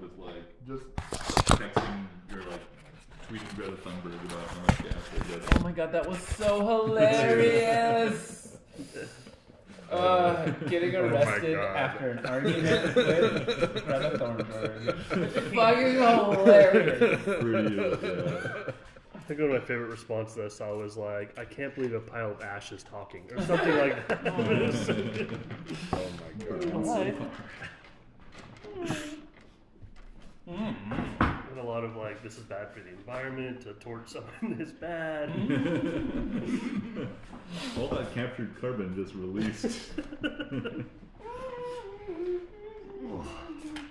with like just texting or like tweeting Greta Thunberg about how much gas they get. Oh my god, that was so hilarious! Getting arrested after an argument with Greta Thunberg. Fucking hilarious! Pretty, I think one of my favorite responses that I saw was like, "I can't believe a pile of ash is talking," or something like that. Oh my god. And a lot of like, "This is bad for the environment. To torch someone is bad." all that captured carbon just released.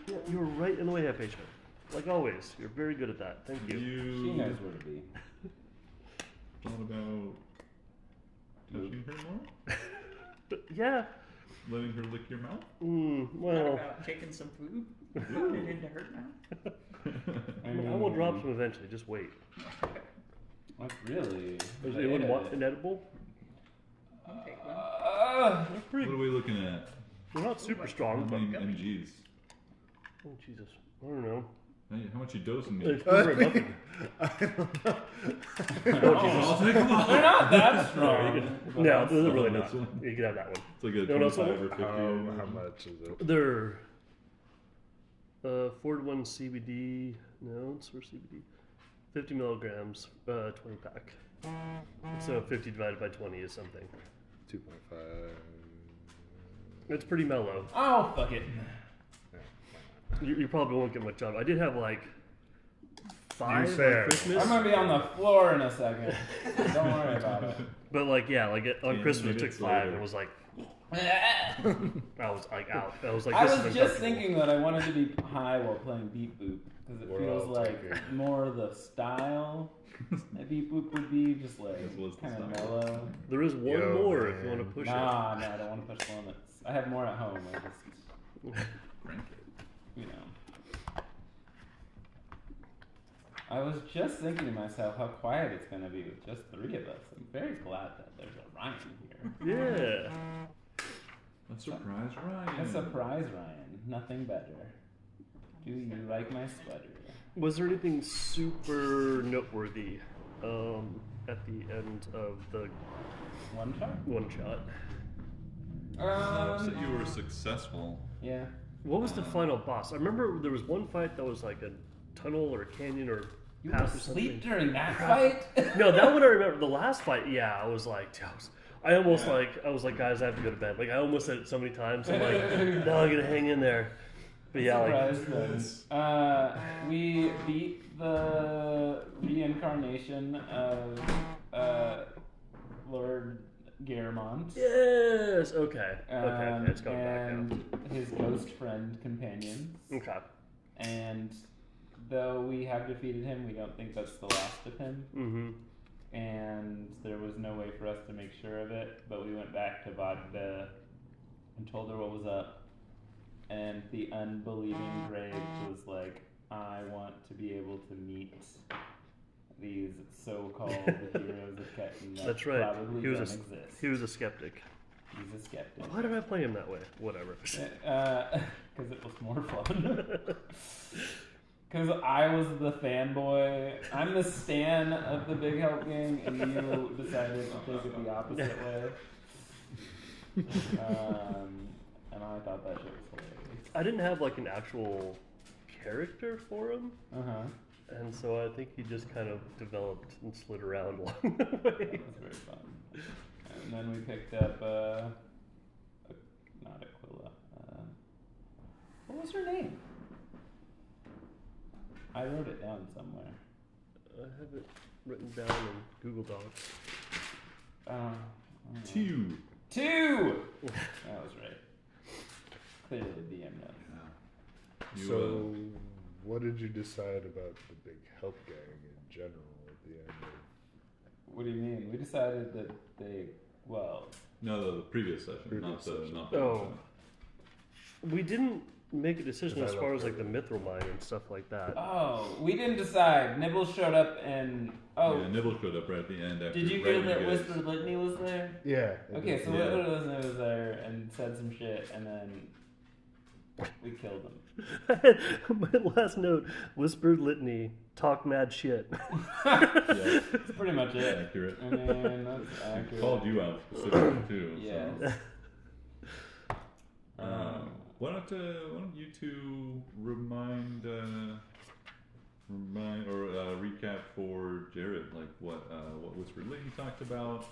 Yeah, you were right in the way, H. Like always, you're very good at that. Thank you. She knows where to be. Thought about touching her more? Yeah. Letting her lick your mouth? Well, About taking some food, putting it into her mouth. I will drop some eventually. Just wait. That's really... Is anyone want an edible? I'll take one. They're What pretty. are we looking at? They're not super strong, I but mean, MGs. oh Jesus, I don't know. Hey, how much you dosing me? It's over a muffin. I'll take them all. They're not that strong. No, they're really Oh, not. this one? You can have that one. It's like a No, no, 25 or 50. How much is it? They're 4-to-1 CBD. No, it's for CBD. 50 milligrams, 20 pack. So 50 divided by 20 is something. 2.5. It's pretty mellow. Oh, fuck it. You probably won't get much out of it. I did have like 5 You fair. on Christmas. I'm gonna be on the floor in a second. Don't worry about it. But like, yeah, like on Yeah, Christmas I took minutes 5 later. and it was like, I was like out. I was like, I this was is just uncomfortable. thinking that I wanted to be high while playing Beep Boop because it We're feels all like taking- more the style that Beep Boop would be, just like This was the kind of style. mellow. There is one Yo, more if you man. want to push Nah, no, I don't want to push limits. I have more at home. I just, Crank it. you know. I was just thinking to myself how quiet it's gonna be with just 3 of us. I'm very glad that there's a Ryan here. Yeah. A surprise Ryan. A surprise, Ryan. Nothing better. Do you like my sweater? Was there anything super noteworthy at the end of the One shot? one shot? So you were successful. Yeah. What was the final boss? I remember there was one fight that was like a tunnel or a canyon or You were path or asleep something. during that fight? No, that one I remember. The last fight, yeah, I was like, I almost I was like, guys, I have to go to bed. Like I almost said it so many times. I'm like, no, I'm gonna hang in there. But yeah, like Surprise then. We beat the reincarnation of Lord Garamond. yes, okay, okay, it's going back and now. his ghost friend companions. Okay. And though we have defeated him, we don't think that's the last of him. Mm-hmm. And there was no way for us to make sure of it, but we went back to Vodka and told her what was up. And the unbelieving Graves was like, I want to be able to meet these so-called heroes of Ketten that That's right. probably He was don't a exist. he was a skeptic. He's a skeptic. Why did I play him that way? Whatever. Because it was more fun. Because I was the fanboy. I'm the stan of the Big Help Gang, and you decided to take it the opposite way. And I thought that shit was hilarious. I didn't have like an actual character for him, Uh-huh. and so I think he just kind of developed and slid around along the way. That was very fun. And then we picked up, not Aquila. What was her name? I wrote it down somewhere. I have it written down in Google Docs. Two. 2! That was right. Clearly DM knows. You, So, what did you decide about the Big Help Gang in general at the end of... What do you mean? We decided that they, well, no, the previous session, not the session. not the Oh. We didn't make a decision Because as I far love as like the her. mithril mine and stuff like that. oh, we didn't decide. Nibbles showed up and, Yeah, Nibble showed up right at the end after. did you right hear when that you guys- Whisper Litany was there? Yeah. Okay, so Yeah. Whisper Litany was there and said some shit, and then We killed him. My last note: whispered litany, talk mad shit. Yeah, That's pretty much it. accurate. I mean, that's accurate. Called you out specifically too. Yes. So. Why don't you two recap for Jared, like what Whispered Litany talked about.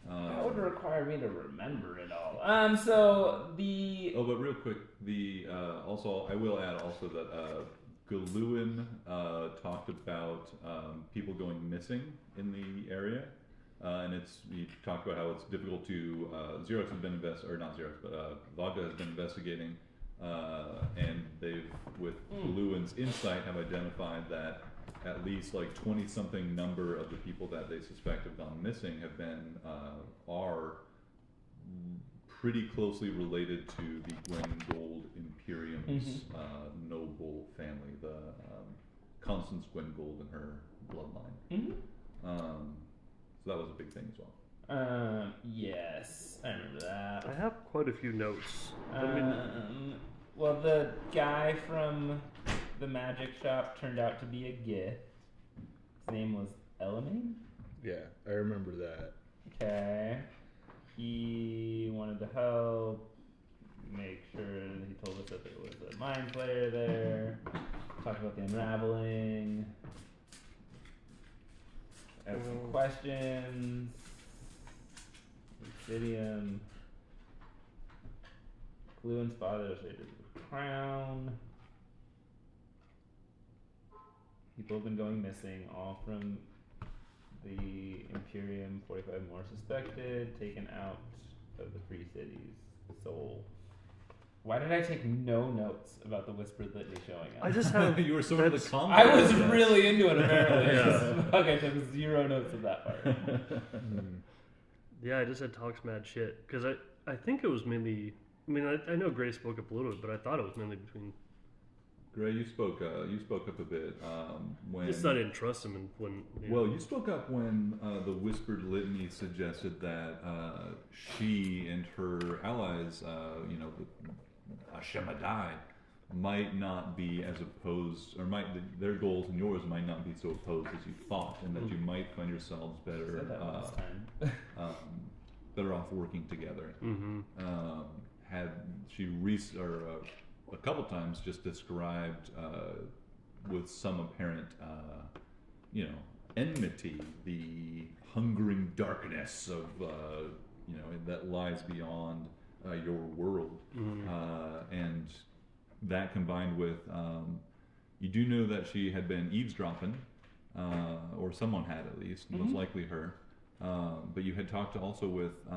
That would require me to remember it all. So the Oh, but real quick, also I will add also that Galuin talked about people going missing in the area, and he talked about how it's difficult to Xerox has been Vodka has been investigating, and they've with Galuin's insight have identified that at least like 20-something number of the people that they suspect have gone missing have been are pretty closely related to the Gwengold Imperium's noble family, the Constance Gwengold and her bloodline. So that was a big thing as well. Yes, I remember that. I have quite a few notes. Well, the guy from the magic shop turned out to be a gift. His name was Elamine? Yeah, I remember that. Okay. He wanted to help, make sure, he told us that there was a mind flayer there, talked about the unraveling, asked some questions, Obsidian, Gluin's father was rated the crown. People have been going missing, all from the Imperium. 45 more suspected, taken out of the Free Cities. Soul. Why did I take no notes about the Whispered Litany showing up? I just have. You were sort of the calm. I was really into it apparently. Yeah. Okay, so took 0 notes of that part. Yeah, I just had talks mad shit because I think it was mainly. I mean, I know Gray spoke up a little bit, but I thought it was mainly between. Gray, you spoke up a bit when. Just I didn't trust him, and when. You spoke up when the Whispered Litany suggested that she and her allies, Hashemadai, might not be as opposed, or their goals and yours might not be so opposed as you thought, and that you might find yourselves better Said that last time. better off working together. Mm-hmm. Had she a couple times just described with some apparent, enmity, the hungering darkness of, that lies beyond your world. And that combined with, you do know that she had been eavesdropping, or someone had at least, most likely her. But you had talked also with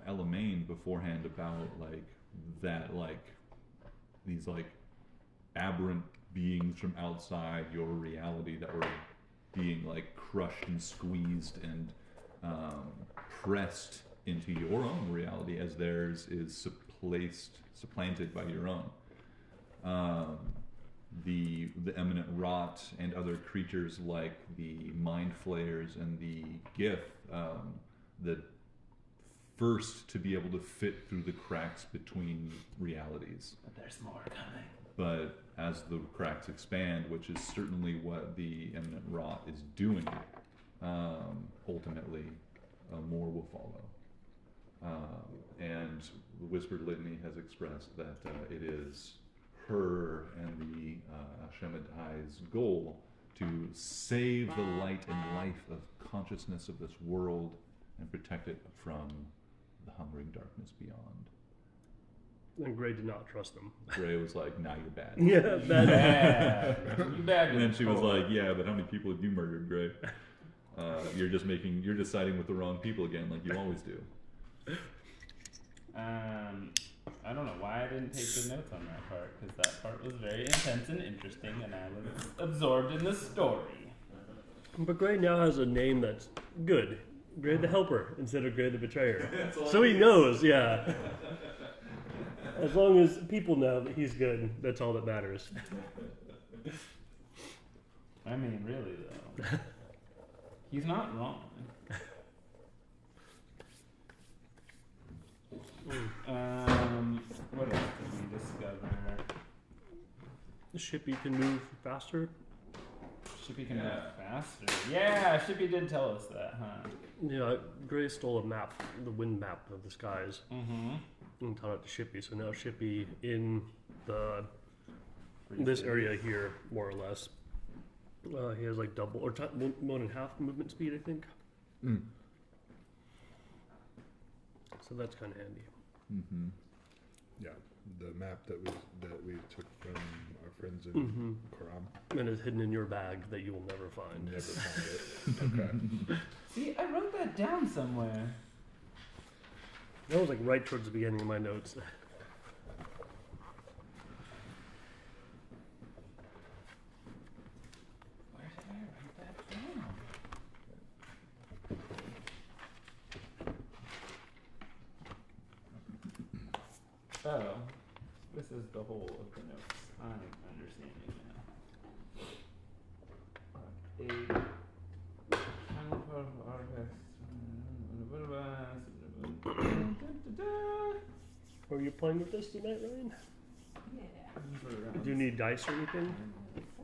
Elamine beforehand about these aberrant beings from outside your reality that were being crushed and squeezed and pressed into your own reality as theirs is supplanted by your own. The eminent rot and other creatures like the mind flayers and the gif, the first to be able to fit through the cracks between realities. But there's more coming. But as the cracks expand, which is certainly what the eminent rot is doing, ultimately more will follow. And the Whispered Litany has expressed that it is her and the Hashemadai's goal to save the light and life of consciousness of this world and protect it from the hungering darkness beyond. And Gray did not trust him. Gray was like, "Nah, you're bad." Yeah, bad. You bad. And then she was like, "Yeah, but how many people have you murdered, Gray? You're just siding with the wrong people again, like you always do." I don't know why I didn't take good notes on that part, because that part was very intense and interesting, and I was absorbed in the story. But Gray now has a name that's good. Gray the Helper instead of Gray the Betrayer. So he knows, yeah. As long as people know that he's good, that's all that matters. I mean, really though, he's not wrong. What else did we discover? Shippy can move faster. Shippy can Yeah. move faster. Yeah, Shippy did tell us that, huh? Yeah, Gray stole a map, the wind map of the skies, Mm-hmm. and taught it to Shippy. So now Shippy in this area here, more or less, he has like double or 1.5 movement speed, I think. Mm. So that's kind of handy. Mm-hmm. Yeah, the map that we took from our friends in Mm-hmm. Quram. And it's hidden in your bag that you will never find. Never found it. Okay. See, I wrote that down somewhere. That was like right towards the beginning of my notes. Where did I write that down? Oh, this is the whole of the notes. I'm understanding now. Final part of artifacts. Are you playing with this tonight, Ryan? Yeah. Do you need dice or anything?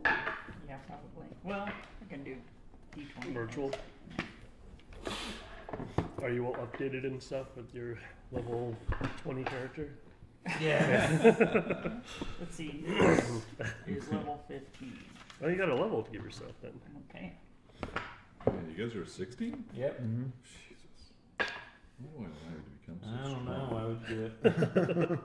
Yeah, probably. Well, I can do D20. Virtual? Are you all updated and stuff with your level 20 character? Yeah. Let's see. This is level 15. Oh, you got a level to give yourself then. Okay. Yeah, you guys are 16? Yep. Jesus. Why did I become so I don't strong? know. Why would you do it?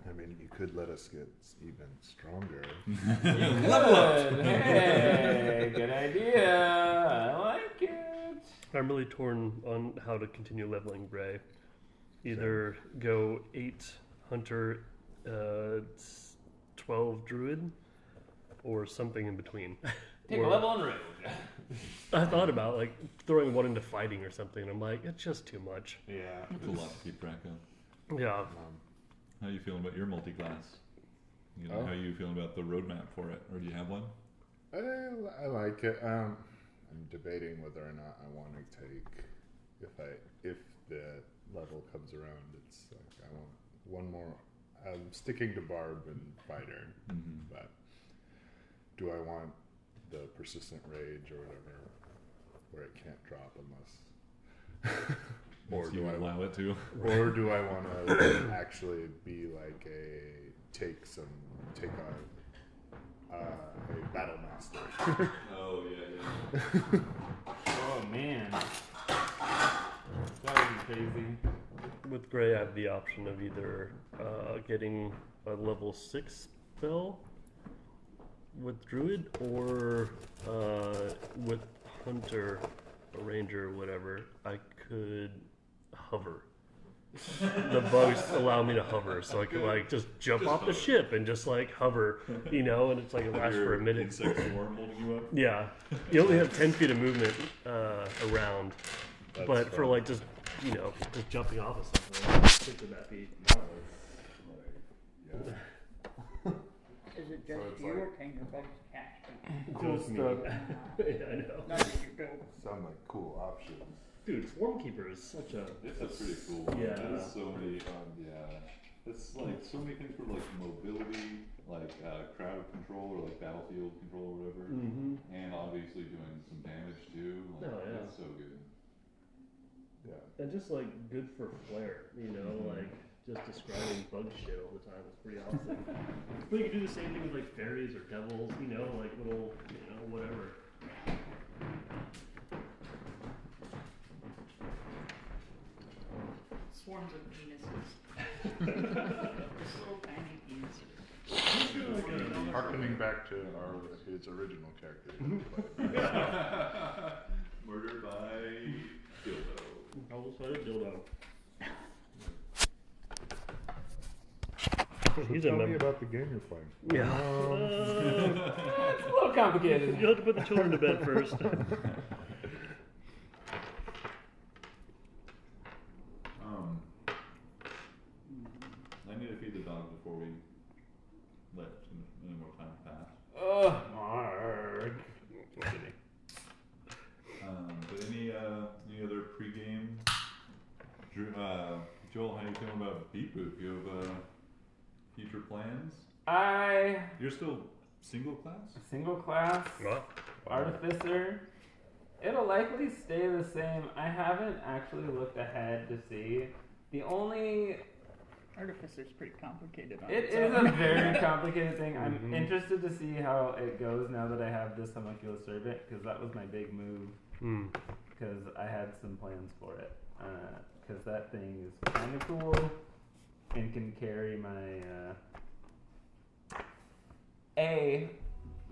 I mean, you could let us get even stronger. Good. Hey, good idea. I like it. I'm really torn on how to continue leveling Gray. Either go 8 Hunter, 12 Druid, or something in between. Take Or- a level on road. I thought about like throwing one into fighting or something. And I'm like, it's just too much. Yeah. It's a lot to keep track of. Yeah. How you feeling about your multi-class? You know, Oh. how you feeling about the roadmap for it? Or do you have one? I like it. I'm debating whether or not I want to take if the level comes around. It's like I want one more. I'm sticking to Barb and Fighter, Mm-hmm. but do I want the persistent rage or whatever, where it can't drop unless, or So do you I allow it to? or do I want to actually be like take on a battle master? Oh yeah. Oh man. That would be crazy. With Gray, I have the option of either getting a level 6 spell with Druid, or with Hunter, a Ranger, whatever, I could hover. The bugs allow me to hover, so I could like just jump off the ship and just like hover, you know, and it's like it lasts for a minute. Insect swarm holding you up. Yeah, you only have 10 feet of movement around, That's but for fun. like just, you know, just jumping off of something, like, think would that be? Yeah. Is it So just it's you like- or can your bugs catch people? Just me. Yeah, I know. Not that you're good. Sound like cool options. Dude, Swarmkeeper is such a. That's pretty cool. Yeah. There's so many. It's like so many things for like mobility, like crowd control or like battlefield control or whatever, Mm-hmm. and obviously doing some damage too. Like, Oh, yeah. It's so good. Yeah. And just like good for flair, you know, like just describing bug shit all the time is pretty awesome. But you can do the same thing with like fairies or devils, you know, like little, you know, whatever. Swarms of penises. Just little tiny penises. Harkening back to his original character. Murdered by dildo. Almost had a dildo. He's a Tell me member. about the game you're playing. Yeah. It's a little complicated. You have to put the children to bed first. I need to feed the dog before we let any more time pass. Mark. But any other pregame? Drew, Joel, how you feeling about Beep Boop. You have future plans? You're still single class? Single class, What? artificer. It'll likely stay the same. I haven't actually looked ahead to see. The only Artificer's pretty complicated on It its is own. a very complicated thing. I'm Mhm. interested to see how it goes now that I have this homunculus servant, because that was my big move. Because I had some plans for it. Because that thing is kind of cool and can carry my.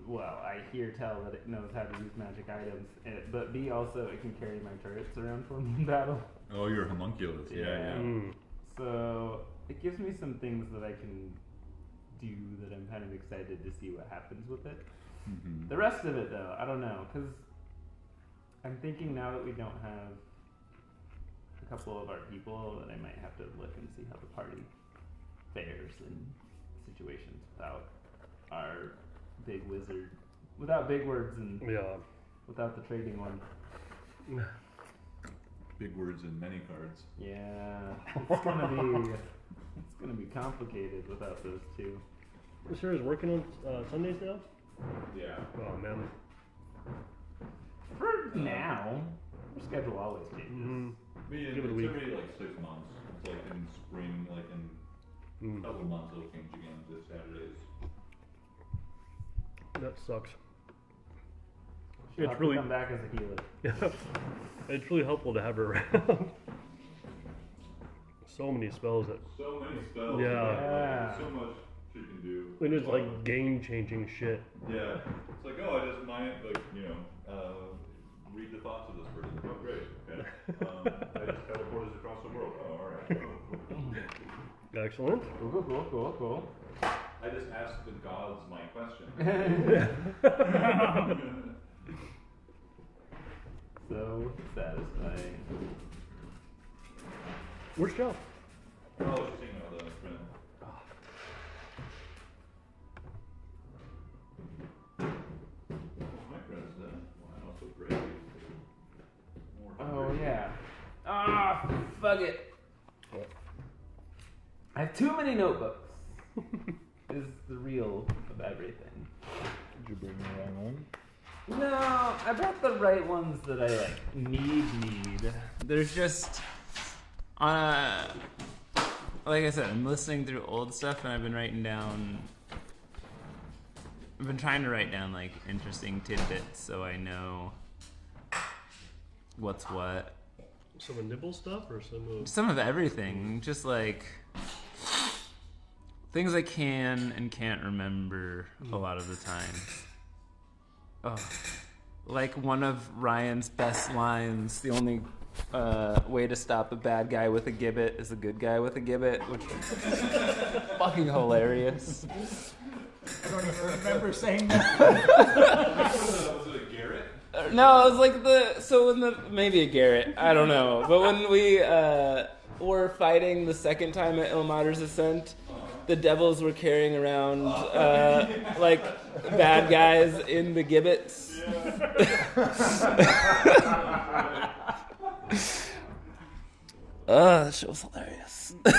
Well, I hear tell that it knows how to use magic items, but B, also it can carry my turrets around for me in battle. Oh, you're homunculus. Yeah. So it gives me some things that I can do that I'm kind of excited to see what happens with it. Mm-hmm. The rest of it, though, I don't know, because I'm thinking now that we don't have a couple of our people, that I might have to look and see how the party fares in situations without our big wizard, without big words and Yeah. without the trading one. Big words and many cards. Yeah, it's gonna be complicated without those two. Sure is working on Sundays now? Yeah. Oh, man. For now, our schedule always changes. Mm-hmm. It's Give it a week. every like 6 months. It's like in spring, like in a couple months it'll change again to Saturdays. That sucks. She'll It's have really- to come back as a healer. Yeah. It's really helpful to have her around. So many spells that. So many spells. Yeah. So much she can do. It is like game changing shit. Yeah. It's like, oh, I just might, like, read the thoughts of this person. Oh, great. Okay. I just teleported across the world. Oh, all right. Oh, Excellent. Cool. I just asked the gods my question. So satisfying. Where's Joe? Oh, she's taking out the friend. My friend's wow, so great. More Oh hungry. yeah. Ah, fuck it. What? I have too many notebooks. Is the real of everything. Did you bring the wrong one? No, I brought the right ones that I like need. There's just like I said, I'm listening through old stuff and I've been trying to write down like interesting tidbits so I know what's what. Some of nibble stuff or Some of everything, just like things I can and can't remember a lot of the time. Oh, like one of Ryan's best lines, the only way to stop a bad guy with a gibbet is a good guy with a gibbet, which is fucking hilarious. I don't even remember saying that. Was it a Garrett? No, it was like maybe a Garrett, I don't know. But when we were fighting the second time at Ilmater's Ascent, the devils were carrying around like bad guys in the gibbets. That shit was hilarious. Those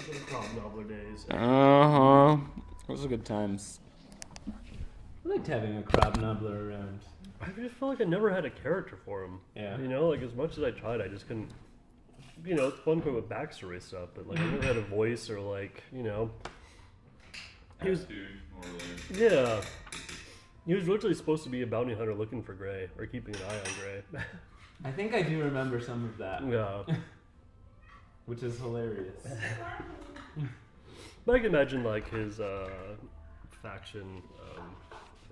are the Cromnobbler days. Those are good times. I liked having a Cromnobbler around. I just felt like I never had a character for him. Yeah. Like as much as I tried, I just couldn't. It's fun to with backstory stuff, but like I never had a voice or like. He was. Attitude, more or less. Yeah. He was literally supposed to be a bounty hunter looking for Gray or keeping an eye on Gray. I think I do remember some of that, Yeah. which is hilarious. But I can imagine like his faction,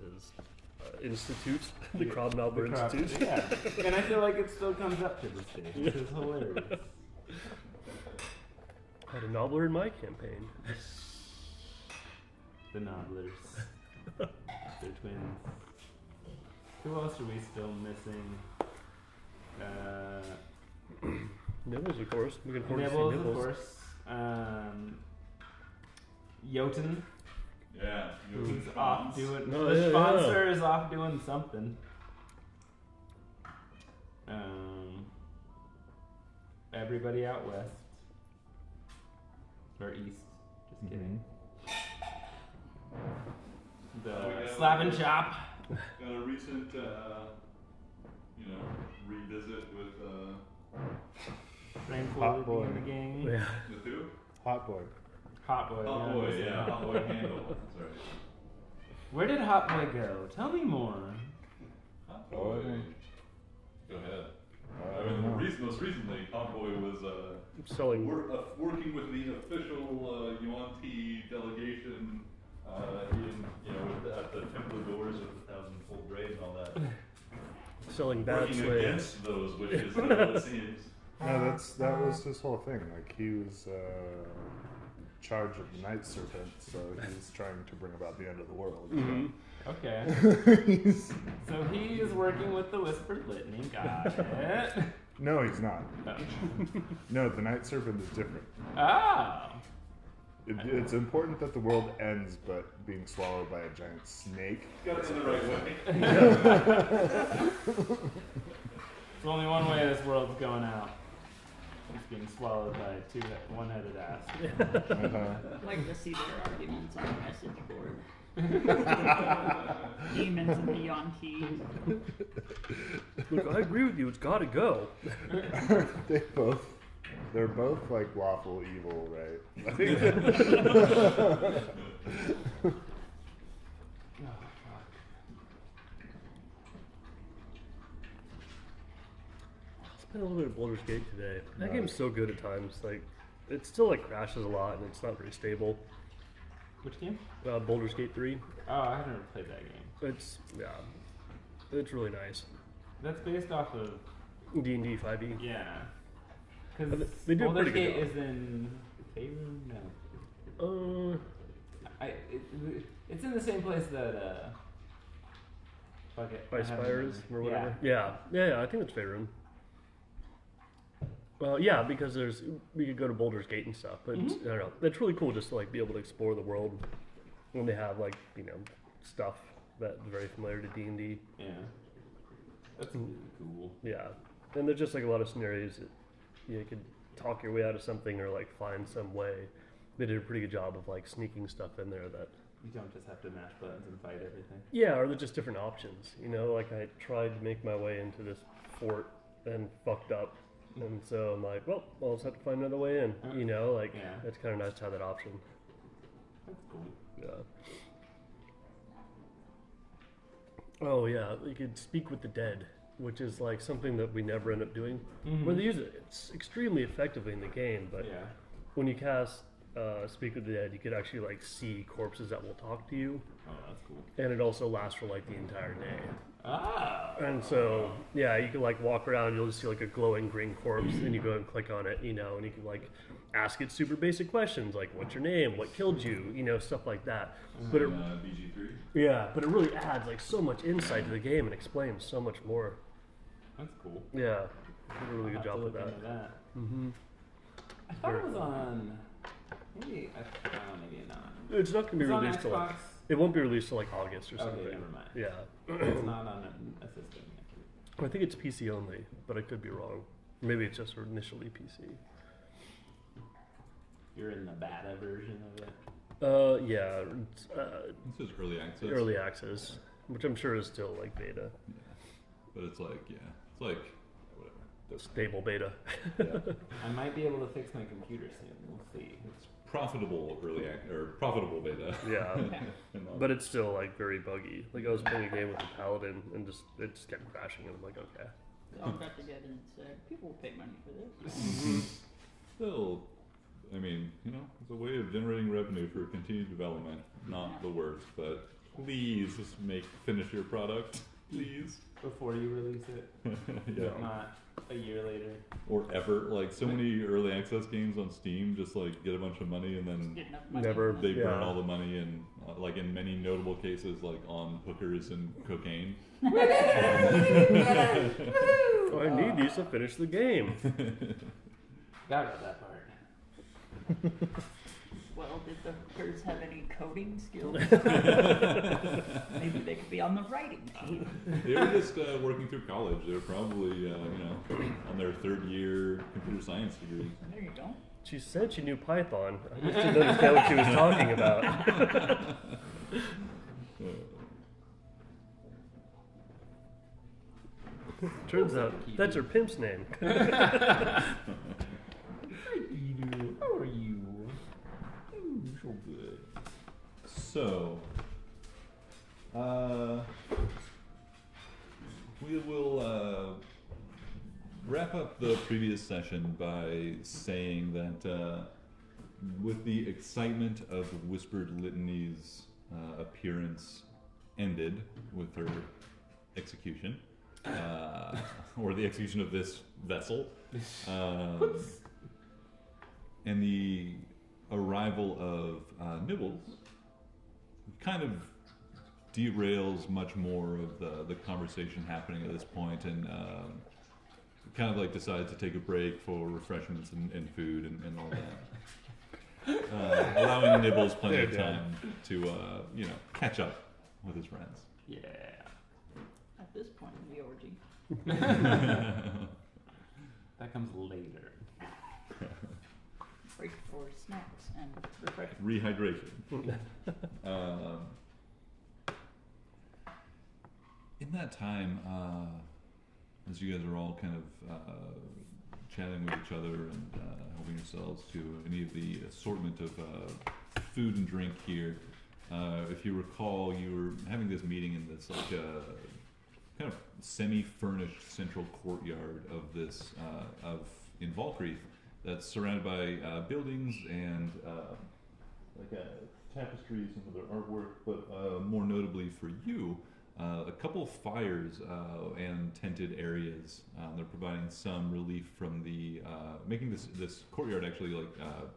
his institute, the Cromnobbler Institute. Yeah, and I feel like it still comes up to this day, which is hilarious. Had a Nobbler in my campaign. The Nobblers. They're twins. Who else are we still missing? Nibbles, of course. We can afford to see Nibbles, Nibbles. of course. Jotun. Yeah. He's off doing. Oh, the yeah, sponsor is off doing something. everybody out west. Or east. Just kidding. The slap and chop. Got a recent, revisit with Hot boy. in the gang. Yeah. with who? Hot boy. Hot boy. Hot Boy, yeah, Hot Boy Handle. That's right. Where did Hot Boy go? Tell me more. Hot Oh, Boy. I know. Go ahead. I I mean, don't know. most recently, Hot Boy was Selling. working with the official Yuan Ti delegation at the Temple of Doors of the Thousand-Fold Braid and all that. Selling bad Working slaves. against those wishes, it seems. No, that was his whole thing. Like he was in charge of the Night Serpent, so he's trying to bring about the end of the world. Mhm. Okay. He's- So he is working with the Whispered Litany. Got it. no, he's not. No, the Night Serpent is different. Oh. It's important that the world ends, but being swallowed by a giant snake. Got it in the right way. There's only one way this world's going out. It's being swallowed by a one-headed ass. I'd like to see their arguments on the message board. Demons and beyond tea. Look, I agree with you. It's got to go. They're both like lawful evil, right? Played a little bit of Baldur's Gate today. That Nice. game's so good at times. Like, it still like crashes a lot and it's not very stable. Which game? Baldur's Gate 3. Oh, I haven't ever played that game. It's it's really nice. That's based off of D&D 5e. yeah. Because They do a Baldur's pretty good Gate job. is in Faerun? No. It's in the same place that fuck it. I Ice have Spires the or name. whatever. Yeah, I think it's Faerun. Well, yeah, because we could go to Baldur's Gate and stuff, but it's, I don't know. It's really cool just to like be able to explore the world when they have like stuff that's very familiar to D&D. Yeah. That's really cool. Yeah, and there's just like a lot of scenarios that you could talk your way out of something or like find some way. They did a pretty good job of like sneaking stuff in there that. You don't just have to mash buttons and fight everything. Yeah, or there's just different options. Like I tried to make my way into this fort and fucked up. And so I'm like, well, I'll just have to find another way in. Yeah. It's kind of nice to have that option. That's cool. Yeah. Oh yeah, you could speak with the dead, which is like something that we never end up doing. Well, they use it extremely effectively in the game, but Yeah. when you cast Speak with the Dead, you could actually like see corpses that will talk to you, Oh, that's cool. and it also lasts for like the entire day. Ah. And so, yeah, you can like walk around, you'll just see like a glowing green corpse, and you go and click on it, and you can like ask it super basic questions like, what's your name, what killed you, stuff like that. But it, BG3. yeah, but it really adds like so much insight to the game and explains so much more. That's cool. Yeah, did a really I'll good have job to with look that. into that. Mm-hmm. I thought it was on. Maybe not. It's not going to be It's on released till like, Xbox. it won't be released till like August or something. Okay, never mind. Yeah, It's not on a system. I think it's PC only, but I could be wrong. Maybe it's just initially PC. You're in the beta version of it. Yeah, it's, This is early access. early access, which I'm sure is still like beta, But it's like, whatever. stable beta. I might be able to fix my computer soon. We'll see. It's profitable profitable beta. Yeah, And not- but it's still like very buggy. Like I was playing a game with a paladin, and it just kept crashing, and I'm like, okay. They all got together and said, people will pay money for this. Still, I mean, it's a way of generating revenue for continued development. Not the worst, but please just finish your product, please. Before you release it, Yeah. not a year later. Or ever. Like so many early access games on Steam just like get a bunch of money and then Get enough money. Never- they burn Yeah. all the money and like in many notable cases like on hookers and cocaine. Oh, I need these to finish the game. Got rid of that part. Well, did the hookers have any coding skills? Maybe they could be on the writing team. They were just working through college. They were probably, on their third year computer science degree. There you go. She said she knew Python. I just didn't understand what she was talking about. Turns out that's her pimp's name. Hi, Peter. How are you? Ooh, so good. So, we will wrap up the previous session by saying that with the excitement of Whispered Litany's appearance ended with her execution, or the execution of this vessel, and the arrival of Nibbles kind of derails much more of the conversation happening at this point, and kind of like decides to take a break for refreshments and food and all that, allowing Nibbles plenty of time to catch up with his friends. Yeah. At this point in the orgy. That comes later. Break for snacks and refreshments. Rehydration. In that time, as you guys are all kind of chatting with each other and helping yourselves to any of the assortment of food and drink here, if you recall, you were having this meeting in this kind of semi-furnished central courtyard of this in Valkyrie that's surrounded by buildings and tapestries and other artwork, but more notably for you, a couple fires and tented areas. They're providing some relief from the making this courtyard actually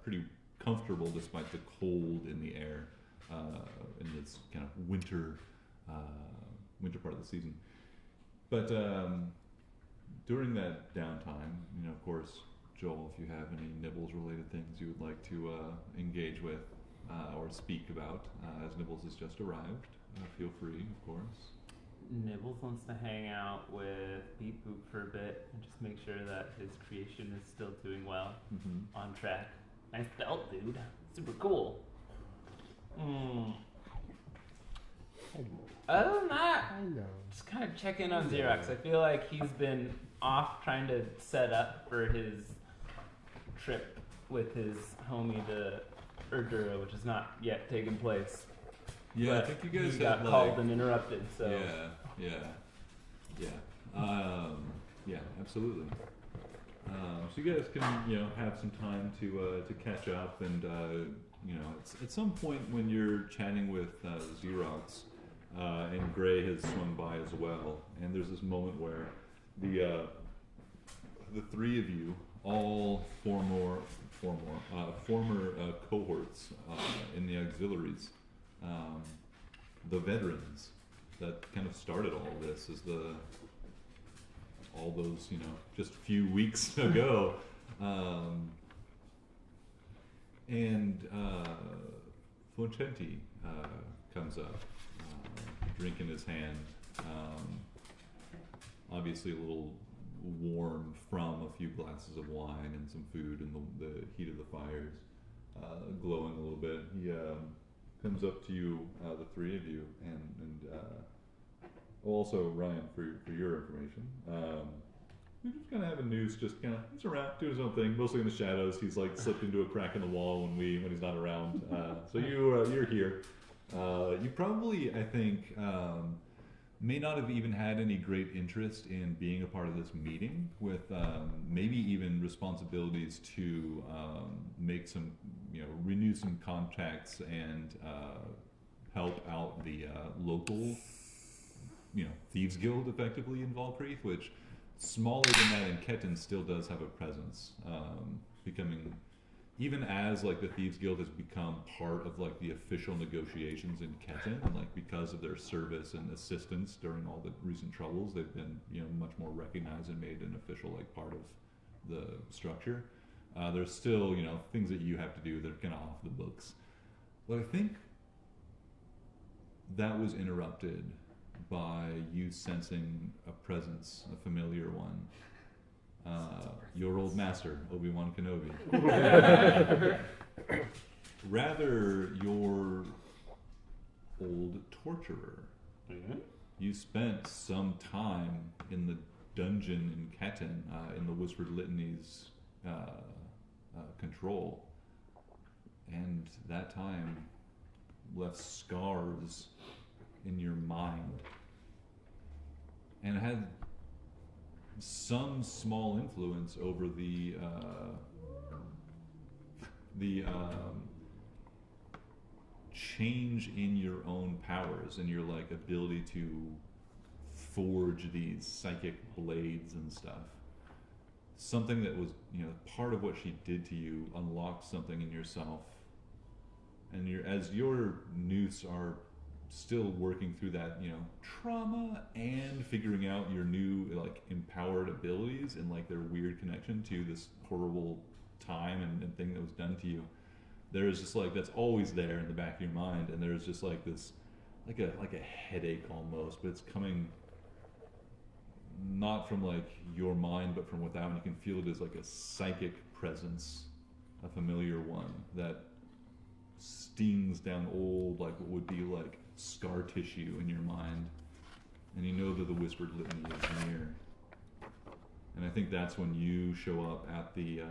pretty comfortable despite the cold in the air in this kind of winter part of the season. But during that downtime, of course, Joel, if you have any Nibbles related things you would like to engage with or speak about, as Nibbles has just arrived, feel free, of course. Nibbles wants to hang out with Beep Boop for a bit and just make sure that his creation is still doing well, on track. Nice belt, dude. Super cool. Other than that, just kind of check in on Xerox. I feel like he's been off trying to set up for his trip with his homie, the Erdura, which has not yet taken place. Yeah, But I think you guys he got had, called and interrupted. So yeah, absolutely. So you guys can have some time to catch up, and it's at some point when you're chatting with Xerox, and Gray has swung by as well, and there's this moment where the three of you, all former cohorts in the auxiliaries, the veterans that kind of started all of this as all those just a few weeks ago, and Foncenti comes up, drink in his hand, obviously a little warm from a few glasses of wine and some food and the heat of the fires, glowing a little bit. He comes up to you, the three of you, and also Ryan, for your information. We just kind of have a noose, just kind of he's around doing his own thing, mostly in the shadows. He's like slipped into a crack in the wall when he's not around. So you're here. You probably, I think, may not have even had any great interest in being a part of this meeting, with maybe even responsibilities to make some, renew some contacts and help out the local, Thieves Guild effectively in Valkyrie, which, smaller than that in Ketten, still does have a presence, becoming, even as the Thieves Guild has become part of the official negotiations in Ketten, and because of their service and assistance during all the recent troubles, they've been much more recognized and made an official part of the structure. There's still, things that you have to do that are kind of off the books. But I think that was interrupted by you sensing a presence, a familiar one. Your old master, Obi-Wan Kenobi. Rather, your old torturer. Mm-hmm. You spent some time in the dungeon in Ketten, in the Whispered Litany's control. And that time left scars in your mind. And had some small influence over the change in your own powers and your ability to forge these psychic blades and stuff. Something that was, part of what she did to you unlocked something in yourself. And as your noose are still working through that, trauma and figuring out your new, empowered abilities and, their weird connection to this horrible time and thing that was done to you. There's just, that's always there in the back of your mind, and there's just, this, like a headache almost, but it's coming not from, your mind, but from without, and you can feel it as, a psychic presence, a familiar one, that stings down old, what would be, scar tissue in your mind, and you know that the Whispered Litany is near. And I think that's when you show up at the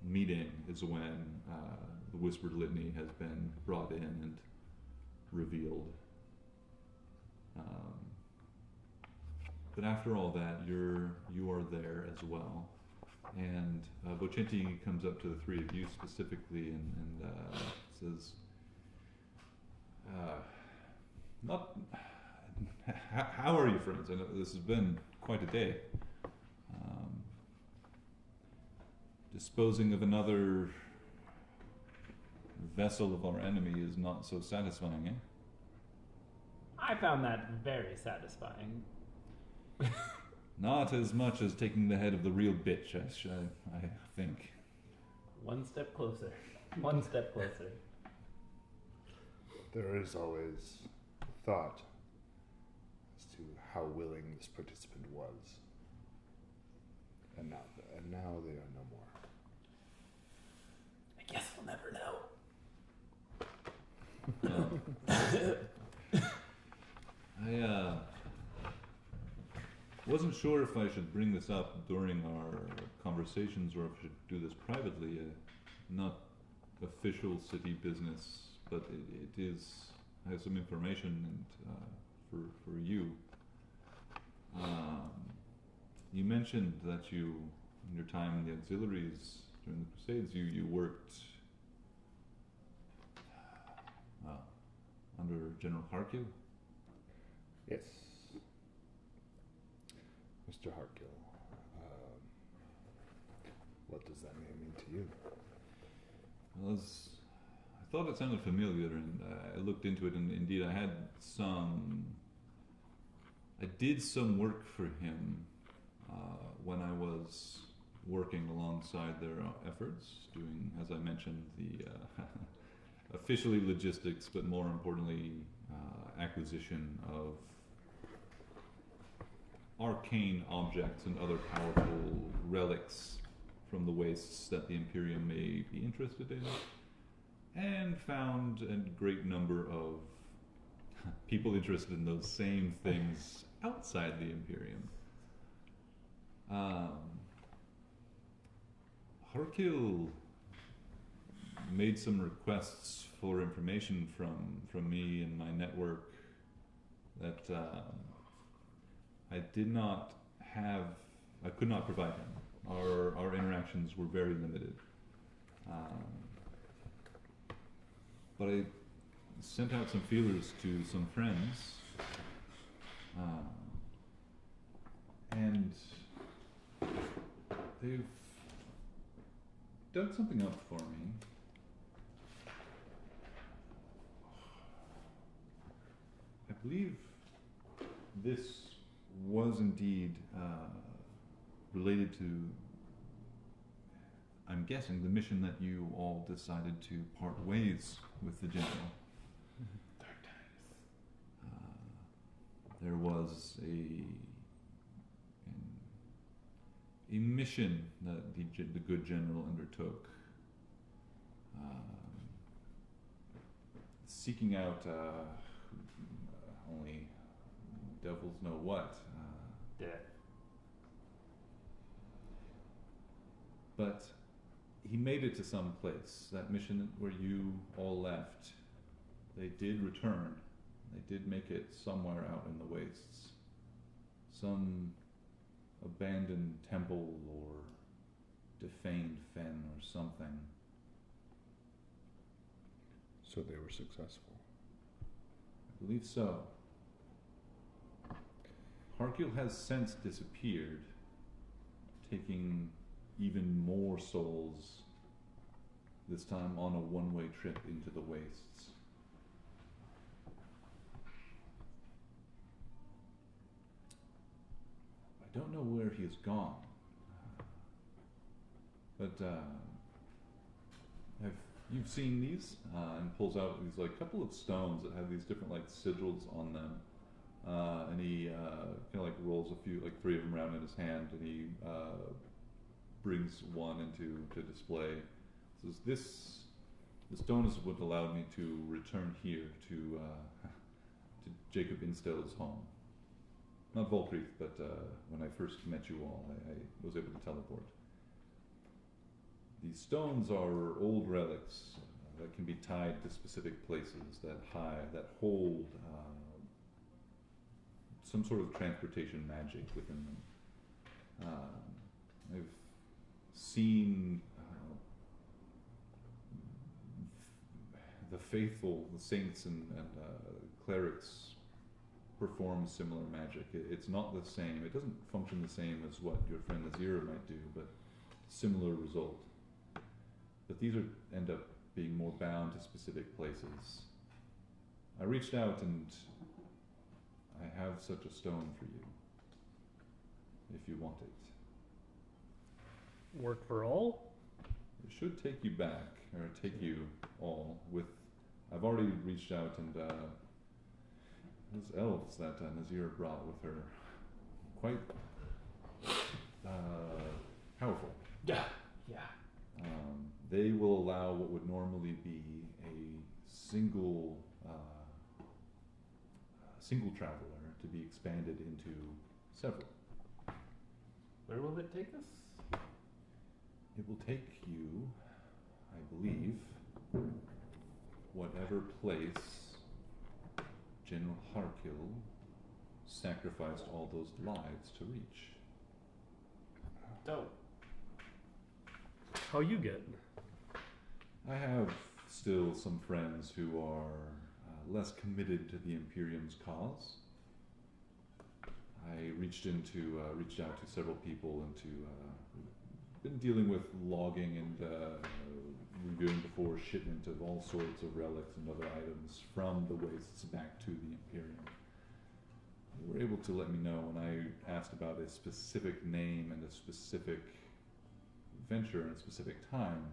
meeting, is when the Whispered Litany has been brought in and revealed. But after all that, you are there as well. And Bocenti comes up to the three of you specifically and says, how are you, friends? I know this has been quite a day. Disposing of another vessel of our enemy is not so satisfying, eh? I found that very satisfying. Not as much as taking the head of the real bitch, I think. One step closer. One step closer. There is always thought as to how willing this participant was. And now they are no more. I guess we'll never know. I wasn't sure if I should bring this up during our conversations or if I should do this privately. Not official city business, but it is. I have some information and for you. You mentioned that you, in your time in the auxiliaries during the Crusades, you worked under General Harkill. Yes. Mr. Harkill. What does that name mean to you? Well, I thought it sounded familiar, and I looked into it, and indeed I did some work for him when I was working alongside their efforts, doing, as I mentioned, the officially logistics, but more importantly, acquisition of arcane objects and other powerful relics from the wastes that the Imperium may be interested in, and found a great number of people interested in those same things outside the Imperium. Harkill made some requests for information from me and my network that I could not provide him. Our interactions were very limited. But I sent out some feelers to some friends, and they've dug something up for me. I believe this was indeed related to guessing the mission that you all decided to part ways with the general. There was a mission that the good general undertook, seeking out only devils know what. Death. But he made it to some place. That mission where you all left, they did return. They did make it somewhere out in the wastes. Some abandoned temple or defamed fen or something. So they were successful. I believe so. Harkil has since disappeared, taking even more souls, this time on a one-way trip into the wastes. I don't know where he has gone, but you've seen these, and pulls out these like couple of stones that have these different like sigils on them, and he kind of like rolls a few, like 3 of them around in his hand, and he brings one into display. Says the stone is what allowed me to return here to Jacob Instell's home. Not Volkreath, but when I first met you all, I was able to teleport. These stones are old relics that can be tied to specific places that hold some sort of transportation magic within them. I've seen the faithful, the saints and clerics perform similar magic. It's not the same. It doesn't function the same as what your friend Azira might do, but similar result. But these end up being more bound to specific places. I reached out and I have such a stone for you, if you want it. Work for all? It should take you back, or take you all with... I've already reached out and those elves that Nazira brought with her, quite powerful. Yeah. They will allow what would normally be a single traveler to be expanded into several. Where will it take us? It will take you, I believe, whatever place General Harkil sacrificed all those lives to reach. Dope. How you getting? I have still some friends who are less committed to the Imperium's cause. I reached out to several people and been dealing with logging and reviewing before shipment of all sorts of relics and other items from the wastes back to the Imperium. They were able to let me know when I asked about a specific name and a specific venture and a specific time.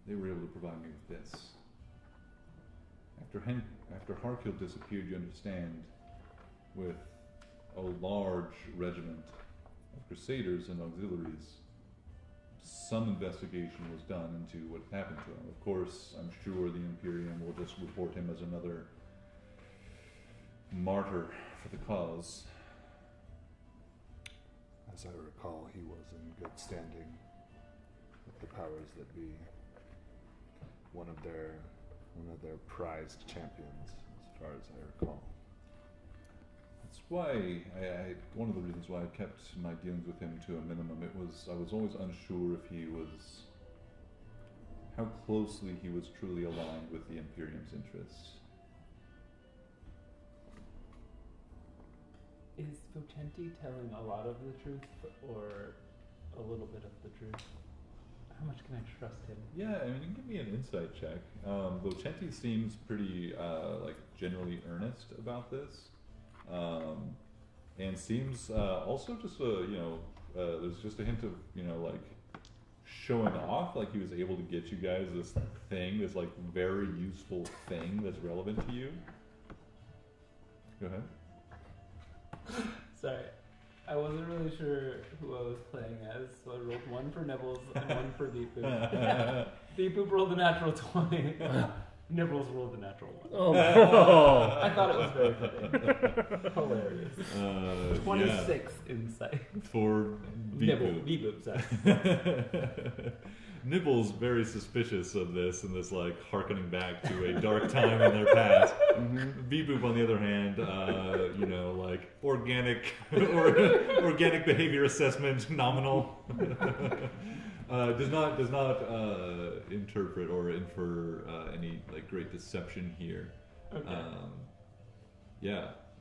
They were able to provide me with this. After Harkil disappeared, you understand, with a large regiment of crusaders and auxiliaries, some investigation was done into what happened to him. Of course, I'm sure the Imperium will just report him as another martyr for the cause. As I recall, he was in good standing with the powers that be. One of their prized champions, as far as I recall. That's why one of the reasons why I kept my dealings with him to a minimum. I was always unsure if how closely he was truly aligned with the Imperium's interests. Is Vocenti telling a lot of the truth or a little bit of the truth? How much can I trust him? Yeah, I mean, you can give me an insight check. Vocenti seems pretty, generally earnest about this. And seems also just, there's just a hint of, showing off, like he was able to get you guys this thing, this like very useful thing that's relevant to you. Go ahead. Sorry. I wasn't really sure who I was playing as, so I rolled one for Nibbles and one for Deep Boop. Deep Boop rolled a natural 20. Nibbles rolled a natural 1. Oh, no. I thought it was very funny. Hilarious. 26 insight. For Nibble. Deep Boop, sorry. Nibbles very suspicious of this and this like harkening back to a dark time in their past. Boop, on the other hand, like organic organic behavior assessment, nominal. Does not interpret or infer any like great deception here. Okay.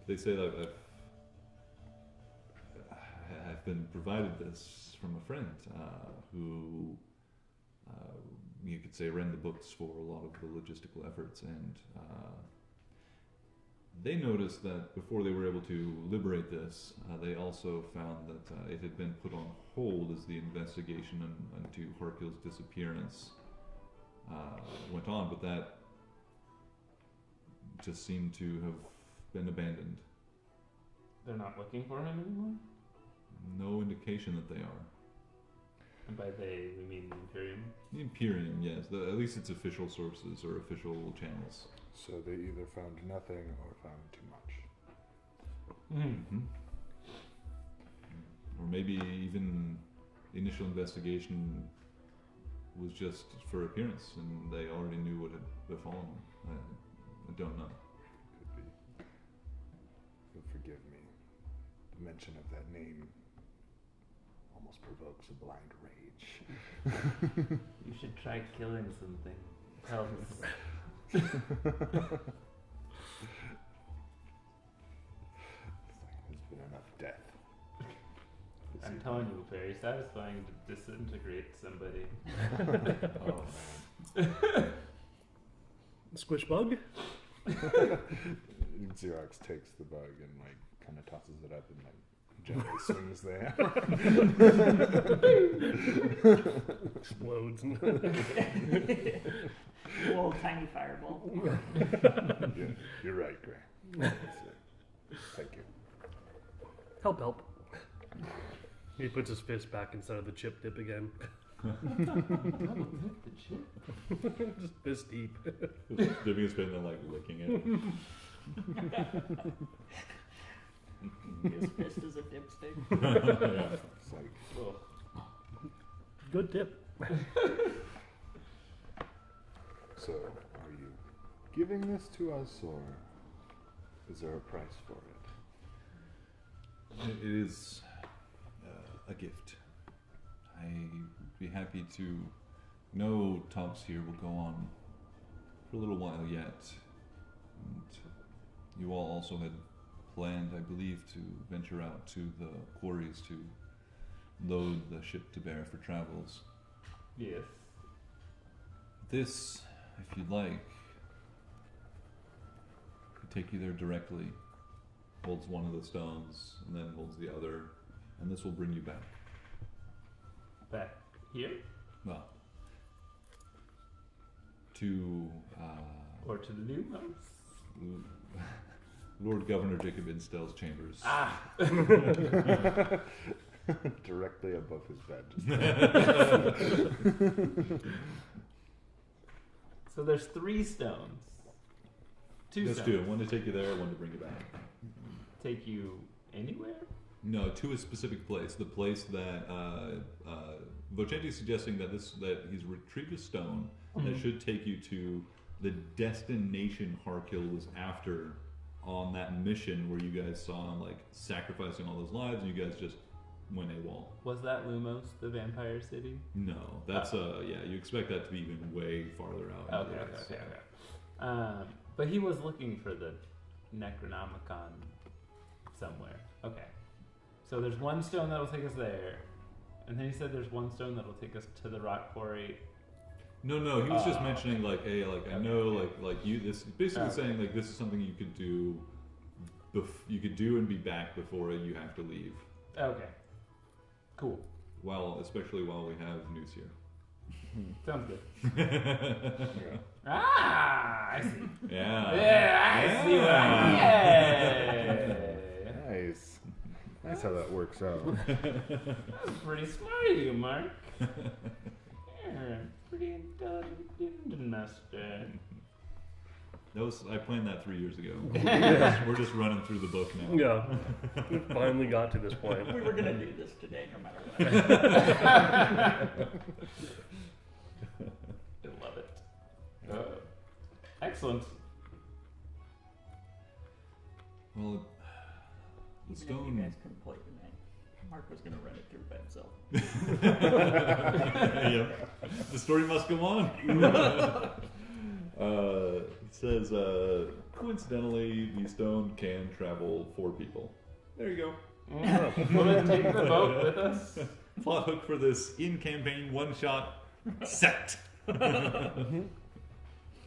They say that I've been provided this from a friend who you could say ran the books for a lot of the logistical efforts, and they noticed that before they were able to liberate this, they also found that it had been put on hold as the investigation into Harkil's disappearance went on, but that just seemed to have been abandoned. They're not looking for him anymore? No indication that they are. And by they, we mean the Imperium? The Imperium, yes. At least it's official sources or official channels. So they either found nothing or found too much. Mm-hmm. Or maybe even the initial investigation was just for appearance and they already knew what had befallen them. I don't know. Could be. You'll forgive me. The mention of that name almost provokes a blind rage. You should try killing something. Helps. There's been enough death. I'm telling you, very satisfying to disintegrate somebody. Oh man. Squish bug? Xerox takes the bug and like kind of tosses it up and like gently swings there. Explodes. Little tiny fireball. Yeah, you're right, Gray. That's it. Thank you. Help. He puts his fist back inside of the chip dip again. Just fist deep. Dipping his fin and like licking it. His fist is a dipstick. Yeah. It's like, Good tip. so are you giving this to us or is there a price for it? It is a gift. I'd be happy to know talks here will go on for a little while yet. And you all also had planned, I believe, to venture out to the quarries to load the ship to bear for travels. Yes. This, if you'd like, could take you there directly. Holds one of the stones and then holds the other, and this will bring you back. Back here? Well, to Or to the new house? Lord Governor Jacob Instell's chambers. Ah! Directly above his bed. So there's 3 stones. 2 Let's stones. do it. One to take you there, one to bring you back. Take you anywhere? No, to a specific place. The place that Vocenti is suggesting that he's retrieved a stone that should take you to the destination Harkill was after on that mission where you guys saw him like sacrificing all those lives and you guys just went AWOL. Was that Lumos, the vampire city? No, that's you expect that to be even way farther out. Okay. But he was looking for the Necronomicon somewhere. Okay. So there's one stone that'll take us there, and then he said there's one stone that'll take us to the rock quarry. No, he was just mentioning like, hey, like I know, okay. like you. This basically saying like this is something you could do. You could do and be back before you have to leave. Okay. Cool. especially while we have news here. Sounds good. Yeah. I see. Yeah. Yeah, I see what. Yeah. Nice. Nice how that works out. That's pretty smart of you, Mark. You're pretty intelligent, master. I planned that 3 years ago. We're just running through the book now. Yeah. We finally got to this point. We were gonna do this today, no matter what. I love it. Excellent. Well, the You stone. guys couldn't play tonight. Mark was gonna run it through by himself. Yep. The story must go on. It says, coincidentally, the stone can travel 4 people. There you go. Want to take the boat with us? Plot hook for this in-campaign one-shot set.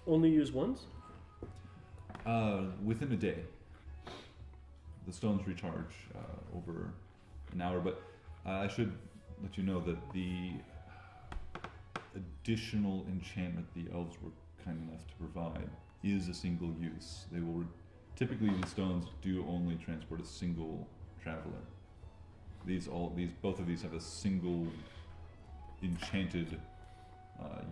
Only use once? Within a day. The stones recharge over an hour, but I should let you know that the additional enchantment the elves were kind enough to provide is a single use. They will typically the stones do only transport a single traveler. Both of these have a single enchanted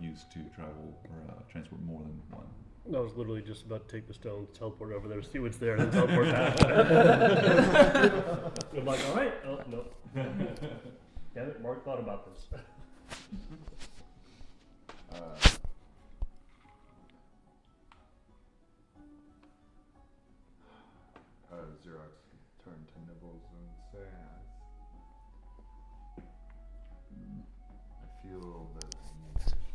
use to travel or transport more than one. I was literally just about to take the stone, teleport over there, see what's there, and then teleport back. I'm like, all right. Oh, no. Damn it, Mark thought about this. Xerox turn to Nibbles and say, I feel that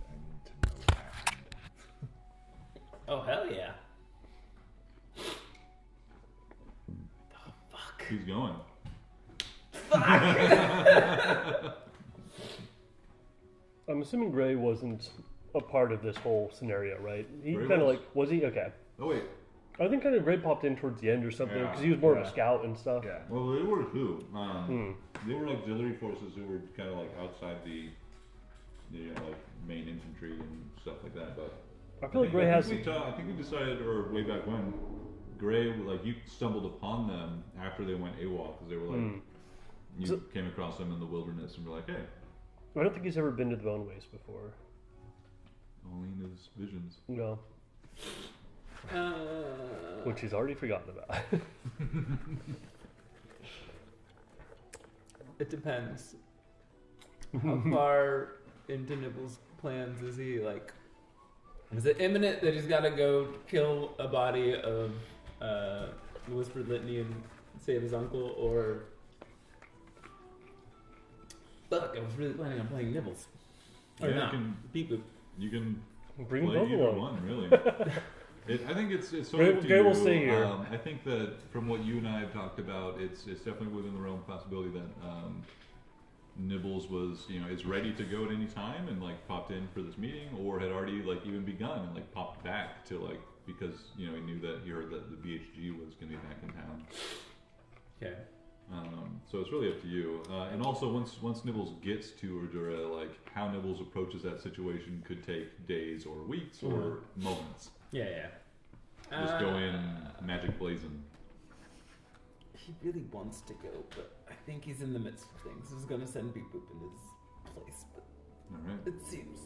I need to know what happened. Oh, hell yeah. Who's going? I'm assuming Gray wasn't a part of this whole scenario, right? He Gray kind of was. like, was he? Okay. Oh wait. I think kind of Gray popped in towards the end or something, Yeah, because he was more of yeah. a scout and stuff. Yeah. Well, they were too. Hmm. They were auxiliary forces who were kind of like outside the like main infantry and stuff like that. But I feel like Gray has. I think we decided, or way back when, Gray, like you stumbled upon them after they went AWOL because they were like, you So- came across them in the wilderness and were like, hey, I don't think he's ever been to the Bone Waste before. only in his visions. No. Which he's already forgotten about. It depends. How far into Nibble's plans is he? Like, is it imminent that he's got to go kill a body of the Whispered Litany and save his uncle, or fuck? I was really planning on playing Nibbles, or Yeah, not? you can- Beep boop. You can Bring play both either along. one, really. I think it's sort Gray- of up to Gray you. will stay here. I think that from what you and I have talked about, it's definitely within the realm of possibility that Nibbles was, is ready to go at any time and like popped in for this meeting, or had already like even begun and like popped back to like because he knew that he heard that the BHG was going to be back in town. Okay. So it's really up to you. And also, once Nibbles gets to Urdura, like how Nibbles approaches that situation could take days or weeks or moments. Yeah. Just go in magic blazing. He really wants to go, but I think he's in the midst of things. He's gonna send Beep Boop in his place, but All right. it seems.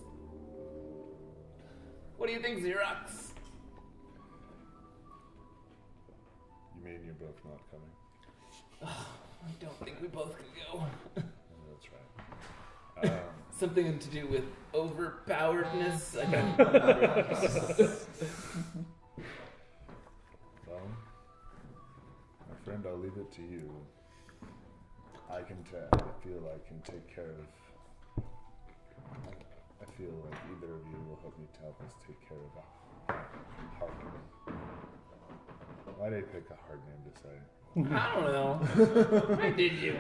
What do you think, Xerox? You mean you're both not coming? I don't think we both can go. Oh, that's right. Something to do with overpoweredness. I don't Well, my friend, I'll leave it to you. I feel I can take care of. I feel like either of you will help me to help us take care of a hard name. Why did I pick a hard name to say? I don't know. Why did you?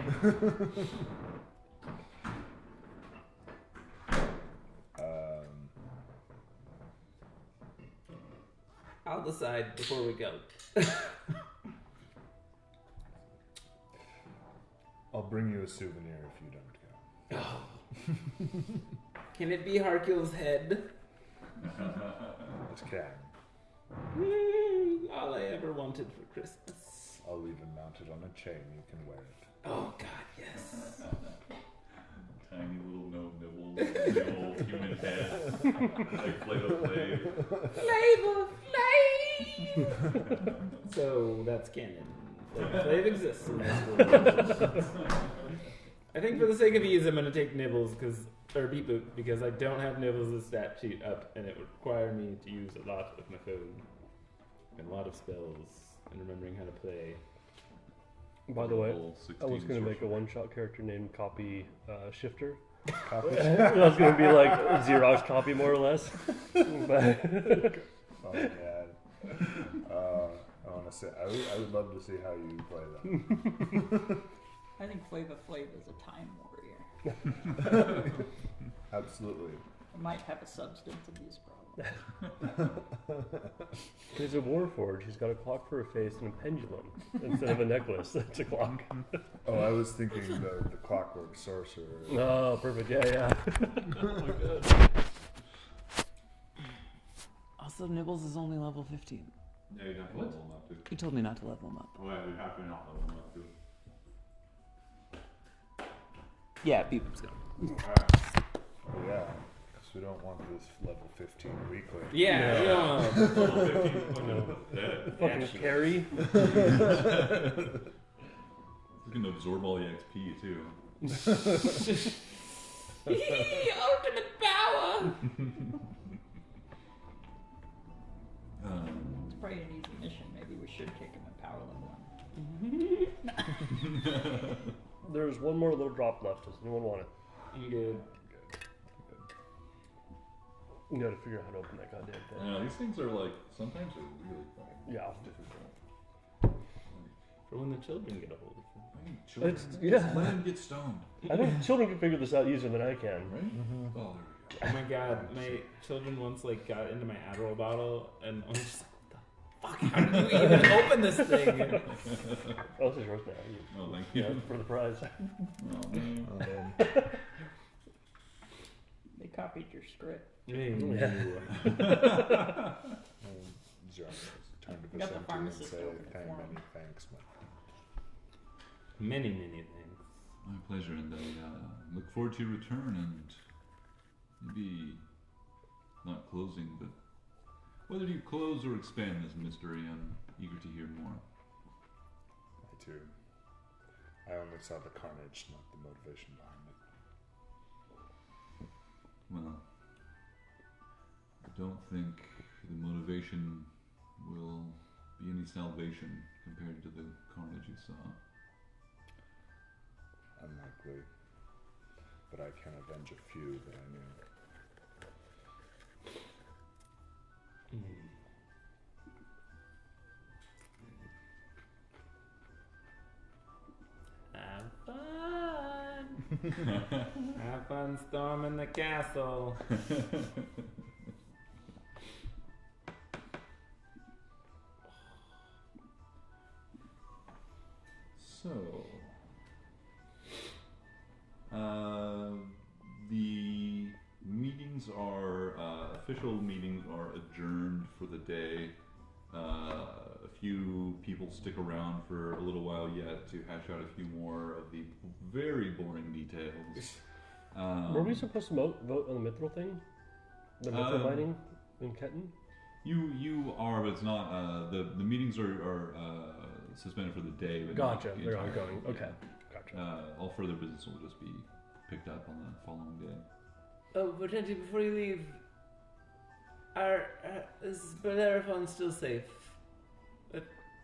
I'll decide before we go. I'll bring you a souvenir if you don't go. Oh, Can it be Harkil's head? This can. All I ever wanted for Christmas. I'll even mount it on a chain. You can wear it. Oh God, yes. Tiny little no nibbles, big old human head, like Flavor Flav. Flavor Flav! So that's canon. Flavor Flav exists in this world. I think for the sake of ease, I'm going to take Nibbles or Beep Boop because I don't have Nibbles' stat sheet up, and it would require me to use a lot of my phone and a lot of spells and remembering how to play. By the way, Level I was 16 going to make a sorcerer. one-shot character named Copy Shifter. Copy. I was going to be like Xerox copy, more or less. But Oh man. I want to say I would love to see how you play that. I think Flava Flav is a time warrior. Absolutely. It might have a substance abuse problem. he's a warforged. He's got a clock for a face and a pendulum instead of a necklace. That's a clock. Oh, I was thinking the clockwork sorcerer. Oh, perfect. Yeah. Oh my god. Also, Nibbles is only level 15. Yeah, you'd have to level him up too. He told me not to level him up. Oh yeah, we'd have to not level him up too. Yeah, Beep Boop's going. Alright. Oh yeah. Because we don't want this level 15 weakling. Yeah, Yeah. Level 15 fucking dead. Fucking Actually. carry. We can absorb all the XP too. Ultimate power! It's probably an easy mission. Maybe we should take him at power level 1. There's one more little drop left. Does anyone want it? You good? You got to figure out how to open that goddamn thing. These things are like sometimes they're really fucking Yeah. difficult. For when the children get a hold of them. Children, yeah. let them get stoned, I think children can figure this out easier than I can. right? Mm-hmm. Oh, there Oh my god, my children once got into my Adderall bottle and I was just like, what the fuck? How did you even open this thing? Oh, this is yours now. we go. Oh, thank you. Yeah, for the prize. Oh, man. They copied your script. John turned to You got the Vicente and pharmacist say, open it "Thank for many him." thanks, my friend." Many, many things. My pleasure, and I look forward to your return and maybe not closing, but whether you close or expand this mystery, I'm eager to hear more. I too. I only saw the carnage, not the motivation behind it. Well, I don't think the motivation will be any salvation compared to the carnage you saw. Unlikely. But I can avenge a few that I knew. Have fun! Have fun storming the castle. So, the meetings are, official meetings are adjourned for the day. A few people stick around for a little while yet to hash out a few more of the very boring details. Were we supposed to vote on the mithril thing? The mithril mining in Ketten? You are, but it's not. The meetings are suspended for the day. But Gotcha. not the They're entire- ongoing. Okay. Gotcha. All further business will just be picked up on the following day. Oh, potentially before you leave, is Bellerophon still safe?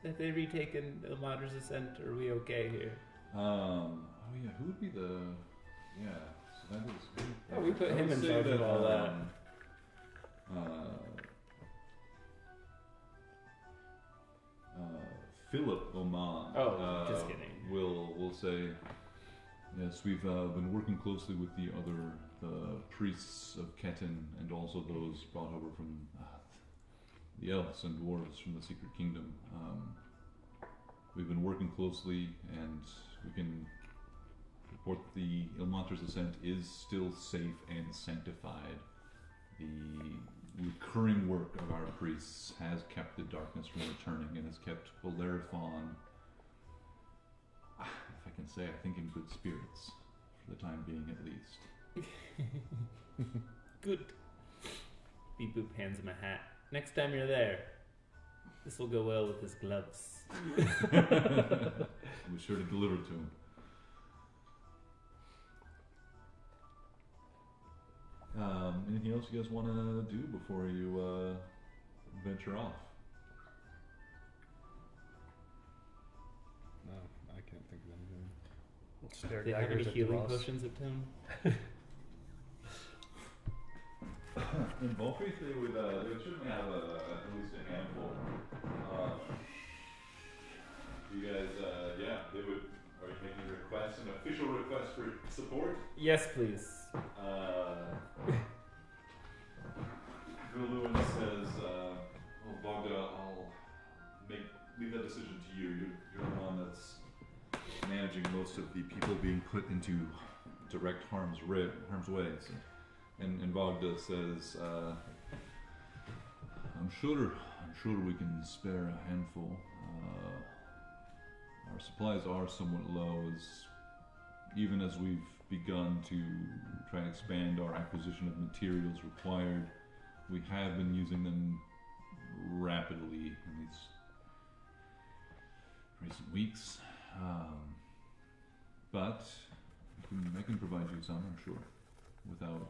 If they retaken Ilmater's Ascent, are we okay here? Oh yeah, who would be the? Yeah, so that is. Oh, we put I him would in say charge of all that. Philip Oman. Oh, just kidding. Will say, yes, we've been working closely with the priests of Ketten and also those brought over from the elves and dwarves from the Secret Kingdom. We've been working closely, and report the Ilmater's ascent is still safe and sanctified. The recurring work of our priests has kept the darkness from returning and has kept Bellerophon, if I can say, I think in good spirits, for the time being at least. Good. Beep Boop hands him a hat. Next time you're there, this will go well with his gloves. We're sure to deliver to him. Anything else you guys want to do before you venture off? No, I can't think of anything. Stare Do they have any daggers at healing Ross. potions at town? In Volkreath, they would certainly have at least a handful. You guys, they would. Are you making requests, an official request for support? Yes, please. Guluin says, Bogda, I'll leave that decision to you. You're the one that's managing most of the people being put into direct harm's way. And Bogda says, I'm sure we can spare a handful. Our supplies are somewhat low, even as we've begun to try and expand our acquisition of materials required. We have been using them rapidly in these recent weeks, but I can provide you some, I'm sure, without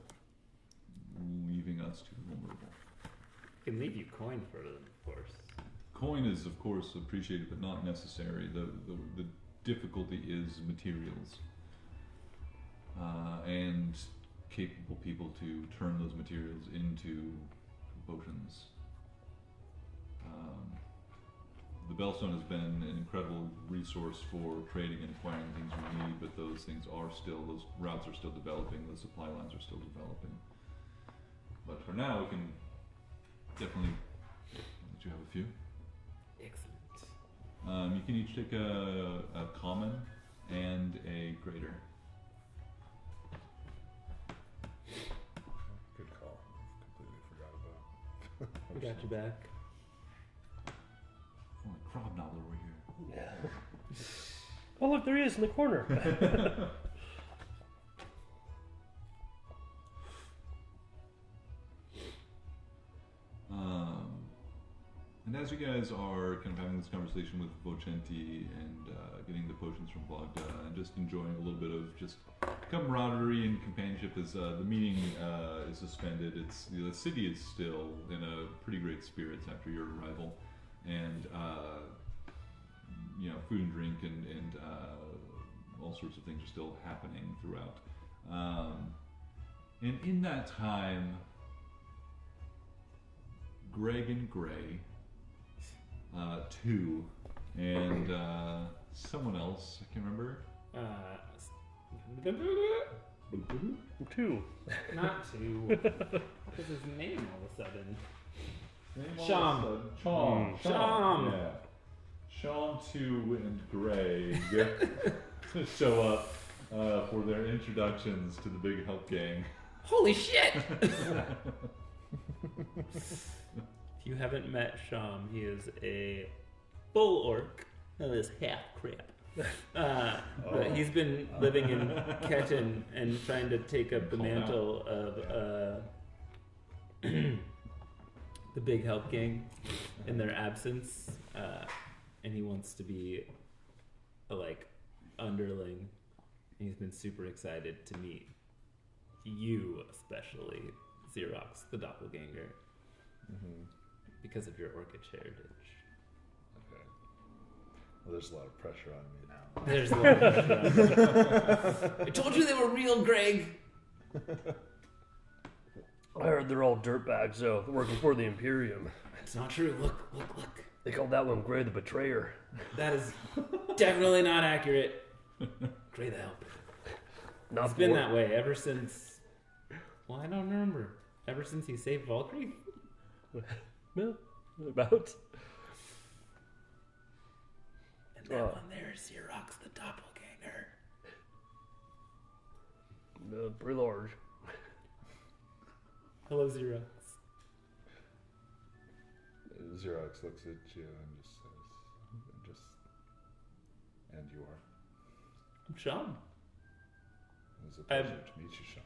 leaving us too vulnerable. I can leave you coin for them, of course. Coin is, of course, appreciated, but not necessary. The difficulty is materials and capable people to turn those materials into potions. The Bellstone has been an incredible resource for trading and acquiring things we need, but those routes are still developing, the supply lines are still developing. But for now, we can definitely let you have a few. Excellent. You can each take a common and a greater. Good call. Completely forgot about. We got you back. Oh, Crobnob over here. Yeah. Oh, look, there he is in the corner. And as you guys are kind of having this conversation with Vocenti and getting the potions from Bogda and just enjoying a little bit of just camaraderie and companionship as the meeting is suspended, the city is still in a pretty great spirits after your arrival, and food and drink and all sorts of things are still happening throughout. And in that time, Greg and Gray, 2, and someone else, I can't remember. 2. Not 2. What's his name all of a sudden? Sham. Sham. Yeah. Sham 2 and Greg show up for their introductions to the Big Help Gang. Holy shit! If you haven't met Sham, he is a full orc that is half crap. But he's been living in Ketten and trying to take up the mantle of the Big Help Gang in their absence, and he wants to be a underling. And he's been super excited to meet you, especially Xerox, the doppelganger, because of your orcish heritage. Okay. Well, there's a lot of pressure on me now. There's a lot of pressure. I told you they were real, Greg. I heard they're all dirtbags, though, working for the Imperium. It's not true. Look. They called that one Gray the Betrayer. That is definitely not accurate. Gray the Helper. Not It's been that way ever since. Well, I don't remember. Ever since he saved Valkyrie? No, about. And that one there is Xerox the doppelganger. Pretty large. Hello, Xerox. Xerox looks at you and just says, and you are. I'm Sean. It was a pleasure to meet you, Sean.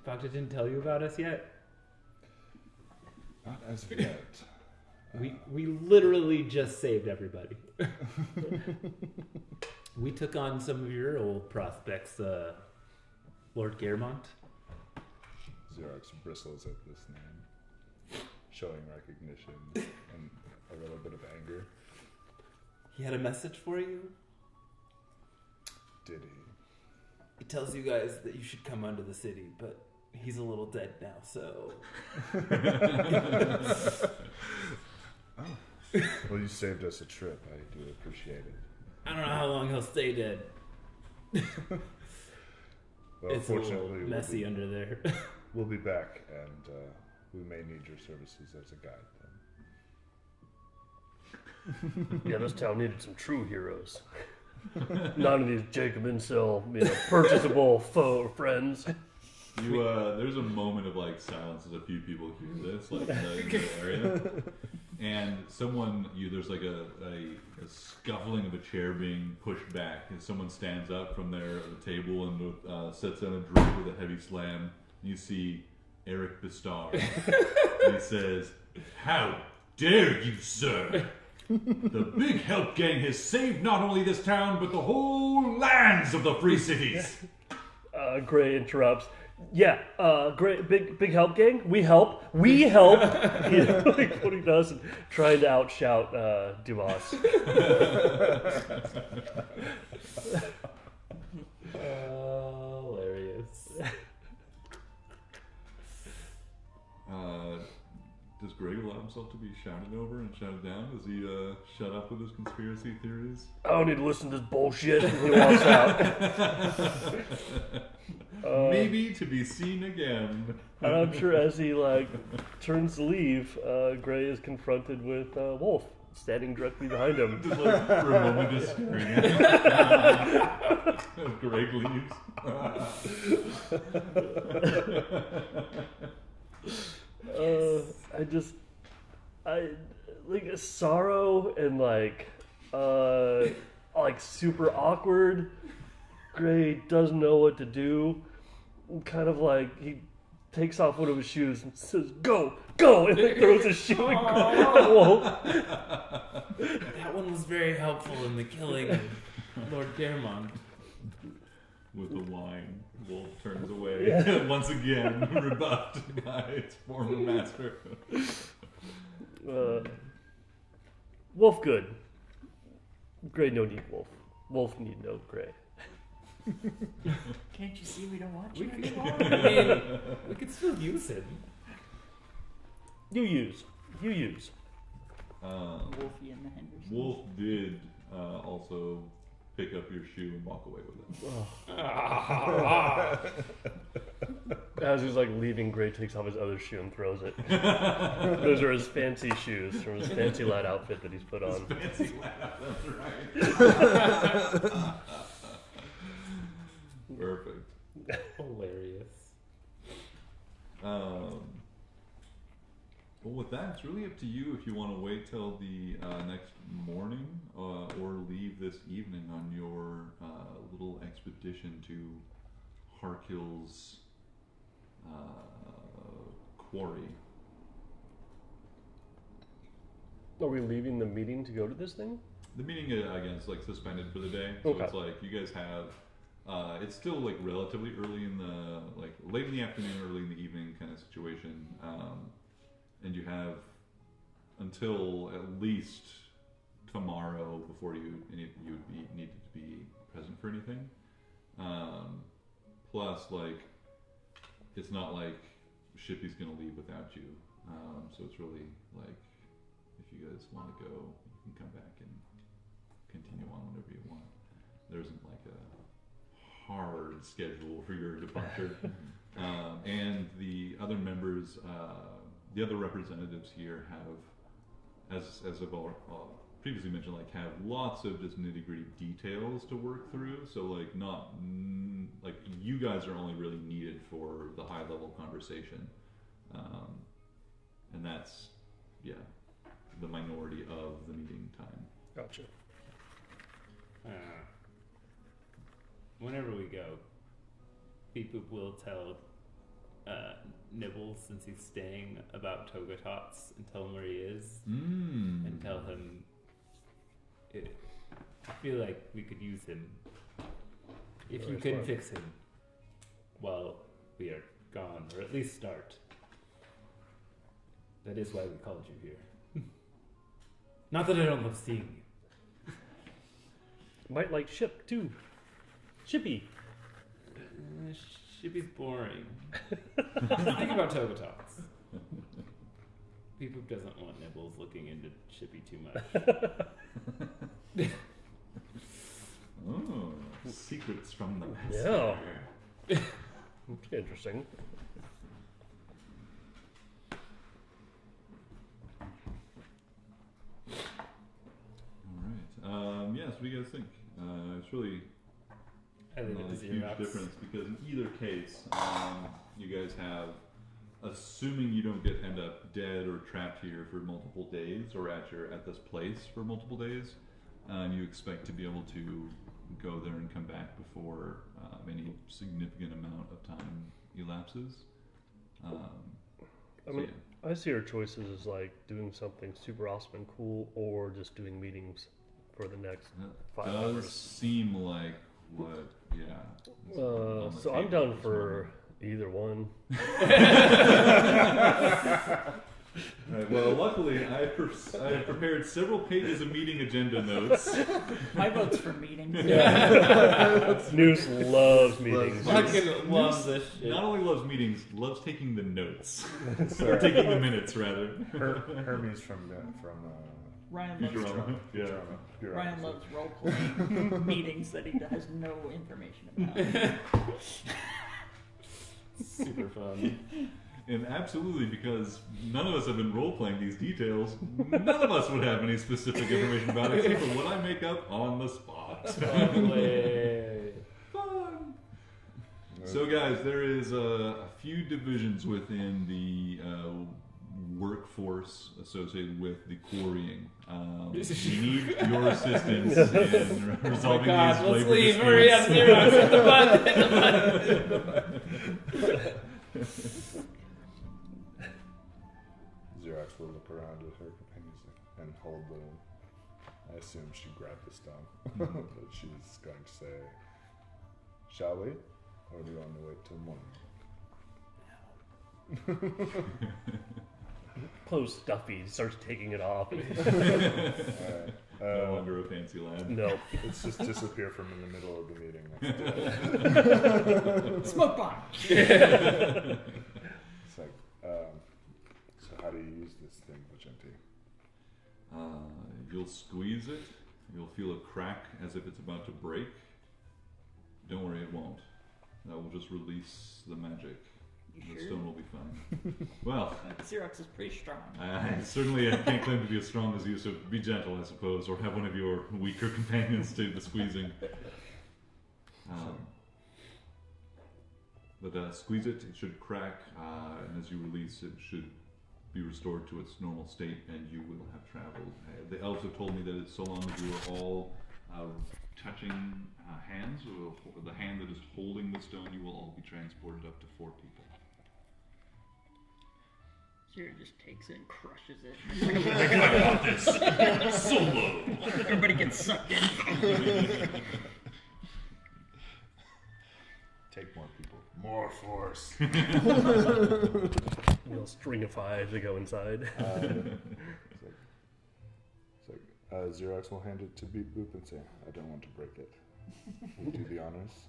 Proctor didn't tell you about us yet? Not as of yet. We literally just saved everybody. We took on some of your old prospects, Lord Gairmont. Xerox bristles at this name, showing recognition and a little bit of anger. He had a message for you. Did he? He tells you guys that you should come under the city, but he's a little dead now, so... Well, you saved us a trip. I do appreciate it. I don't know how long he'll stay dead. Well, It's a little fortunately, messy under there. we'll be back, and we may need your services as a guide then. Yeah, this town needed some true heroes. None of these Jacob Incel, purchasable foe friends. There's a moment of like silence as a few people hear this, like in the area, and there's like a scuffling of a chair being pushed back, and someone stands up from there at the table and sets down a drink with a heavy slam. You see Eric Bistar. And he says, "How dare you, sir? The Big Help Gang has saved not only this town, but the whole lands of the Free Cities." Gray interrupts. Yeah, great, big help gang. We help. Like what he does, and trying to outshout Dumas. Hilarious. Does Greg allow himself to be shouted over and shouted down? Does he shut up with his conspiracy theories? I don't need to listen to this bullshit. He walks out. Maybe to be seen again. And I'm sure as he turns to leave, Gray is confronted with Wolf standing directly behind him. Just like for a moment, just staring at him. As Greg leaves. I like sorrow and like super awkward. Gray doesn't know what to do. Kind of like he takes off one of his shoes and says, "Go, go!" and then throws his shoe at Wolf. That one was very helpful in the killing of Lord Gairmont. With the wine, Wolf turns away once again, rebuffed by its former master. Wolf good. Gray no need Wolf. Wolf need no Gray. Can't you see we don't want We you could, anymore? I mean, we could still use him. You use. Wolfie and the Hendersons. Wolf did also pick up your shoe and walk away with it. As he's leaving, Gray takes off his other shoe and throws it. Those are his fancy shoes from his fancy lad outfit that he's put on. Fancy laugh, that's right. Perfect. Hilarious. Well, with that, it's really up to you if you want to wait till the next morning or leave this evening on your little expedition to Harkill's quarry. Are we leaving the meeting to go to this thing? The meeting, again, is suspended for the day, so Okay. it's you guys have. It's still relatively early in the late in the afternoon, early in the evening kind of situation, and you have until at least tomorrow before you would be needed to be present for anything. Plus, it's not like Shippy's gonna leave without you, so it's really if you guys want to go, you can come back and continue on whenever you want. There isn't a hard schedule for your departure. And the other members, the other representatives here have, as of previously mentioned, like have lots of just nitty gritty details to work through. So like not like you guys are only really needed for the high level conversation, and that's the minority of the meeting time. Gotcha. Whenever we go, Beep Boop will tell Nibbles, since he's staying, about Togatots and tell him where he is, and tell him I feel like we could use him if you can fix him while we are gone, or at least start. That is why we called you here. Not that I don't love seeing you. Might like Ship too. Shippy. Shippy's boring. Think about Togatots. People doesn't want Nibbles looking into Shippy too much. Oh, secrets from the master. Yeah. Interesting. All right. What do you guys think? It's really I leave not it a to huge Xerox. difference because in either case, you guys have, assuming you don't end up dead or trapped here for multiple days, or at this place for multiple days, you expect to be able to go there and come back before any significant amount of time elapses. I mean, I see our choices as like doing something super awesome and cool, or just doing meetings for the next 5 does hours. seem like what, is on the So I'm table down at this for either one. Right, well, luckily I have prepared several pages of meeting agenda notes. My vote's for meetings. Noose loves meetings. Fucking loves this shit. Not only loves meetings, loves taking the notes. Or taking the minutes, rather. Hermes from Ryan loves, Futurama. Yeah. Ryan loves role-playing meetings that he has no information about. Super fun. And absolutely, because none of us have been role-playing these details, none of us would have any specific information about it except for what I make up on the spot. Fun! So guys, there is a few divisions within the workforce associated with the quarrying. We need your assistance in resolving these Let's labor leave. Hurry up, disputes. Xerox. Hit the button. Xerox will look around at her companions and hold the. I assume she grabbed the stone. But she's going to say, "Shall we, or do you want to wait till morning?" Clothes stuffy, starts taking it off. Alright. No wonder a fancy lad. No. Let's just disappear from in the middle of the meeting next to Smoke bomb! It's like, so how do you use this thing, Vicente? You'll squeeze it. You'll feel a crack as if it's about to break. Don't worry, it won't. That will just release the magic. The stone will be fine. Well, Xerox is pretty strong. I certainly can't claim to be as strong as you, so be gentle, I suppose, or have one of your weaker companions do the squeezing. But squeeze it, it should crack, and as you release, it should be restored to its normal state, and you will have traveled. The elves have told me that it's so long as you are all touching hands, or the hand that is holding the stone, you will all be transported up to 4 people. Zero just takes it and crushes it. I got this. Solo. Everybody gets sucked in. Take more people. More force. Little string of 5 to go inside. Xerox will hand it to Beep Boop and say, "I don't want to break it. Will you do the honors?"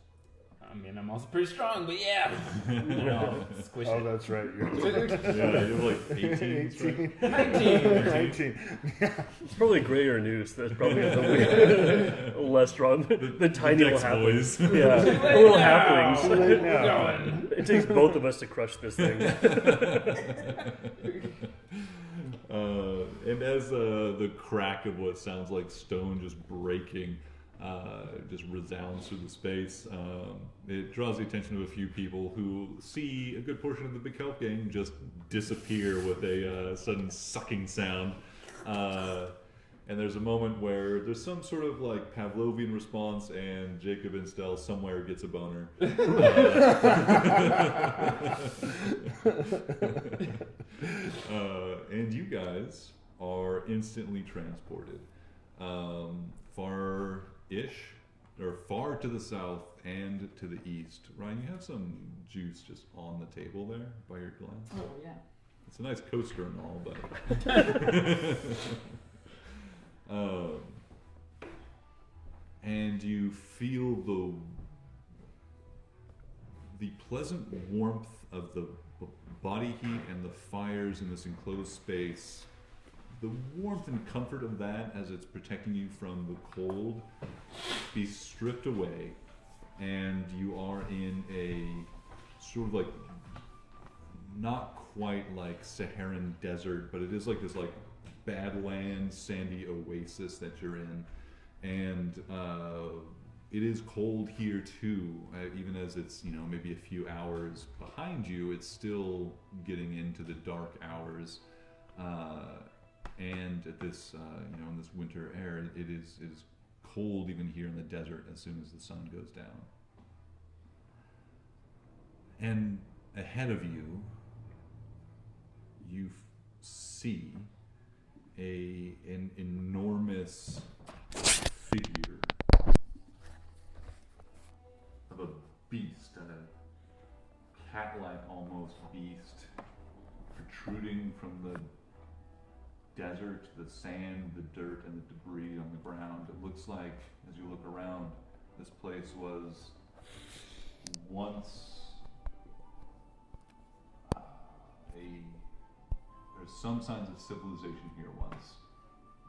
I mean, I'm also pretty strong, but yeah. No, squish Oh, it. that's right. You're Yeah, you have like 18. 19. It's probably a grayer noose. That's probably a less strong. The tiny little Dex halflings. boys. Yeah, the little halflings. Right now. Going. It takes both of us to crush this thing. And as the crack of what sounds like stone just breaking just resounds through the space, it draws the attention of a few people who see a good portion of the Big Kelp gang just disappear with a sudden sucking sound. And there's a moment where there's some sort of like Pavlovian response, and Jacob Instel somewhere gets a boner. And you guys are instantly transported far-ish, or far to the south and to the east. Ryan, you have some juice just on the table there by your glass. Oh, yeah. It's a nice coaster and all, but... and you feel the pleasant warmth of the body heat and the fires in this enclosed space. The warmth and comfort of that, as it's protecting you from the cold, be stripped away, and you are in a sort of like, not quite like Saharan desert, but it is like this like badlands, sandy oasis that you're in, and it is cold here too. Even as it's maybe a few hours behind you, it's still getting into the dark hours. And at this, in this winter air, it is cold even here in the desert as soon as the sun goes down. And ahead of you, you see an enormous figure of a beast, a cat-like almost beast, protruding from the desert, the sand, the dirt, and the debris on the ground. It looks like, as you look around, this place was once there's some signs of civilization here once,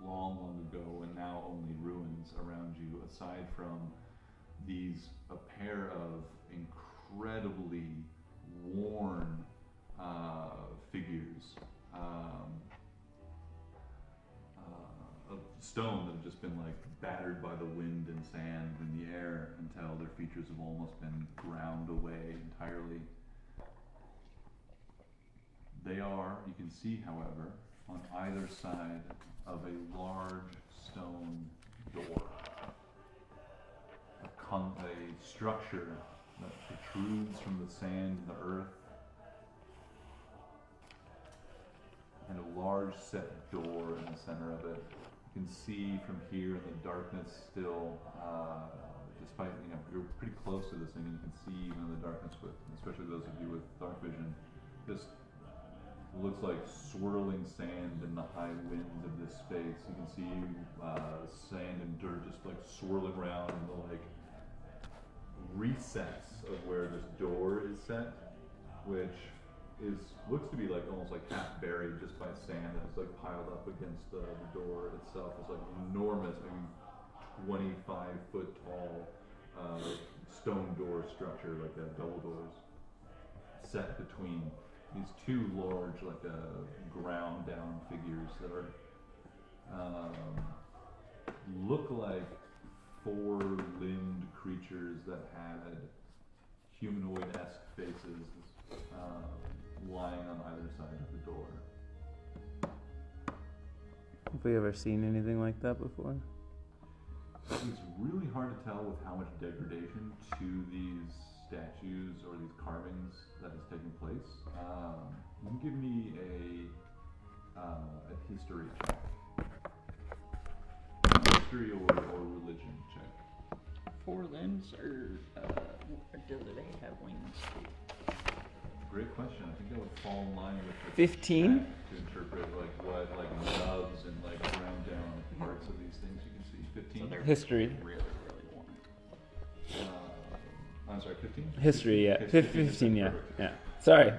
long, long ago, and now only ruins around you, aside from a pair of incredibly worn figures of stone that have just been like battered by the wind and sand in the air until their features have almost been ground away entirely. They are, you can see, however, on either side of a large stone door, a structure that protrudes from the sand and the earth, and a large set door in the center of it. You can see from here in the darkness still, despite, you're pretty close to this thing, and you can see even in the darkness, especially those of you with dark vision, this looks like swirling sand in the high winds of this space. You can see sand and dirt just like swirling around in the like recess of where this door is set, which looks to be like almost like half buried just by sand, and it's like piled up against the door itself. It's like enormous, maybe 25-foot tall stone door structure, like double doors, set between these two large, like ground down figures that are look like four-limbed creatures that had humanoid-esque faces lying on either side of the door. Have we ever seen anything like that before? It's really hard to tell with how much degradation to these statues or these carvings that is taking place. You can give me a history check. History or religion check. 4 limbs, or do they have wings? Great question. I think that would fall in line with the 15? to interpret like what like nubs and like ground down parts of these things you can see. 15. So they're History. really, really warm. I'm sorry, 15? History, yeah. 15, yeah. Perfect. Yeah. Sorry.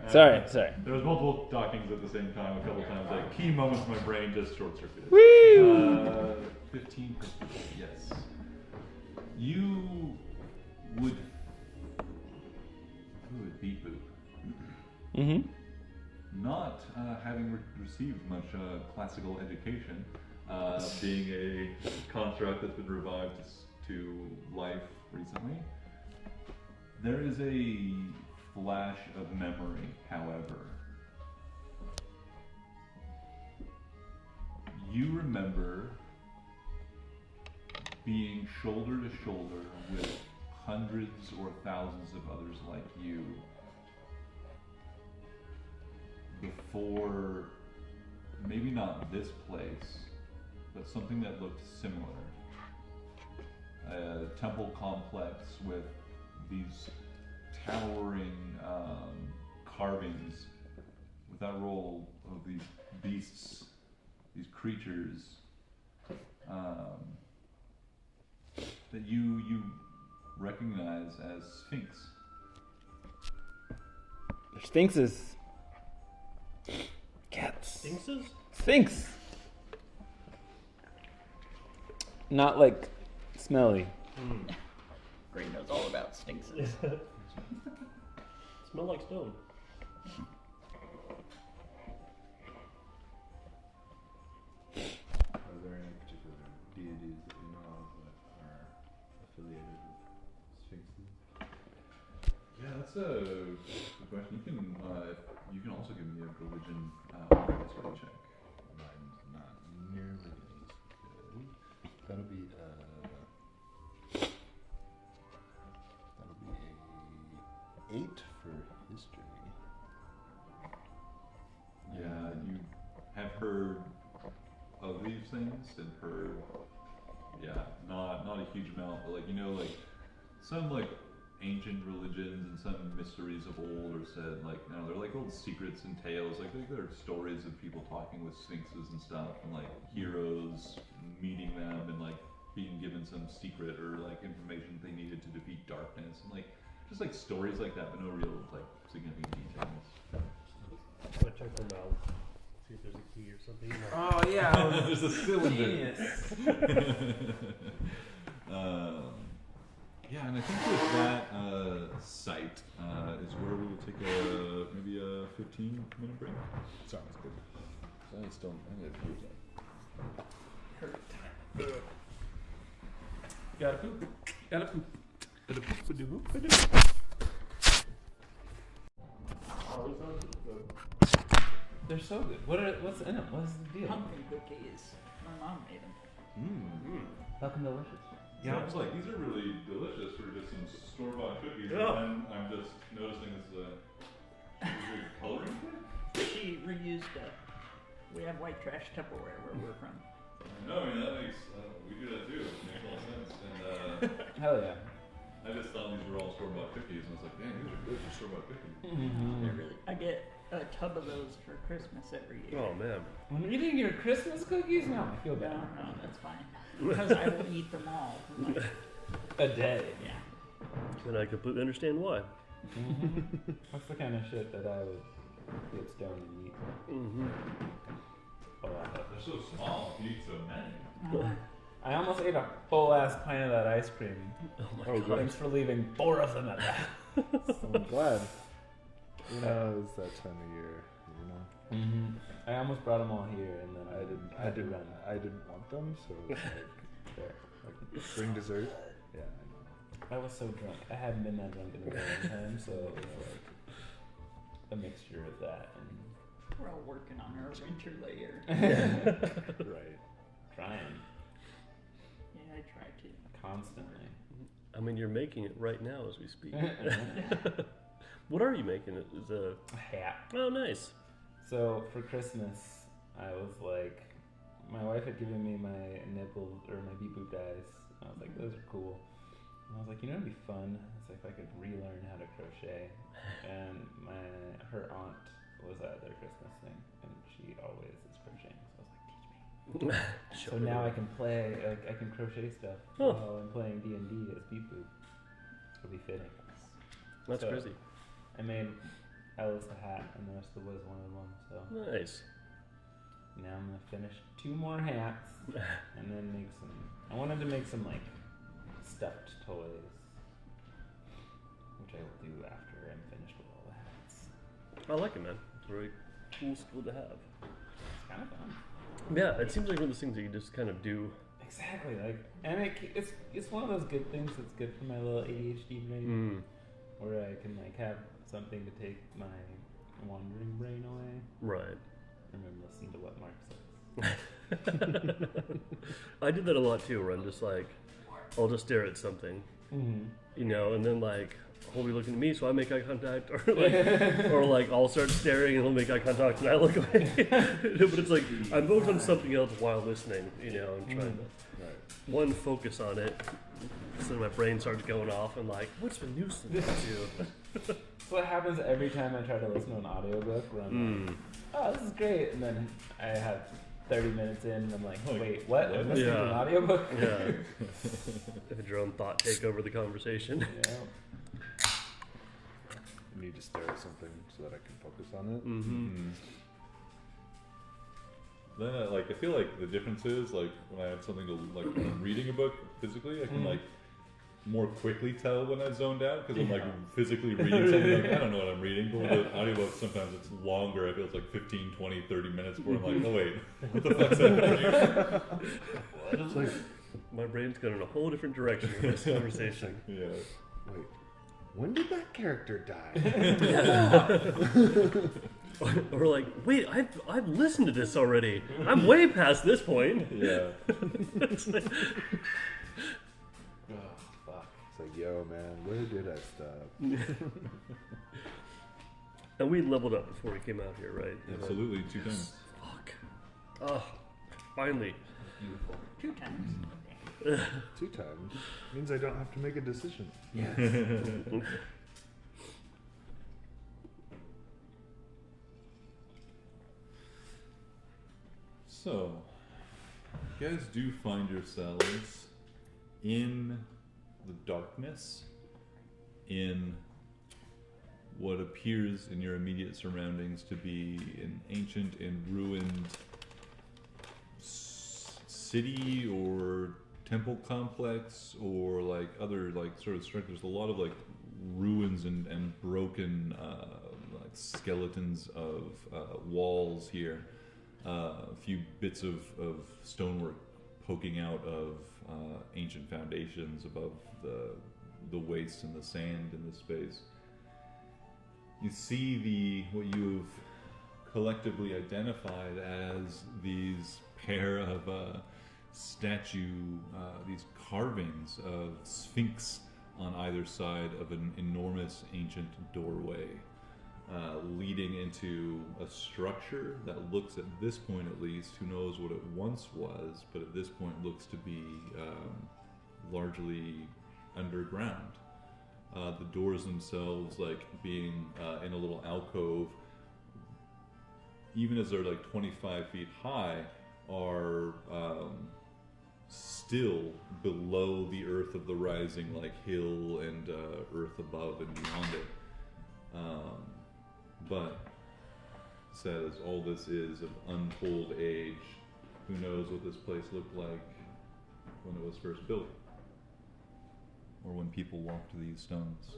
There was multiple dockings at the same time, a couple times. Like key moments, my brain just short-circuited. Woo! 15, yes. You would beat boop. Mm-hmm. not having received much classical education, being a construct that's been revived to life recently, there is a flash of memory, however. You remember being shoulder to shoulder with hundreds or thousands of others like you before, maybe not this place, but something that looked similar. A temple complex with these towering carvings with that role of these beasts, these creatures that you recognize as Sphinx. They're sphinxes. Cats. Sphinxes? Sphinx. Not like smelly. Gray knows all about sphinxes. Smell like stone. Are there any particular deities that you know of that are affiliated with sphinxes? Yeah, that's a good question. You can also give me a religion history check. Mine's not nearly as good. That'll be a 8 for history. Yeah, you have heard of these things and heard, not a huge amount, but like some like ancient religions and some mysteries of old are said they're like old secrets and tales, like there are stories of people talking with sphinxes and stuff, and like heroes meeting them and like being given some secret or like information they needed to defeat darkness, and like just like stories like that, but no real like significant details. I'm gonna check them out. See if there's a key or something. Oh yeah, There's a cylinder. Genius. Yeah, and I think with that site is where we will take maybe a 15-minute break. Sounds good. I still need to use that. Gotta poop. Gotta poop. They're so good. What's in them? What's the deal? Pumpkin cookies. My mom made them. Fucking delicious. Yeah, I was like, these are really delicious for just some store-bought cookies, Yeah. and then I'm just noticing this is a coloring kit? She reused we have white trash Tupperware where we're from. No, I mean, that makes, we do that too, it makes a lot of sense, and Hell yeah. I just thought these were all store-bought cookies, and I was like, damn, these are good for store-bought cookies. They're really, I get a tub of those for Christmas every year. Oh man. When you're eating your Christmas cookies? No, I feel No, bad. no, that's fine. Because I will eat them all. Like, A day. yeah. And I completely understand why. That's the kind of shit that I would get stoned and eat. Oh, They're so small, you eat so many. I almost ate a full ass pint of that ice cream. Oh my Thanks for leaving 4 of them at that. So I'm glad. You know, it's that time of year. You know, I almost brought them all here, and then I didn't want them, so it's like, there, like bring dessert. Yeah, I know. I was so drunk. I hadn't been that drunk in a long time, so it was like a mixture of that and We're all working on our winter layer. Right. trying Yeah, I try to. constantly. I mean, you're making it right now as we speak. What are you making? Is a hat. oh nice. So for Christmas, I was like, my wife had given me my nipple or my beep boop dies. I was like, those are cool. And I was like, you know, it'd be fun. It's like if I could relearn how to crochet. And her aunt was at their Christmas thing, and she always is crocheting. So I was like, teach me. So now I can play, like I can crochet stuff while I'm playing D&D as beep boop. It'll be fitting. That's So, crazy. I made Alice a hat, and the rest of the boys wanted one. So Nice. now I'm gonna finish 2 more hats, and then make some. I wanted to make some like stuffed toys, which I will do after I'm finished with all the hats. I like it, man. It's really cool skill to have. It's kind of fun. Yeah, it seems like one of those things that you just kind of do. Exactly, like, and it's one of those good things that's good for my little ADHD brain, where I can like have something to take my wandering brain away. Right. And then listen to what Mark says. I do that a lot too, where I'm just like, I'll just stare at something, you know, and then like he'll be looking at me, so I make eye contact, or like I'll start staring and he'll make eye contact and I look away. But it's like I'm focused on something else while listening, you know, and trying to one focus on it. So my brain starts going off and like, what's the news to do? What happens every time I try to listen to an audiobook where I'm like, oh, this is great, and then I have 30 minutes in and I'm like, wait, what? I'm listening to an audiobook? Yeah. If your own thought take over the conversation. Yeah. I need to stare at something so that I can focus on it. Then, like, I feel like the difference is, like, when I have something to, like, when I'm reading a book physically, I can, like, more quickly tell when I zoned out, because I'm, like, physically reading something, like, I don't know what I'm reading, but with an audiobook, sometimes it's longer. I feel it's, like, 15, 20, 30 minutes before I'm like, oh, wait, what the fuck's that? It's like, my brain's going in a whole different direction with this conversation. Yeah. Wait, when did that character die? Or like, wait, I've listened to this already. I'm way past this point. Yeah. It's like, Oh, fuck. It's like, yo, man, where did I stop? and we leveled up before we came out here, right? Absolutely, 2 times. Fuck. Oh, finally. Beautiful. 2 times. 2 times means I don't have to make a decision. So, you guys do find yourselves in the darkness, in what appears in your immediate surroundings to be an ancient and ruined city or temple complex, or like other like sort of structures. There's a lot of like ruins and broken like skeletons of walls here. A few bits of stonework poking out of ancient foundations above the waste and the sand in this space. You see what you've collectively identified as these pair of these carvings of sphinx on either side of an enormous ancient doorway. Leading into a structure that looks, at this point at least, who knows what it once was, but at this point looks to be largely underground. The doors themselves, like being in a little alcove, even as they're like 25 feet high, are still below the earth of the rising like hill and earth above and beyond it. But says all this is of untold age. Who knows what this place looked like when it was first built, or when people walked these stones.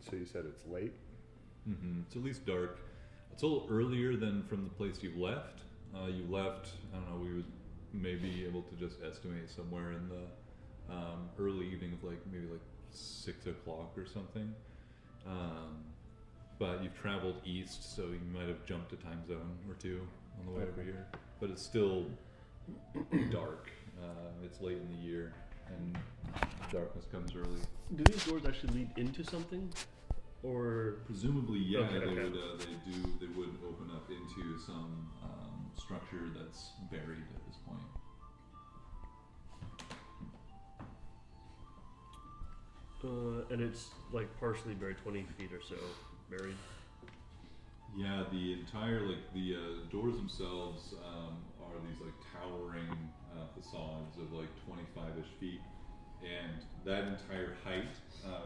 So you said it's late? It's at least dark. It's a little earlier than from the place you left. You left, I don't know, we would maybe able to just estimate somewhere in the early evening of like maybe like 6 o'clock or something. But you've traveled east, so you might have jumped a time zone or 2 on the way over here. But it's still dark. It's late in the year, and darkness comes early. Do these doors actually lead into something, or Presumably, yeah, Okay, they okay. would. They would open up into some structure that's buried at this point. and it's like partially buried, 20 feet or so buried. Yeah, the entire the doors themselves are these like towering facades of like 25-ish feet, and that entire height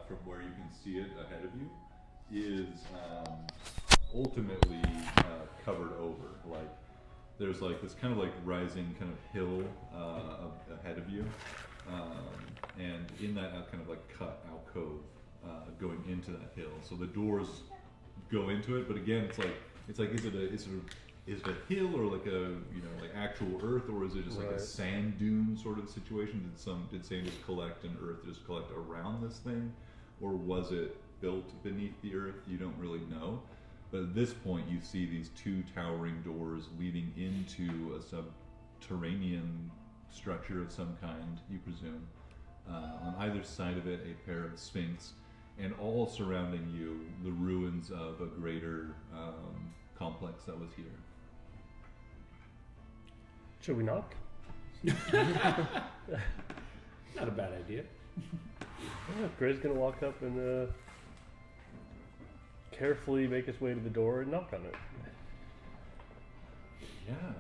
from where you can see it ahead of you is ultimately covered over. Like there's like this kind of like rising kind of hill ahead of you, and in that kind of like cut alcove going into that hill. So the doors go into it, but again, it's like is it a hill or like a like actual earth, or is it just like a sand dune sort of situation? Did sand just collect and earth just collect around this thing, or was it built beneath the earth? You don't really know. But at this point, you see these two towering doors leading into a subterranean structure of some kind, you presume. On either side of it, a pair of sphinx, and all surrounding you, the ruins of a greater complex that was here. Should we knock? Not a bad idea. Yeah, Gray's gonna walk up and carefully make his way to the door and knock on it. Yeah.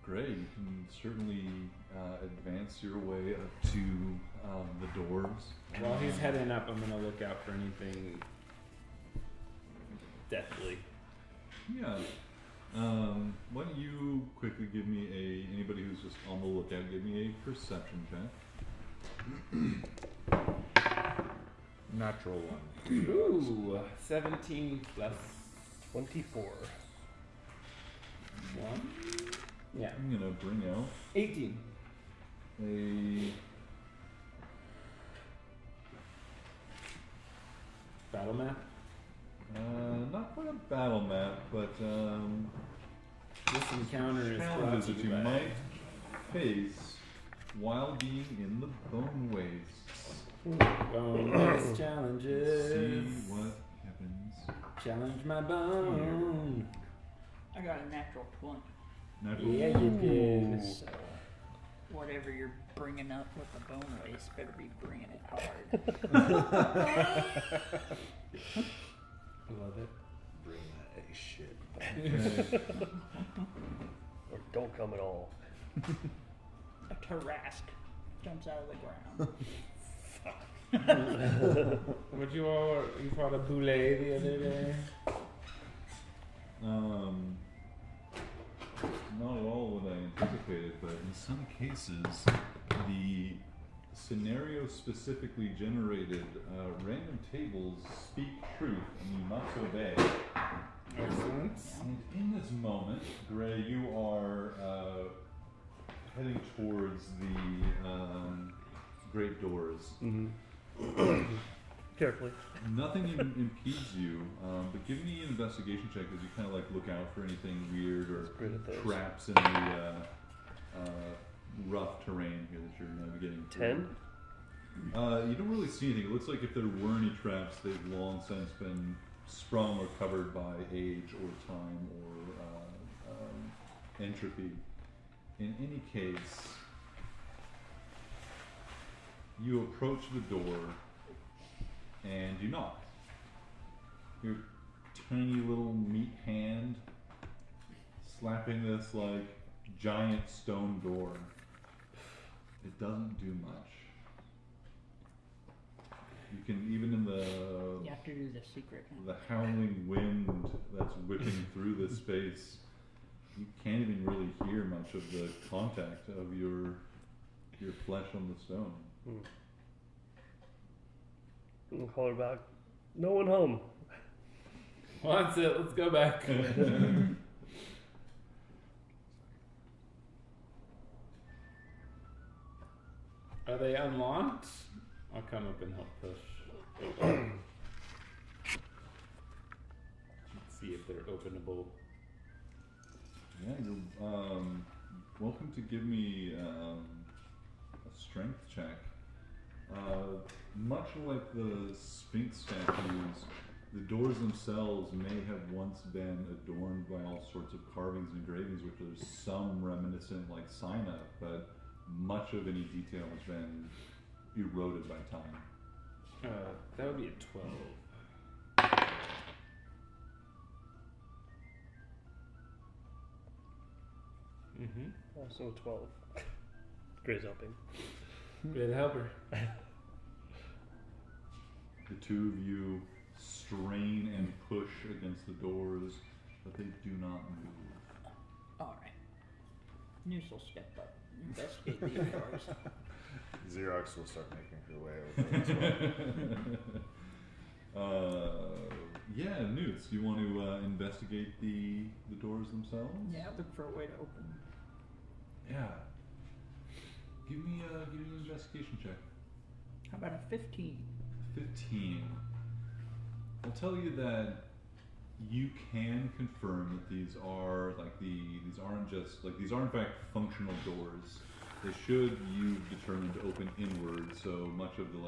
Gray, you can certainly advance your way up to the doors. While he's heading up, I'm gonna look out for anything deathly. Yeah. Why don't you quickly give me anybody who's just on the lookout, give me a perception check. Natural one. Ooh, 17 plus 24. 1. Yeah, I'm gonna bring out 18. a Battle map. not quite a battle map, but This encounter is brought challenges to that you you by might face while being in the bone wastes. bonus challenges. See what happens. Challenge my bone. I got a natural 20. Natural. Yeah, you did. So, Whatever you're bringing up with the bone waste, better be bringing it hard. Love it. Bring that a shit. or don't come at all. A Tarrasque jumps out of the ground. What you fought a boulet the other day? Not at all what I anticipated, but in some cases, the scenario specifically generated random tables speak truth and you must obey. Excellent. And in this moment, Gray, you are heading towards the great doors. Mm-hmm. Carefully. Nothing impedes you, but give me an investigation check as you kind of like look out for anything weird or Great at those. traps in the rough terrain here that you're navigating through. 10? You don't really see anything. It looks like if there were any traps, they've long since been sprung or covered by age or time or entropy. In any case, you approach the door and you knock. Your tiny little meat hand slapping this like giant stone door. It doesn't do much. You can, even in You have to do the secret. the howling wind that's whipping through this space, you can't even really hear much of the contact of your flesh on the stone. We'll call her back. No one home. Well, that's it. Let's go back. Are they unlocked? I'll come up and help push. See if they're openable. Yeah, you're welcome to give me a strength check. Much like the Sphinx statues, the doors themselves may have once been adorned by all sorts of carvings and engravings, which there's some reminiscent like sign up, but much of any detail has been eroded by time. That would be a 12. Mm-hmm. Also 12. Gray's helping. Way to help her. The two of you strain and push against the doors, but they do not move. Alright. Noose will step up. Investigate these doors. Xerox will start making her way over as well. Yeah, Newts, you want to investigate the doors themselves? Yeah, look for a way to open. Yeah. Give me an investigation check. How about a 15? 15. I'll tell you that you can confirm that these are these aren't just these are in fact functional doors. They should, you've determined, to open inward, so much of the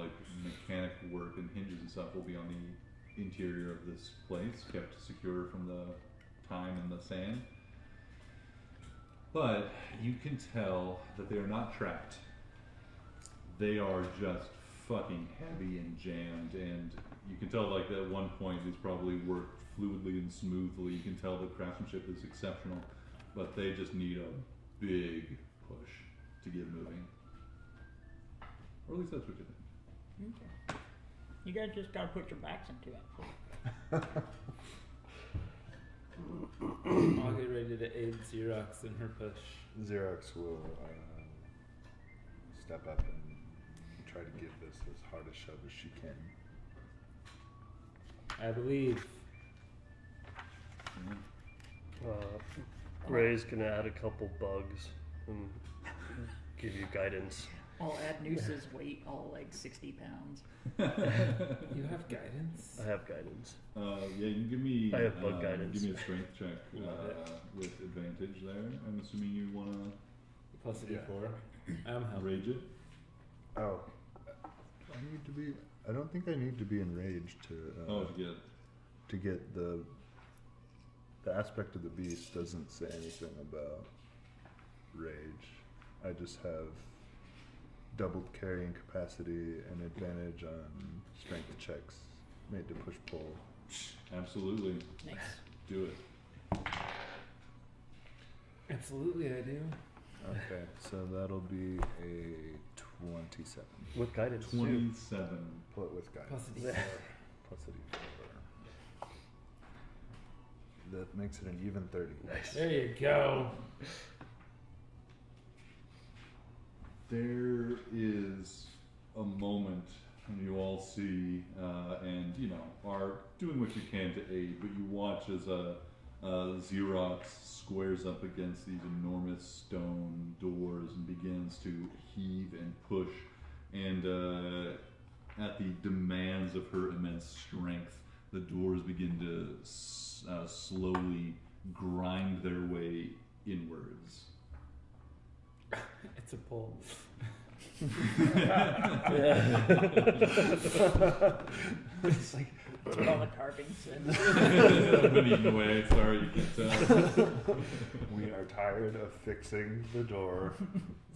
mechanic work and hinges and stuff will be on the interior of this place, kept secure from the time and the sand. But you can tell that they are not trapped. They are just fucking heavy and jammed, and you can tell at one point these probably worked fluidly and smoothly. You can tell the craftsmanship is exceptional, but they just need a big push to get moving. Or at least that's what you think. Okay. You guys just gotta put your backs into it. I'll get ready to aid Xerox in her push. Xerox will step up and try to give this as hard a shove as she can. I believe. Ray's gonna add a couple bugs and give you guidance. I'll add Noose's weight, all 60 pounds. You have guidance? I have guidance. Yeah, you can give me. I have bug guidance. Give me a strength check with advantage there. I'm assuming you want to Plus a d4. I'm helping. rage it. Oh. I need to be. I don't think I need to be enraged to get the aspect of the beast doesn't say anything about rage. I just have doubled carrying capacity and advantage on strength checks made to push pull. Absolutely. Nice. Do it. Absolutely, I do. Okay, so that'll be a 27. With guidance. 27. Pull it with guidance. Plus a d4. Plus a d4. That makes it an even 30. Nice. There you go. There is a moment when you all see and are doing what you can to aid, but you watch as Xerox squares up against these enormous stone doors and begins to heave and push, and at the demands of her immense strength, the doors begin to slowly grind their way inwards. It's a pull. It's like, that's what all the carving said. I've been eaten away, sorry, you can tell. We are tired of fixing the door.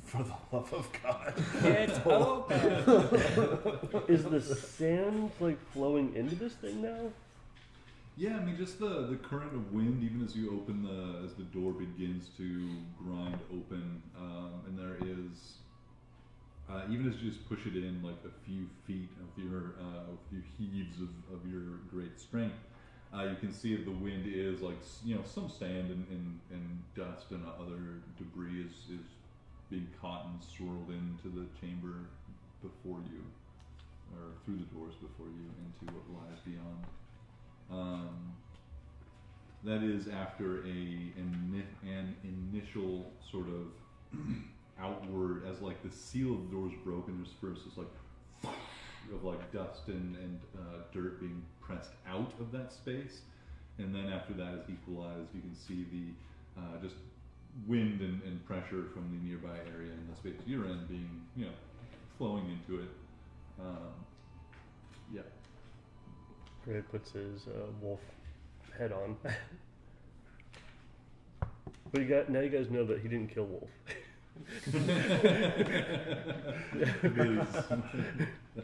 For the love of God. It's open. Is the sand flowing into this thing now? Yeah, I mean, just the current of wind, even as you open as the door begins to grind open, and there is, even as you just push it in a few feet of your, a few heaves of your great strength, you can see that the wind is some sand and dust and other debris is being caught and swirled into the chamber before you, or through the doors before you, into what lies beyond. That is after an initial sort of outward, as the seal of the doors broke, and there's first this of dust and dirt being pressed out of that space, and then after that is equalized, you can see the just wind and pressure from the nearby area and the space you're in being flowing into it. Yeah. Ray puts his wolf head on. But now you guys know that he didn't kill Wolf.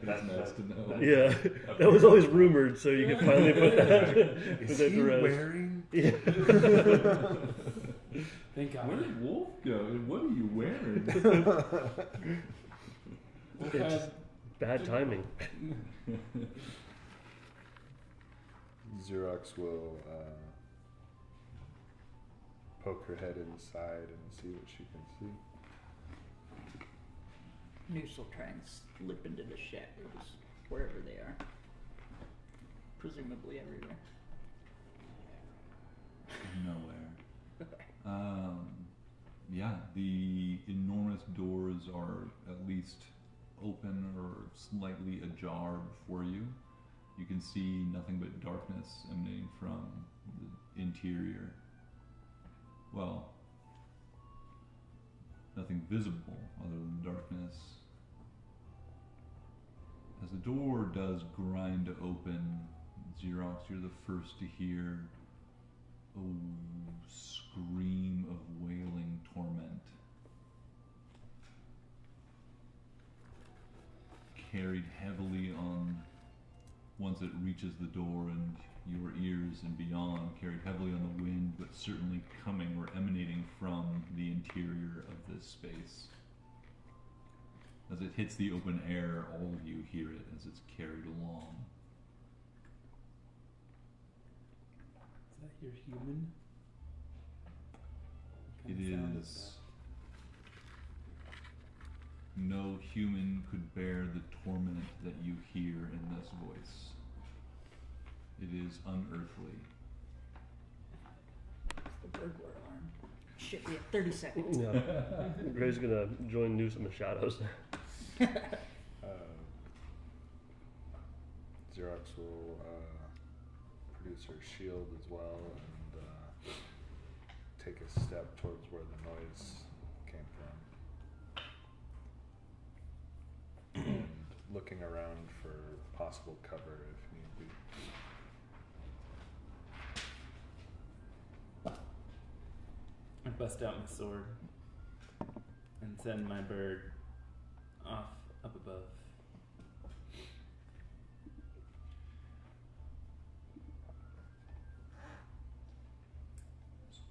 That's nice to know. Yeah, that was always rumored, so you could finally put that, Is to he rest. wearing? Yeah. Thank God. Where did Wolf go? And what are you wearing? It's just bad timing. Xerox will poke her head inside and see what she can see. Noose will try and slip into the shadows, wherever they are. Presumably everywhere. Nowhere. Yeah, the enormous doors are at least open or slightly ajar for you. You can see nothing but darkness emanating from the interior. Well, nothing visible other than darkness. As the door does grind to open, Xerox, you're the first to hear a scream of wailing torment. Carried heavily on, once it reaches the door and your ears and beyond, carried heavily on the wind, but certainly coming or emanating from the interior of this space. As it hits the open air, all of you hear it as it's carried along. Is that your human? What It kind of sound is. No human could bear the torment that you hear in this voice. It is unearthly. It's the burglar alarm. Shit, we have 30 seconds. Yeah. Gray's gonna join Noose in the shadows. Xerox will produce her shield as well and take a step towards where the noise came from. And looking around for possible cover if need be. I bust out my sword and send my bird off up above.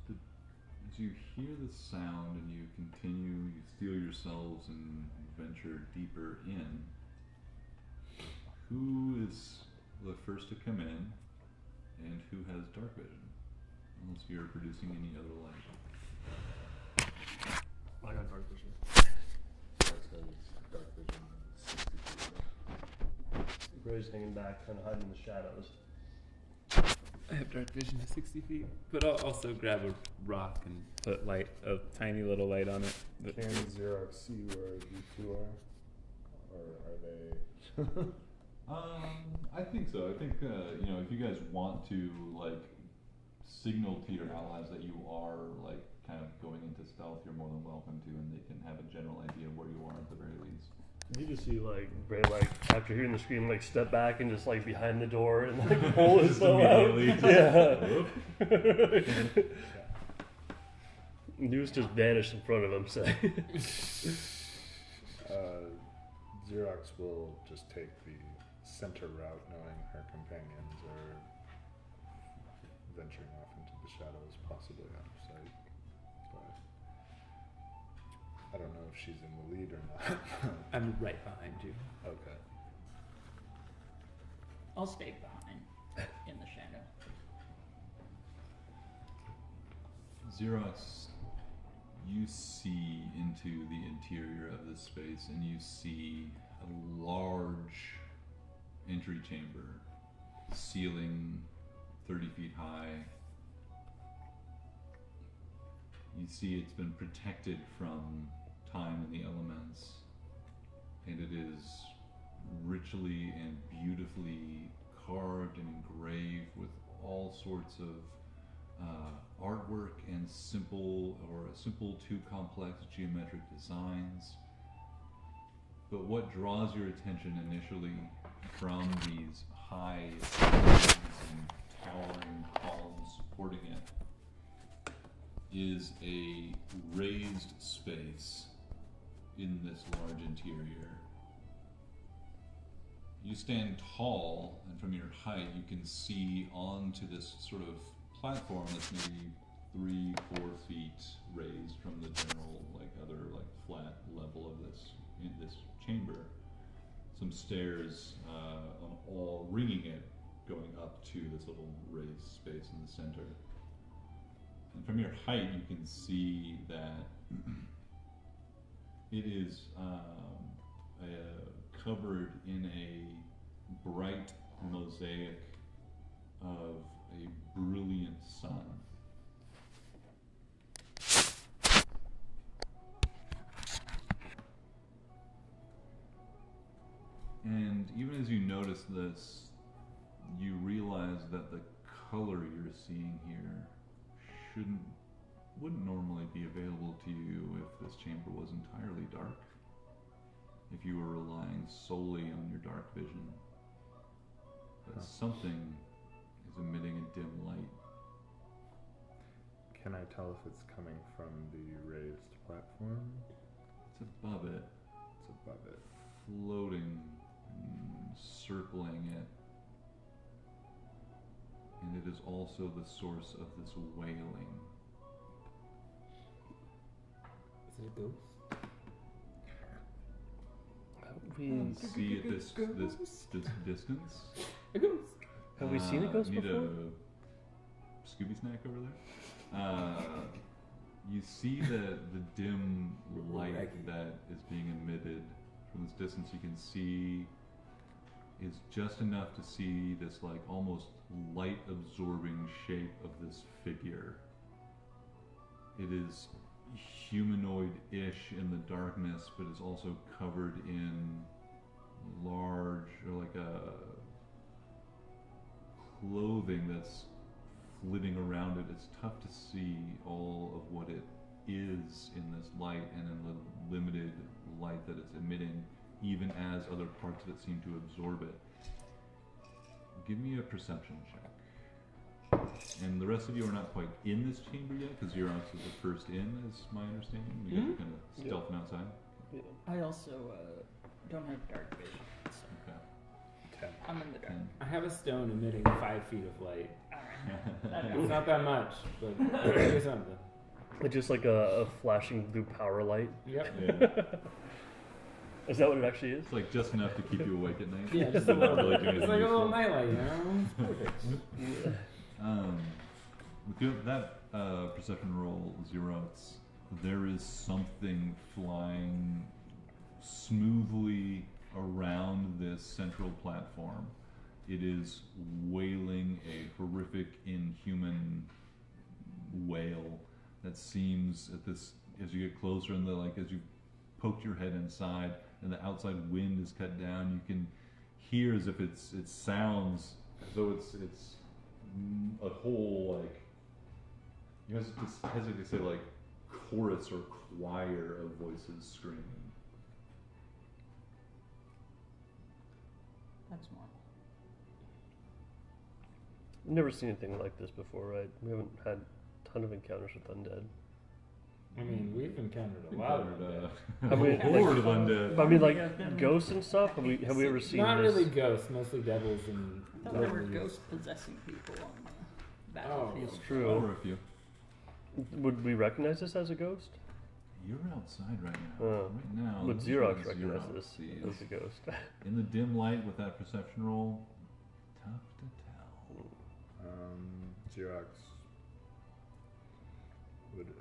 As you hear the sound and you continue, you steel yourselves and venture deeper in, who is the first to come in and who has dark vision? Unless you're producing any other light. I got dark vision. Xerox has dark vision at 60 feet. Gray's hanging back, kind of hiding in the shadows. I have dark vision to 60 feet, but I'll also grab a rock and put a tiny little light on it. Can Xerox see where you two are? Or are they... I think so. I think, if you guys want to, signal to your allies that you are, kind of going into stealth, you're more than welcome to, and they can have a general idea of where you are at the very least. You just see Bray after hearing the scream step back and just behind the door and pull his soul out. Yeah. News just vanished in front of him. So. Xerox will just take the center route, knowing her companions are venturing off into the shadows, possibly out of sight. But I don't know if she's in the lead or not. I'm right behind you. Okay. I'll stay behind in the shadow. Xerox, you see into the interior of this space, and you see a large entry chamber, ceiling 30 feet high. You see it's been protected from time and the elements, and it is richly and beautifully carved and engraved with all sorts of artwork and simple to complex geometric designs. But what draws your attention initially from these high and towering columns supporting it is a raised space in this large interior. You stand tall, and from your height you can see onto this sort of platform that's maybe 3-4 feet raised from the general other flat level of this chamber. Some stairs on all ringing it, going up to this little raised space in the center. And from your height you can see that it is covered in a bright mosaic of a brilliant sun. And even as you notice this, you realize that the color you're seeing here wouldn't normally be available to you if this chamber was entirely dark. If you were relying solely on your dark vision. But something is emitting a dim light. Can I tell if it's coming from the raised platform? It's above it. It's above it. Floating, circling it. And it is also the source of this wailing. Is it a ghost? We See at this distance. A ghost. have we seen a ghost need before? a Scooby snack over there. You see the dim light Raggy. that is being emitted from this distance. You can see is just enough to see this like almost light absorbing shape of this figure. It is humanoid-ish in the darkness, but is also covered in large, or like a clothing that's flitting around it. It's tough to see all of what it is in this light and in the limited light that it's emitting, even as other parts of it seem to absorb it. Give me a perception check. And the rest of you are not quite in this chamber yet, because you're obviously the first in, is my understanding. You guys are kind of stealthing outside. Yeah. I also don't have dark vision, so Okay. I'm in the dark. I have a stone emitting 5 feet of light. Alright. It's not that much, but do something. It's just like a flashing blue power light. Yep. Yeah. Is that what it actually is? It's like just enough to keep you awake at night. Yeah, just a Not little really bit. doing It's anything like a little useful. nightlight, you know? It's perfect. With that perception roll, Xerox, there is something flying smoothly around this central platform. It is wailing a horrific, inhuman wail that seems at this, as you get closer and as you poke your head inside and the outside wind is cut down, you can hear as if it sounds as though it's a whole, like, you hesitate to say like chorus or choir of voices screaming. That's normal. I've never seen anything like this before, right? We haven't had a ton of encounters with undead. I mean, we've encountered a lot of them. I mean, a horde of undead. I mean, like Yeah, them- ghosts and stuff. Have we ever seen Not this? really ghosts, mostly devils and. I thought there were devils. ghosts possessing people on the Oh, battlefield. It's There true. were a few. Would we recognize this as a ghost? You're outside right now. Oh. Right now. Would this is Xerox what recognize Xerox this sees. as a ghost? In the dim light with that perception roll, tough to tell. Xerox would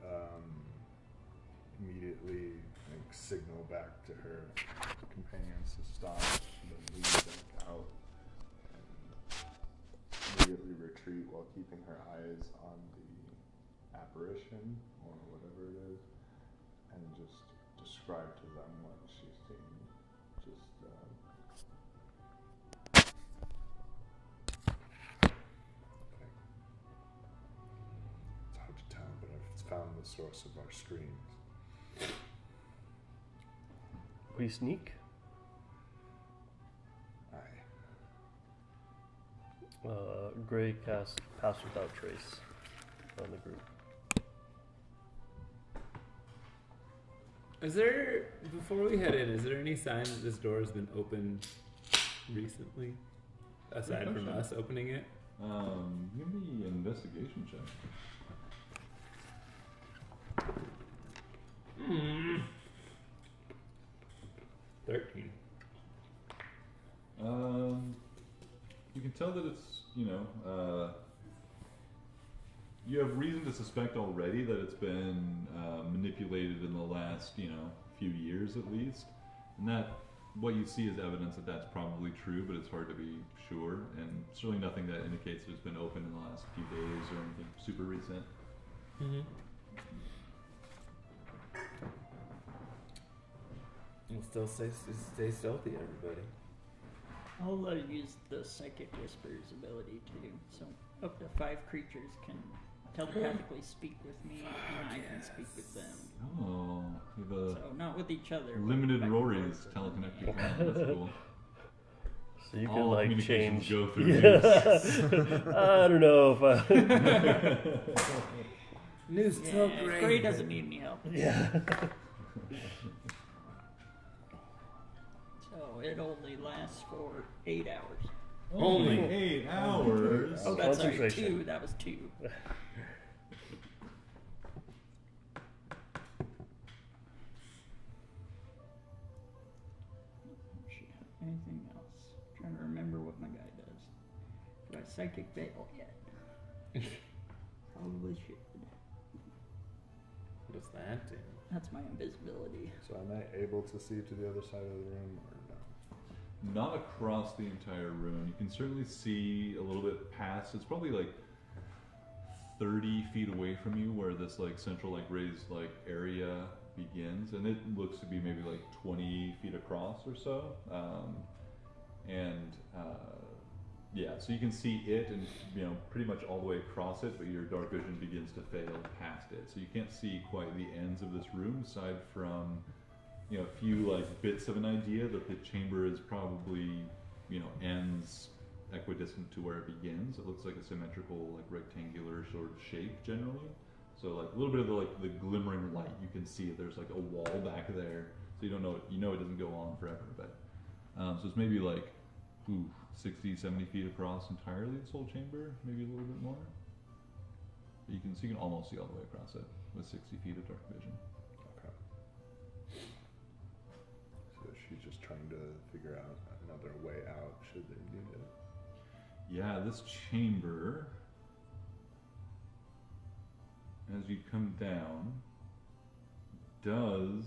immediately signal back to her companions to stop, and then lead back out, and immediately retreat while keeping her eyes on the apparition or whatever it is, and just describe to them what she's seen. Just it's hard to tell, but I've found the source of our screams. We sneak. Aye. Gray casts Pass Without Trace on the group. Is there, before we head in, is there any sign that this door has been opened recently? Aside from question. us opening it? Give me an investigation check. 13. You can tell that it's, you have reason to suspect already that it's been manipulated in the last, few years at least. And that what you see is evidence that that's probably true, but it's hard to be sure, and certainly nothing that indicates it's been open in the last few days or anything super recent. Mm-hmm. And still stay stealthy, everybody. I'll use the Psychic Whispers ability too, so up to 5 creatures can telepathically speak with me, and I can speak with them. Oh, you have a So not with each other. but limited back and Rory's forth. teleconnected command. That's cool. So you All can like communications change. go through Yeah. I don't know if I. News Yeah, so great. Gray doesn't need any help. Yeah. So it only lasts for 8 hours. Only 8 hours. Oh, that's sorry, Concentration. 2. That was 2. Anything else? Trying to remember what my guy does. Do I psychic veil yet? Probably should. What does that do? That's my invisibility. So am I able to see to the other side of the room or no? Not across the entire room. You can certainly see a little bit past. It's probably like 30 feet away from you, where this like central like raised like area begins, and it looks to be maybe like 20 feet across or so. Yeah, so you can see it, and pretty much all the way across it, but your dark vision begins to fail past it, so you can't see quite the ends of this room, aside from a few like bits of an idea that the chamber is probably ends equidistant to where it begins. It looks like a symmetrical like rectangular sort of shape generally, so like a little bit of the glimmering light, you can see it. There's like a wall back there, so you don't know it doesn't go on forever, but so it's maybe like 60, 70 feet across entirely, this whole chamber, maybe a little bit more. But you can almost see all the way across it with 60 feet of dark vision. Okay. So she's just trying to figure out another way out should they need it. Yeah, this chamber, as you come down, does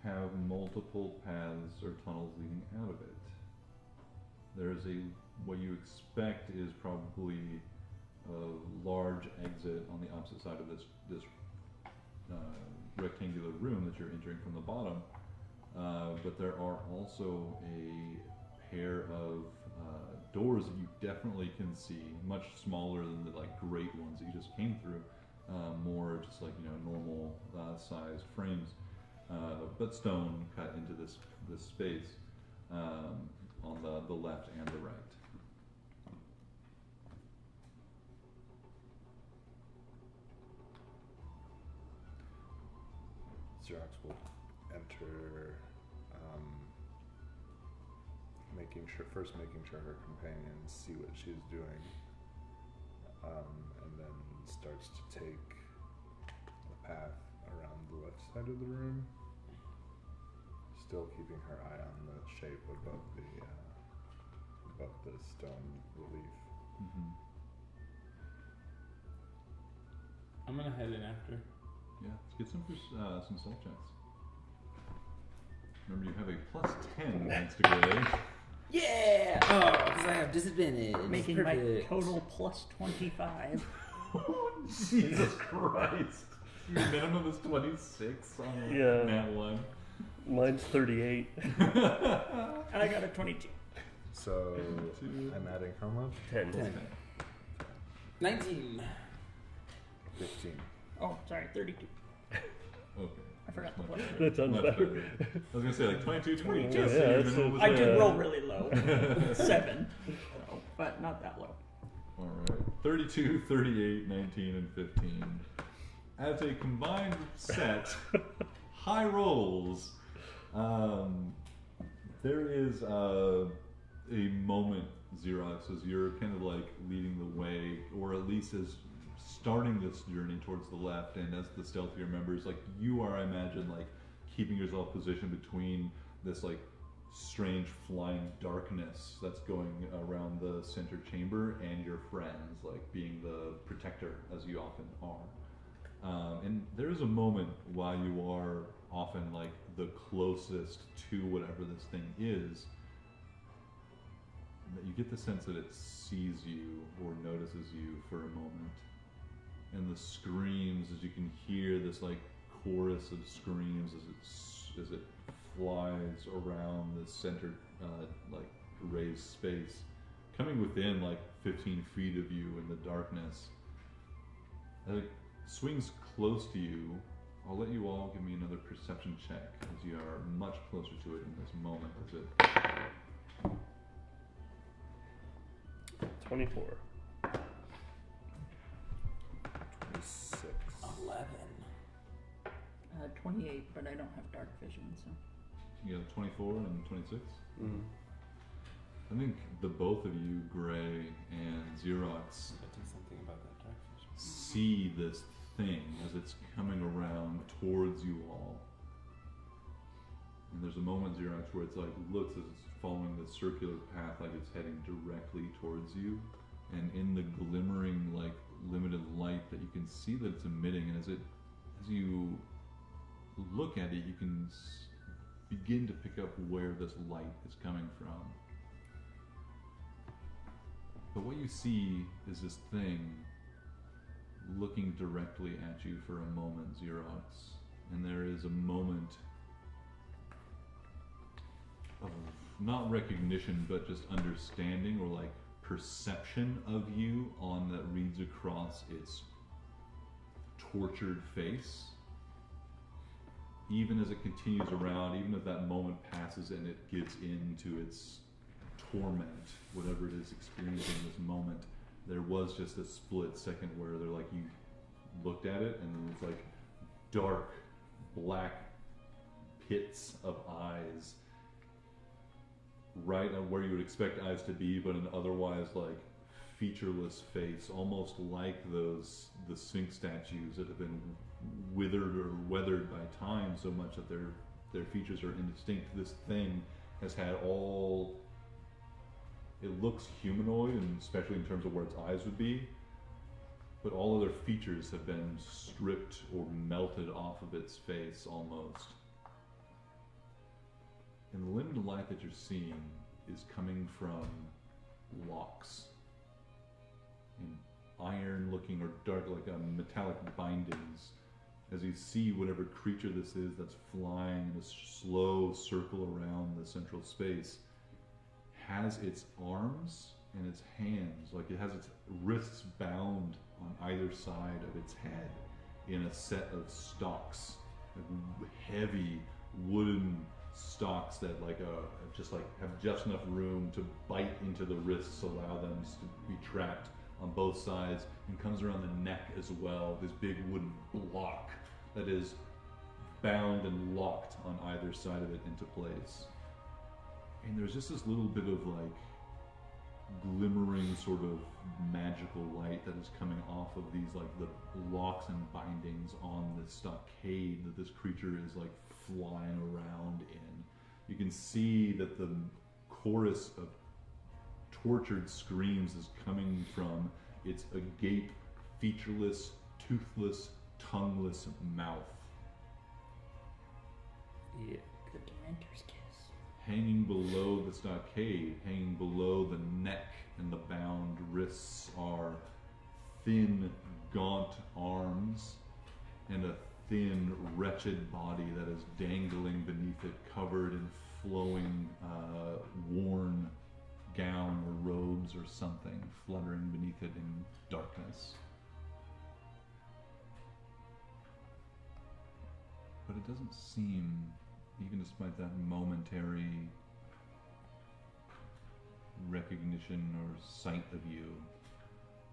have multiple paths or tunnels leading out of it. There's what you expect is probably a large exit on the opposite side of this rectangular room that you're entering from the bottom, but there are also a pair of doors that you definitely can see, much smaller than the great ones that you just came through, more just normal sized frames, but stone cut into this space on the left and the right. Xerox will enter, making sure her companions see what she's doing, and then starts to take the path around the left side of the room, still keeping her eye on the shape above the stone relief. Mm-hmm. I'm gonna head in after. Yeah, let's get some soul checks. Remember, you have a +10 against a grade. Yeah! Oh, because I have disadvantage. Making Perfect. my total plus 25. Jesus Christ! Your minimum is 26 on Yeah. nat 1. Mine's 38. I got a 22. So I'm adding how much? 10. 10. 19. 15. Oh, sorry, 32. Okay. I forgot the Much plus. better. That sounds Much better. I was gonna say 22, 22. Yeah, so your that's minimum was I Yeah. did roll really low. 7. So, but not that low. Alright. 32, 38, 19, and 15. As a combined set, high rolls, there is a moment, Xerox, as you're kind of leading the way, or at least as starting this journey towards the left, and as the stealthier members, you are, I imagine, keeping yourself positioned between this strange flying darkness that's going around the center chamber and your friends, being the protector as you often are. And there is a moment while you are often the closest to whatever this thing is, that you get the sense that it sees you or notices you for a moment. And the screams, as you can hear this like chorus of screams as it flies around the center like raised space, coming within like 15 feet of you in the darkness. As it swings close to you, I'll let you all give me another perception check as you are much closer to it in this moment as it 24. 26. 11. 28, but I don't have dark vision, so. you got a 24 and 26. Mm. I think the both of you, Gray and Xerox, I do something about that dark vision. see this thing as it's coming around towards you all. And there's a moment, Xerox, where it's like looks as it's following this circular path, like it's heading directly towards you. And in the glimmering, like limited light that you can see that it's emitting, and as you look at it, you can begin to pick up where this light is coming from. But what you see is this thing looking directly at you for a moment, Xerox. And there is a moment of not recognition, but just understanding or like perception of you on that reads across its tortured face. Even as it continues around, even as that moment passes and it gives in to its torment, whatever it is experiencing in this moment, there was just a split second where they're like, you looked at it and it was like dark, black pits of eyes right on where you would expect eyes to be, but an otherwise like featureless face, almost like the Sphinx statues that have been withered or weathered by time so much that their features are indistinct. This thing has had it looks humanoid, and especially in terms of where its eyes would be, but all other features have been stripped or melted off of its face almost. And the limited light that you're seeing is coming from locks in iron looking or dark, like metallic bindings, as you see whatever creature this is that's flying in a slow circle around the central space has its arms and its hands, like it has its wrists bound on either side of its head in a set of stalks, like heavy wooden stalks that have just enough room to bite into the wrists, allow them to be trapped on both sides, and comes around the neck as well, this big wooden block that is bound and locked on either side of it into place. And there's just this little bit of like glimmering sort of magical light that is coming off of these like the locks and bindings on this stockade that this creature is like flying around in. You can see that the chorus of tortured screams is coming from its agape, featureless, toothless, tongueless mouth. Yeah. The Dementor's kiss. Hanging below the stockade, hanging below the neck and the bound wrists are thin, gaunt arms and a thin, wretched body that is dangling beneath it, covered in flowing, worn gown or robes or something, fluttering beneath it in darkness. But it doesn't seem, even despite that momentary recognition or sight of you,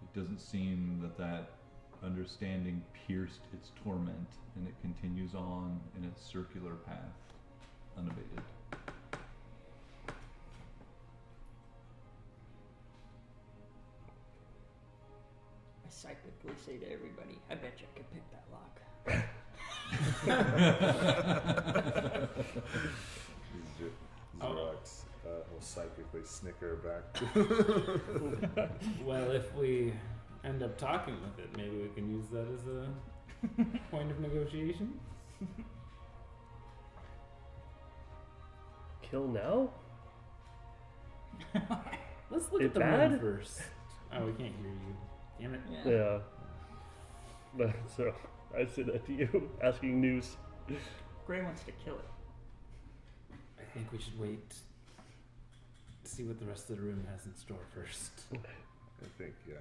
it doesn't seem that understanding pierced its torment, and it continues on in its circular path, unabated. I psychically say to everybody, I bet you I could pick that lock. Xerox will psychically snicker back. Well, if we end up talking with it, maybe we can use that as a point of negotiation. kill now? Let's look It at the bad? room first. Oh, we can't hear you. Damn it. Yeah. Yeah. But, so, I say that to you, asking news. Gray wants to kill it. I think we should wait to see what the rest of the room has in store first. I think, yeah,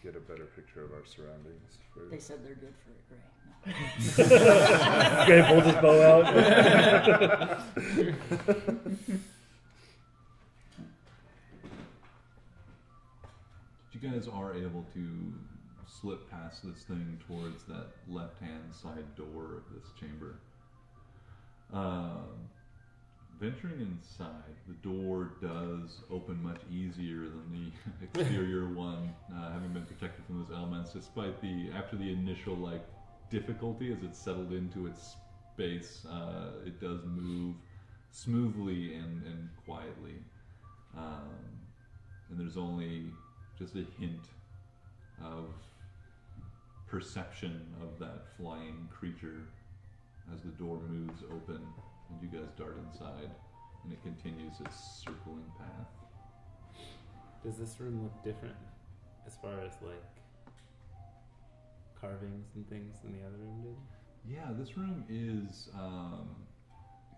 get a better picture of our surroundings first. They said they're good for it, Gray. No. Gray pulls his bow out. You guys are able to slip past this thing towards that left-hand side door of this chamber. Venturing inside, the door does open much easier than the exterior one, having been protected from those elements, despite after the initial difficulty as it's settled into its space, it does move smoothly and quietly. And there's only just a hint of perception of that flying creature as the door moves open and you guys dart inside, and it continues its circling path. Does this room look different as far as carvings and things than the other room did? Yeah, this room is a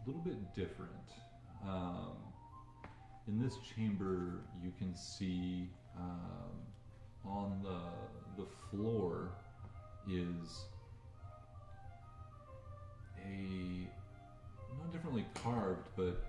little bit different. In this chamber, you can see on the floor is not differently carved, but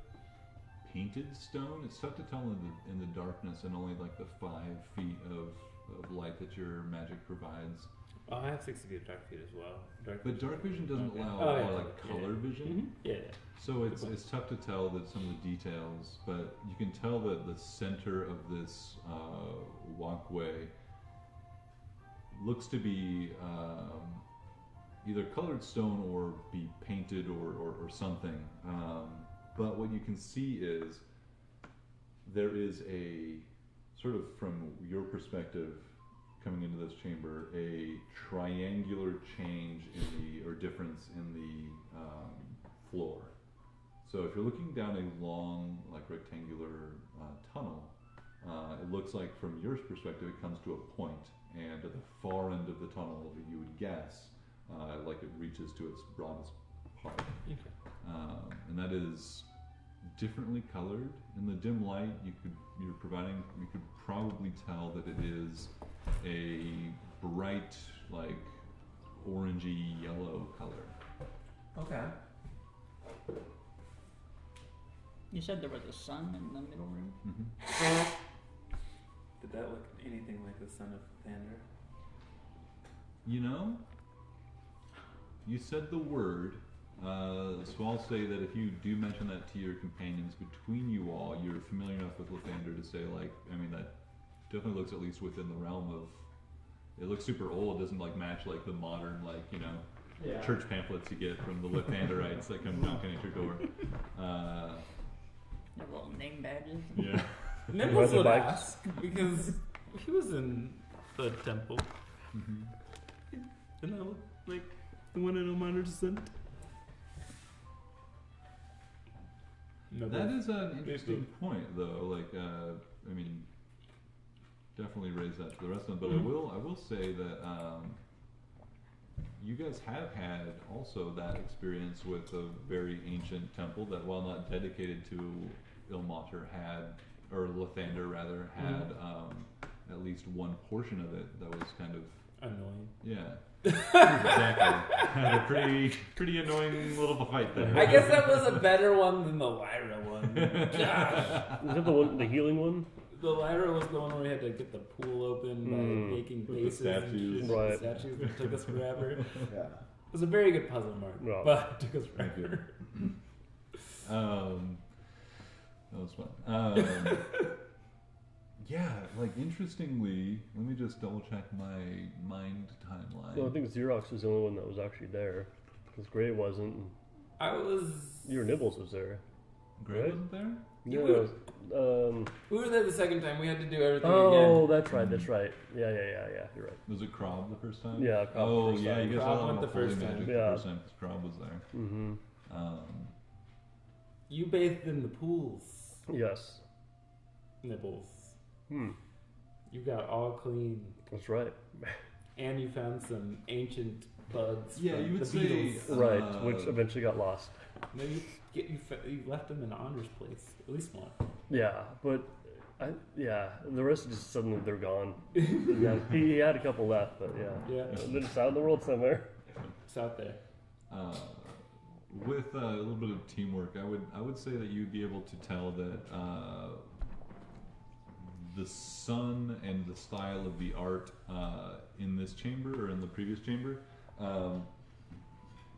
painted stone. It's tough to tell in the darkness and only the 5 feet of light that your magic provides. Oh, I have 60 feet of dark feet as well. But dark vision doesn't Okay. allow Oh, a yeah. lot of color vision. Yeah. So it's tough to tell that some of the details, but you can tell that the center of this walkway looks to be either colored stone or be painted or something. But what you can see is there is a sort of, from your perspective coming into this chamber, a triangular change or difference in the floor. So if you're looking down a long, rectangular tunnel, it looks like from your perspective it comes to a point, and at the far end of the tunnel, you would guess, it reaches to its broadest part. Okay. And that is differently colored. In the dim light, you could probably tell that it is a bright, orangey yellow color. Okay. You said there was a sun in the middle room? Mm-hmm. Did that look anything like the Son of Lathander? You said the word, so I'll say that if you do mention that to your companions between you all, you're familiar enough with Lathander to say, that definitely looks at least within the realm of, it looks super old, it doesn't match the modern, church pamphlets you get from the Lathanderites that come knocking at your door. Their little name badges? Yeah. Nicholas would bikes? ask, because he was in the temple. Mm-hmm. Didn't that look like the one in Omander Descent? No, That is an interesting point, though. Definitely raise that to the rest of them. But I will say that you guys have had also that experience with a very ancient temple that, while not dedicated to Ilmater, or Lathander rather, had at least one portion of it that was kind of annoying. Yeah. Exactly. Had a pretty annoying little fight there. I guess that was a better one than the Lyra one. Gosh. Is that the one, the healing one? The Lyra was the one where we had to get the pool open by making With the faces statues. and Right. the statues. It took us forever. Yeah. It was a very good puzzle, Mark, Yeah. but it took us Thank you. forever. That was fun. Yeah, interestingly, let me just double check my mind timeline. Well, I think Xerox was the only one that was actually there. Because Gray wasn't. And I was. your Nibbles was there. Gray right? wasn't there? Yeah. You Um, We were there the second time. We had to do everything oh, again. that's right. That's right. Yeah. You're right. Was it Krob the first time? Yeah, Krob the Oh, first yeah, time. you guys Krob all went went the Holy first time. Magic Yeah. the first time because Krob was there. Mm-hmm. You bathed in the pools. Yes. Nibbles. Hmm. You got all clean. That's right. And you found some ancient bugs Yeah, from you would the say, Beatles. Right, which eventually got lost. No, you left them in Anders' place. At least one. Yeah, but the rest just suddenly they're gone. he had a couple left, but Yeah. they're just out in the world somewhere. It's out there. With a little bit of teamwork, I would say that you'd be able to tell that the sun and the style of the art in this chamber or in the previous chamber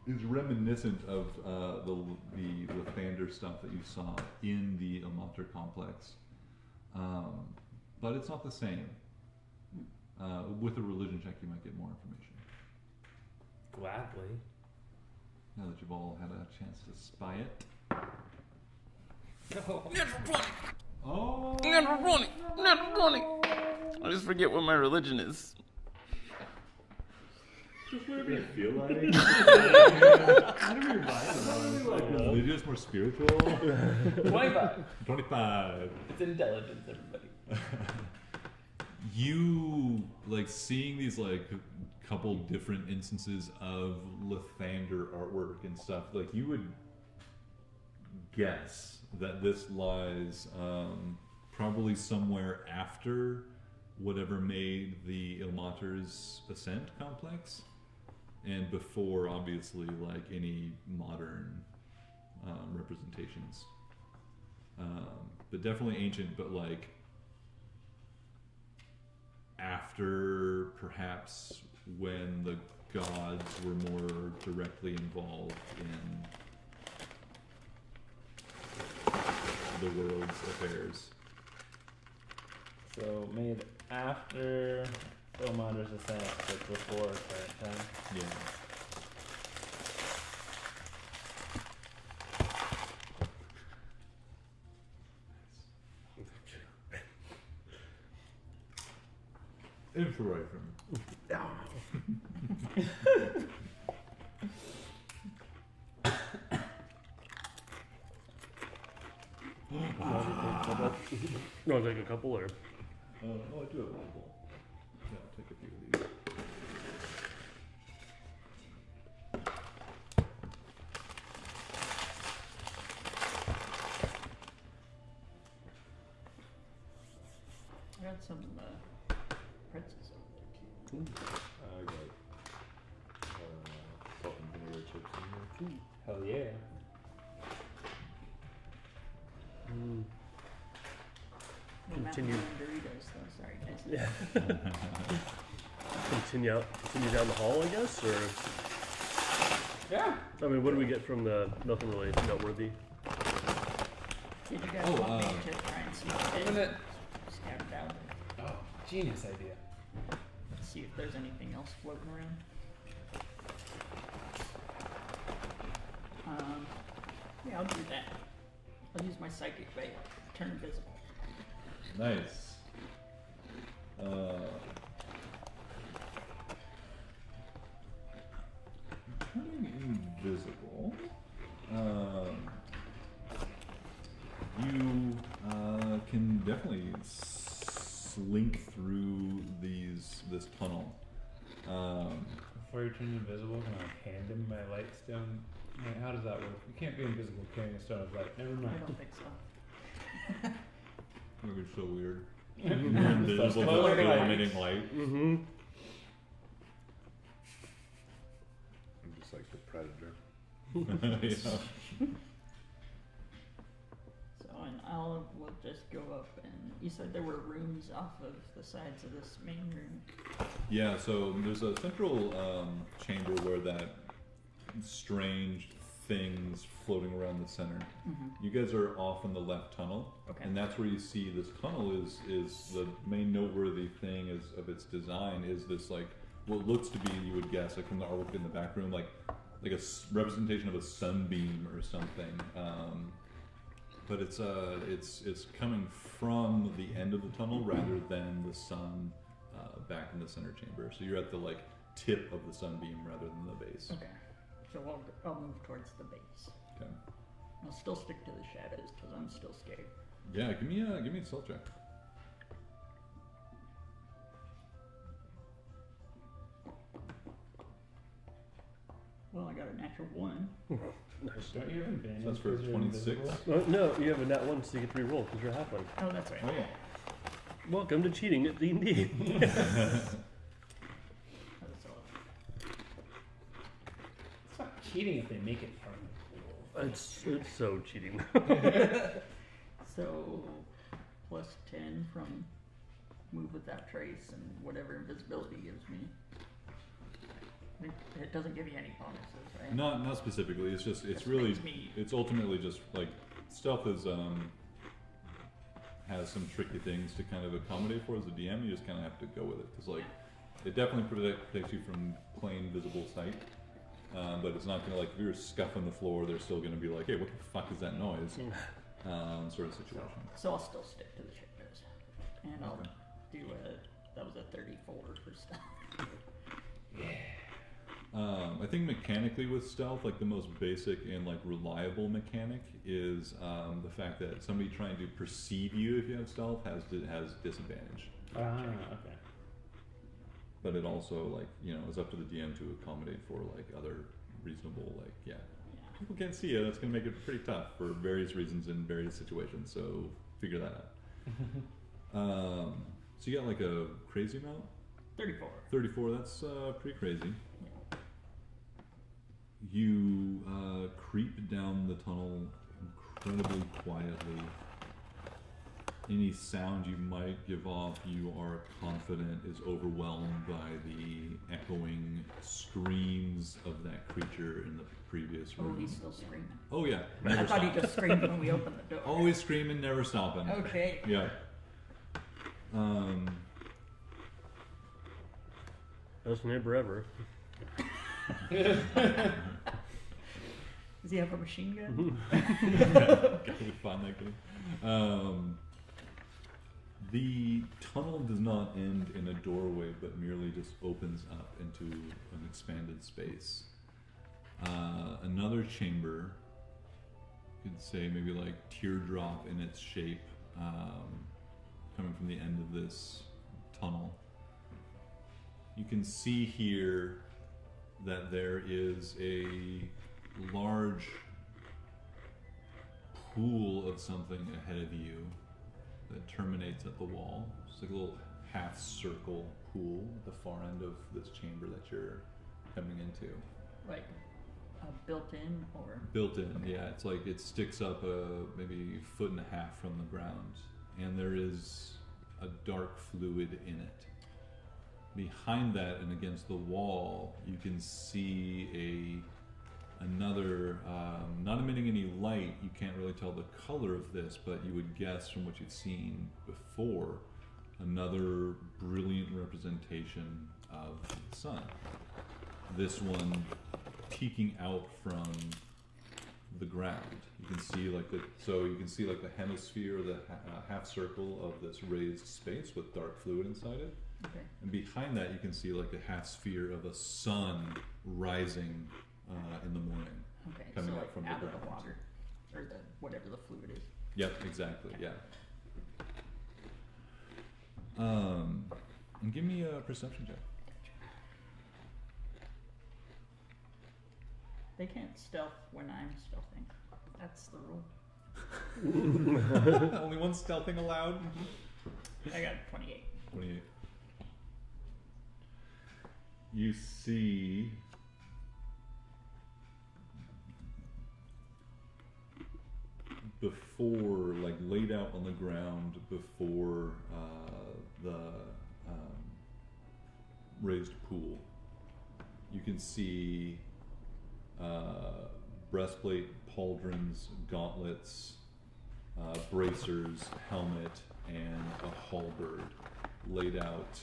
is reminiscent of the Lathander stuff that you saw in the Ilmater complex, but it's not the same. With a religion check, you might get more information. Gladly. Now that you've all had a chance to spy it. Oh! Never running. I just forget what my religion is. Just whatever you feel like. Whatever you're vibing. Religious, more spiritual. 25. 25. It's intelligence, everybody. You like seeing these like couple different instances of Lathander artwork and stuff. Like you would guess that this lies probably somewhere after whatever made the Ilmater's Ascent complex, and before obviously like any modern representations. But definitely ancient, but like after perhaps when the gods were more directly involved in the world's affairs. So made after Ilmater's Ascent, but before current time. Yeah. Inspiration. You want to take a couple or? I do have a couple. Yeah, I'll take a few of these. I got some pretzels over there too. I got salt and vinegar chips in there. Hell yeah. Continue. Doritos though, sorry guys. Yeah. Continue down the hall, I guess, or Yeah. I mean, what do we get from the nothing really noteworthy? Did you guys Oh, want me to try and see if Open it it. scout it out? Oh, genius idea. See if there's anything else floating around. Yeah, I'll do that. I'll use my psychic bait. Turn invisible. Nice. Turning invisible. You can definitely slink through this tunnel. Before you turn invisible, can I hand him my light stone? Wait, how does that work? You can't be invisible carrying a stone of light. Never I mind. don't think so. It was so weird. Mhm. You're invisible, but still emitting light. Mm-hmm. I'm just like the predator. Yeah. So, and we'll just go up and you said there were rooms off of the sides of this main room. Yeah, so there's a central chamber where that strange thing's floating around the center. Mm-hmm. You guys are off in the left tunnel, Okay. and that's where you see this tunnel is the main noteworthy thing is of its design is this like what looks to be, you would guess, like from the artwork in the back room, like a representation of a sunbeam or something. But it's coming from the end of the tunnel rather than the sun back in the center chamber. So you're at the like tip of the sunbeam rather than the base. Okay. So I'll move towards the base. Okay. I'll still stick to the shadows because I'm still scared. Yeah, give me a stealth check. Well, I got a natural 1. Nice. Don't you have advantage? So that's for 'cause you're 26. invisible? No, you have a nat 1, so you get to reroll because you're a halfling. Oh, that's right. Oh yeah. Welcome to cheating at D&D. That's all. It's not cheating if they make it part of the rules. It's so cheating. So, plus 10 from move without trace and whatever invisibility gives me. It doesn't give you any bonuses, right? Not specifically. It's just it's Just really makes me- it's ultimately just like stealth is has some tricky things to kind of accommodate for as a DM. You just kind of have to go with it because like it definitely protects you from plain visible sight. But it's not gonna like if you're scuffing the floor, they're still gonna be like, hey, what the fuck is that noise? Sort of situation. So I'll still stick to the shadows. And I'll Okay. do that was a 34 for stuff. I think mechanically with stealth, like the most basic and like reliable mechanic is the fact that somebody trying to perceive you if you have stealth has disadvantage. Okay. But it also like is up to the DM to accommodate for like other reasonable people can't see you. That's gonna make it pretty tough for various reasons in various situations. So figure that out. So you got like a crazy amount. 34. 34. That's pretty crazy. Yeah. You creep down the tunnel incredibly quietly. Any sound you might give off, you are confident, is overwhelmed by the echoing screams of that creature in the previous Oh, room. he's still screaming. Oh yeah, I never thought he stop. just screamed when we opened the door. Always screaming, never stopping. Okay. Yeah. Best neighbor ever. Does he have a machine gun? Gotta find that guy. The tunnel does not end in a doorway, but merely just opens up into an expanded space. Another chamber, you could say maybe like teardrop in its shape, coming from the end of this tunnel. You can see here that there is a large pool of something ahead of you that terminates at the wall. It's like a little half circle pool at the far end of this chamber that you're coming into. Like built in or? Built in, yeah. It's like it sticks up maybe a foot and a half from the ground, and there is a dark fluid in it. Behind that and against the wall, you can see another, not emitting any light. You can't really tell the color of this, but you would guess from what you've seen before, another brilliant representation of the sun. This one peeking out from the ground. You can see like the hemisphere, the half circle of this raised space with dark fluid inside it. Okay. And behind that, you can see like a half sphere of a sun rising in the morning. Okay. Coming so up like from the out of the ground. water, or the whatever the fluid is. Yep, exactly. Yeah. And give me a perception check. They can't stealth when I'm stealthing. That's the rule. Only one stealthing allowed. I got 28. 28. You see before, like laid out on the ground before the raised pool, you can see breastplate, pauldrons, gauntlets, bracers, helmet, and a halberd laid out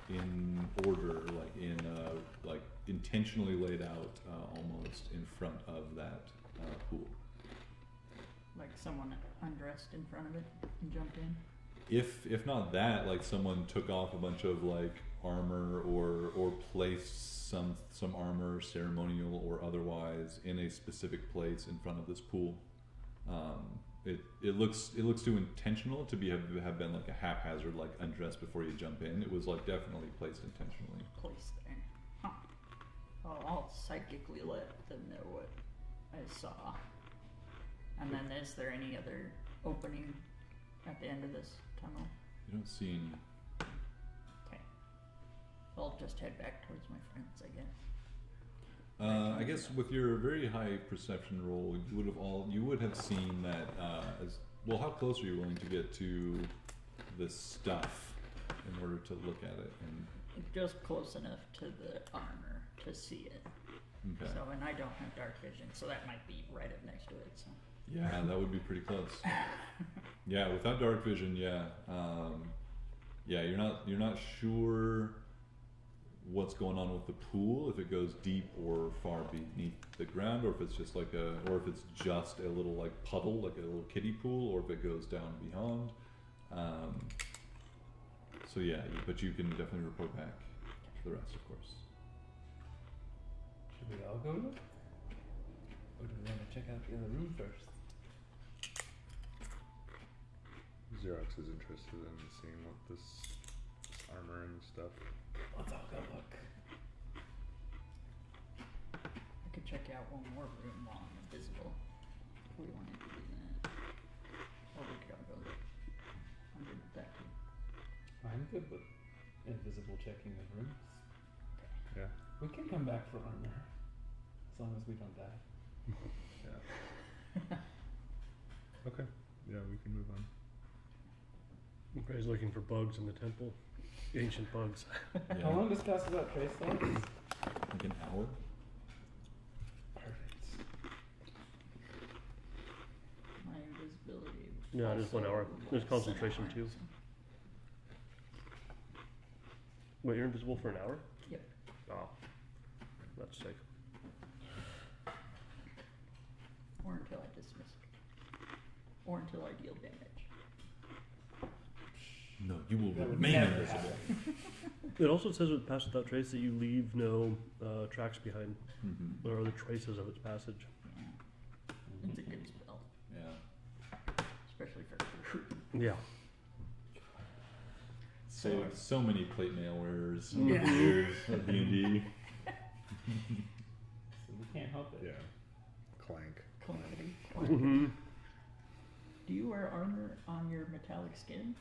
in order, like intentionally laid out almost in front of that pool. Like someone undressed in front of it and jumped in. If not that, like someone took off a bunch of like armor or placed some armor, ceremonial or otherwise, in a specific place in front of this pool. It looks too intentional to have been like a haphazard like undress before you jump in. It was like definitely placed intentionally. Place there. Huh. I'll psychically let them know what I saw. And then is there any other opening at the end of this tunnel? You don't see any. Okay. I'll just head back towards my friends, I guess. I guess with your very high perception roll, you would have seen that as well. How close are you willing to get to this stuff in order to look at it? And Just close enough to the armor to see it. okay. So, and I don't have dark vision, so that might be right up next to it. So. Yeah, that would be pretty close. Yeah, without dark vision, yeah, you're not sure what's going on with the pool, if it goes deep or far beneath the ground, or if it's just like or if it's just a little like puddle, like a little kiddie pool, or if it goes down beyond. So yeah, but you can definitely report back to the rest, of course. Should we all go look? Or do we want to check out the other room first? Xerox is interested in seeing what this armor and stuff. Let's all go look. I could check out one more room while I'm invisible. If we wanted to do that. Or we could all go look. I'm good with that too. I'm good with invisible checking of rooms. Yeah. We can come back for armor. As long as we don't die. Yeah. Okay. Yeah, we can move on. Gray's looking for bugs in the temple. Ancient bugs. Yeah. How long does Cast Without Trace last? Like an hour? Perfect. My invisibility. Yeah, just 1 hour. There's concentration too. Wait, you're invisible for an hour? Yep. Oh, that's sick. Or until I dismiss it. Or until I deal damage. No, you will That would remain never invisible. It also says with Pass Without Trace that you leave no tracks behind, Mm-hmm. or the traces of its passage. Yeah. It's a good spell. Yeah. Especially for fruit. Yeah. So many plate mail wearers Yeah. over the years of D&D. So we can't help it. Yeah. Clank. Calamity. Mm-hmm. Do you wear armor on your metallic skin?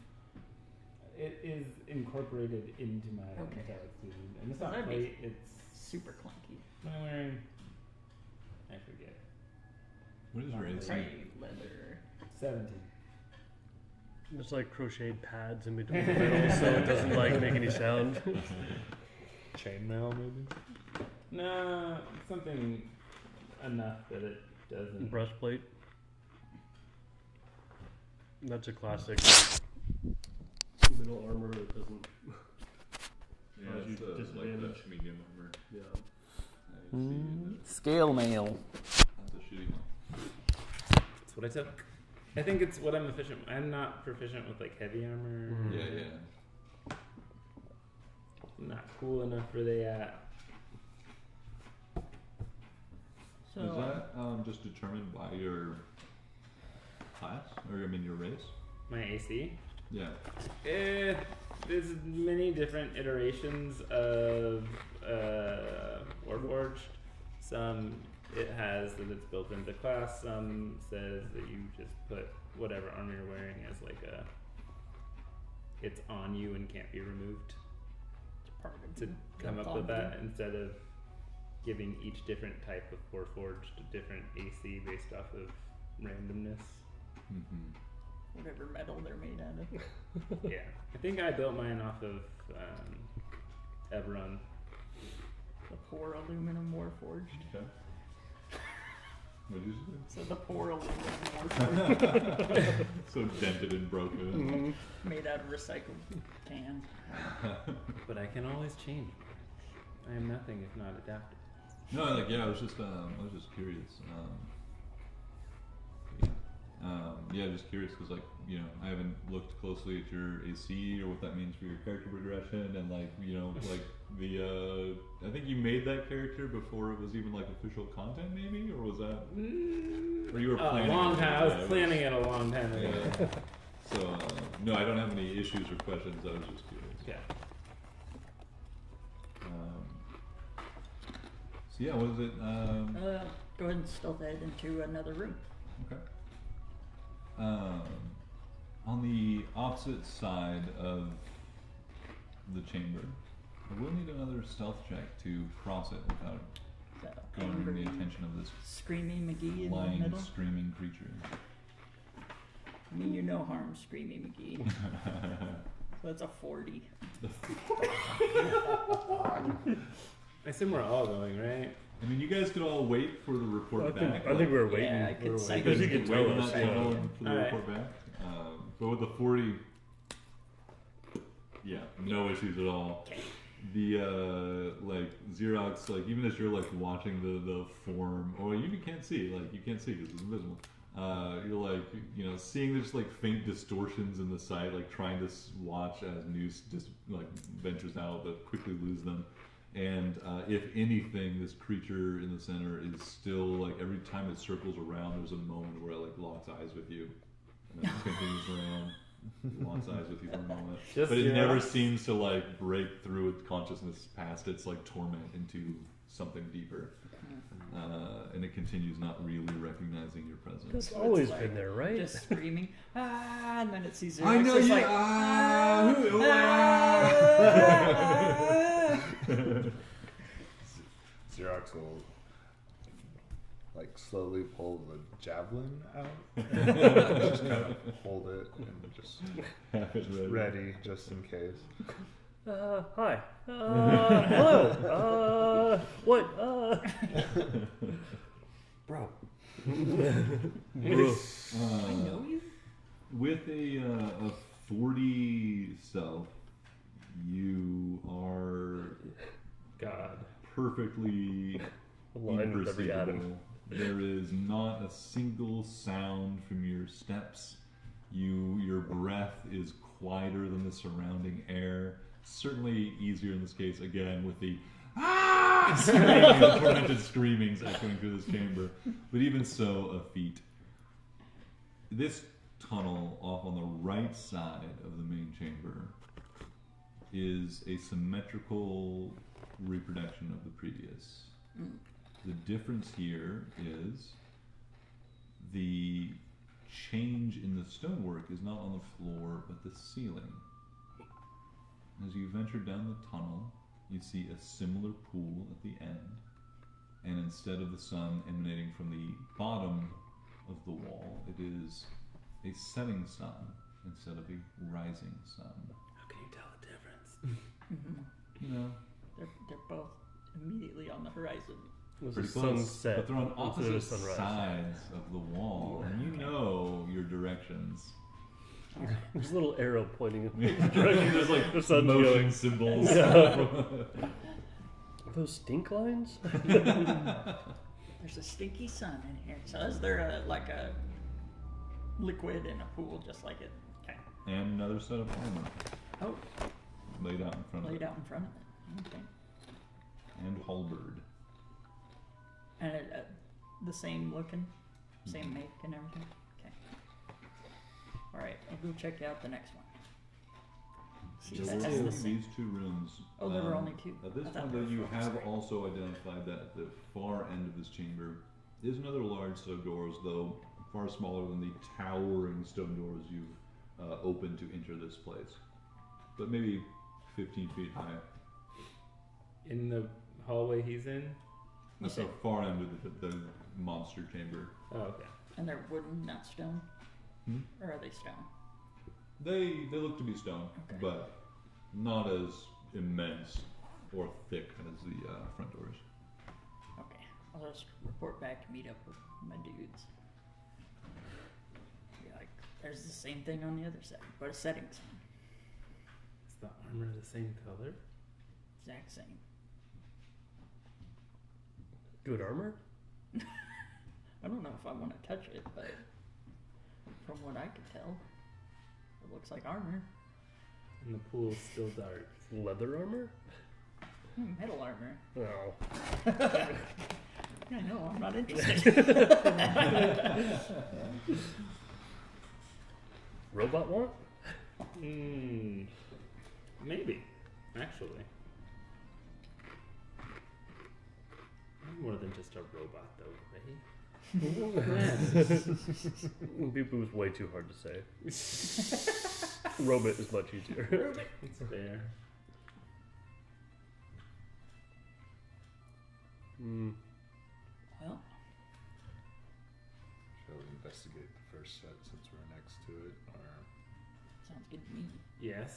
It is incorporated into my Okay. metallic suit. And it's not That'd be plate, it's super clunky. what am I wearing? I forget. What is your AC? Gray leather. 17. It's like crocheted pads in between the metals, so it doesn't like make any sound. Chainmail, maybe? No, something enough that it doesn't. Breastplate. That's a classic. Middle armor that doesn't. Yeah, Cause you it's like disadvantage. the medium armor. Yeah. I didn't see Scale mail. that's a shitty one. That's what I took. I think it's what I'm efficient. I'm not proficient with like heavy armor. Mhm. Yeah, yeah. Not cool enough for that. So Is that just determined by your class, or I mean your race? My AC. Yeah. There's many different iterations of Warforged. Some it has that it's built into class. Some says that you just put whatever armor you're wearing as like it's on you and can't be removed. part of To come up with that instead of giving each different type of Warforged a different AC based off of randomness. Mm-hmm. whatever metal they're made out of. Yeah, I think I built mine off of Eberron. The poor aluminum warforged. Okay. What did you So the poor aluminum warforged say? So dented and broken. made out of recycled can. But I can always change. I am nothing if not adaptive. No, like yeah, I was just curious. Yeah. Yeah, just curious because, like, you know, I haven't looked closely at your AC or what that means for your character progression, and like, you know, like the I think you made that character before it was even like official content, maybe, or was that? Or you were planning a long it? time. I Yeah, was planning it a long time ago. Yeah. So no, I don't have any issues or questions. I was just curious. Yeah. So yeah, what is it? Go ahead and stealth head into another room. Okay. On the opposite side of the chamber, I will need another stealth check to cross it without So, garnering angry, the attention of this Screaming McGee in the lying, middle. screaming creature. I mean, you know harm, Screaming McGee. So that's a 40. I assume we're all going, right? I mean, you guys could all wait for the report back. I think we're waiting. Yeah, I could We're psych waiting. it. Because you can wait tell on us. that Yeah. tunnel for the Alright. report back. But with the 40, yeah, no issues at all. Okay. The like Xerox, like even as you're like watching the form, or you can't see, like you can't see because it's invisible. You're like, you know, seeing there's like faint distortions in the sight, like trying to watch as news just like ventures out, but quickly lose them. And if anything, this creature in the center is still like every time it circles around, there's a moment where it like locks eyes with you, and then it continues around, locks eyes with you for a moment. Just But it Xerox? never seems to like break through its consciousness past its like torment into something deeper, and it continues not really recognizing your presence. That's So always it's been like there, right? Just screaming, and then it sees I know it's you. like, Xerox will like slowly pull the javelin out, just kind of hold it and just Have it ready. ready just in case. Hi. Hello. What? Bro, I know you. With a 40 self, you are God. perfectly Aligned with every atom. There is not a single sound from your steps. Your breath is quieter than the surrounding air. Certainly easier in this case, again, with the screaming, the tormented screamings echoing through this chamber. But even so, a feat. This tunnel off on the right side of the main chamber is a symmetrical reproduction of the previous. The difference here is the change in the stonework is not on the floor but the ceiling. As you venture down the tunnel, you see a similar pool at the end, and instead of the sun emanating from the bottom of the wall, it is a setting sun instead of a rising sun. How can you tell the difference? You know, They're both immediately on the horizon. It was pretty a close, sunset but they're on instead of a opposite sunrise. sides of the wall, and you know your directions. There's a little arrow pointing in the direction. There's like the sun's Motion going. symbols. Are those stink lines? There's a stinky sun in here. So is there like a liquid in a pool just like it? Okay. And another set of armor Oh, laid out in front of laid it. out in front of it. Okay. And halberd. And the same looking, same make and everything. Okay. All right, I'll go check out the next one. See if There that were has only the same. these two rooms. Oh, there were only two. At this I thought point, there though, were you four. have Sorry. also identified that at the far end of this chamber is another large set of doors, though far smaller than the towering stone doors you've opened to enter this place. But maybe 15 feet high. In the hallway he's in? That's the far end of the monster chamber. Oh, okay. And they're wooden, not stone? Hmm? Or are they stone? They look to be stone, Okay. but not as immense or thick as the front doors. Okay. I'll just report back and meet up with my dudes. Be like, there's the same thing on the other side, but a setting sun. Is the armor the same color? Exact same. Good armor? I don't know if I want to touch it, but from what I could tell. It looks like armor. And the pool's still dark. Leather armor? Metal armor. No. I know, I'm not interested. Robot want? Maybe, actually. I'm more than just a robot, though, right? People was way too hard to say. Robot is much easier. It's fair. Well, Shall we investigate the first set since we're next to it, or sounds good to me. Yes.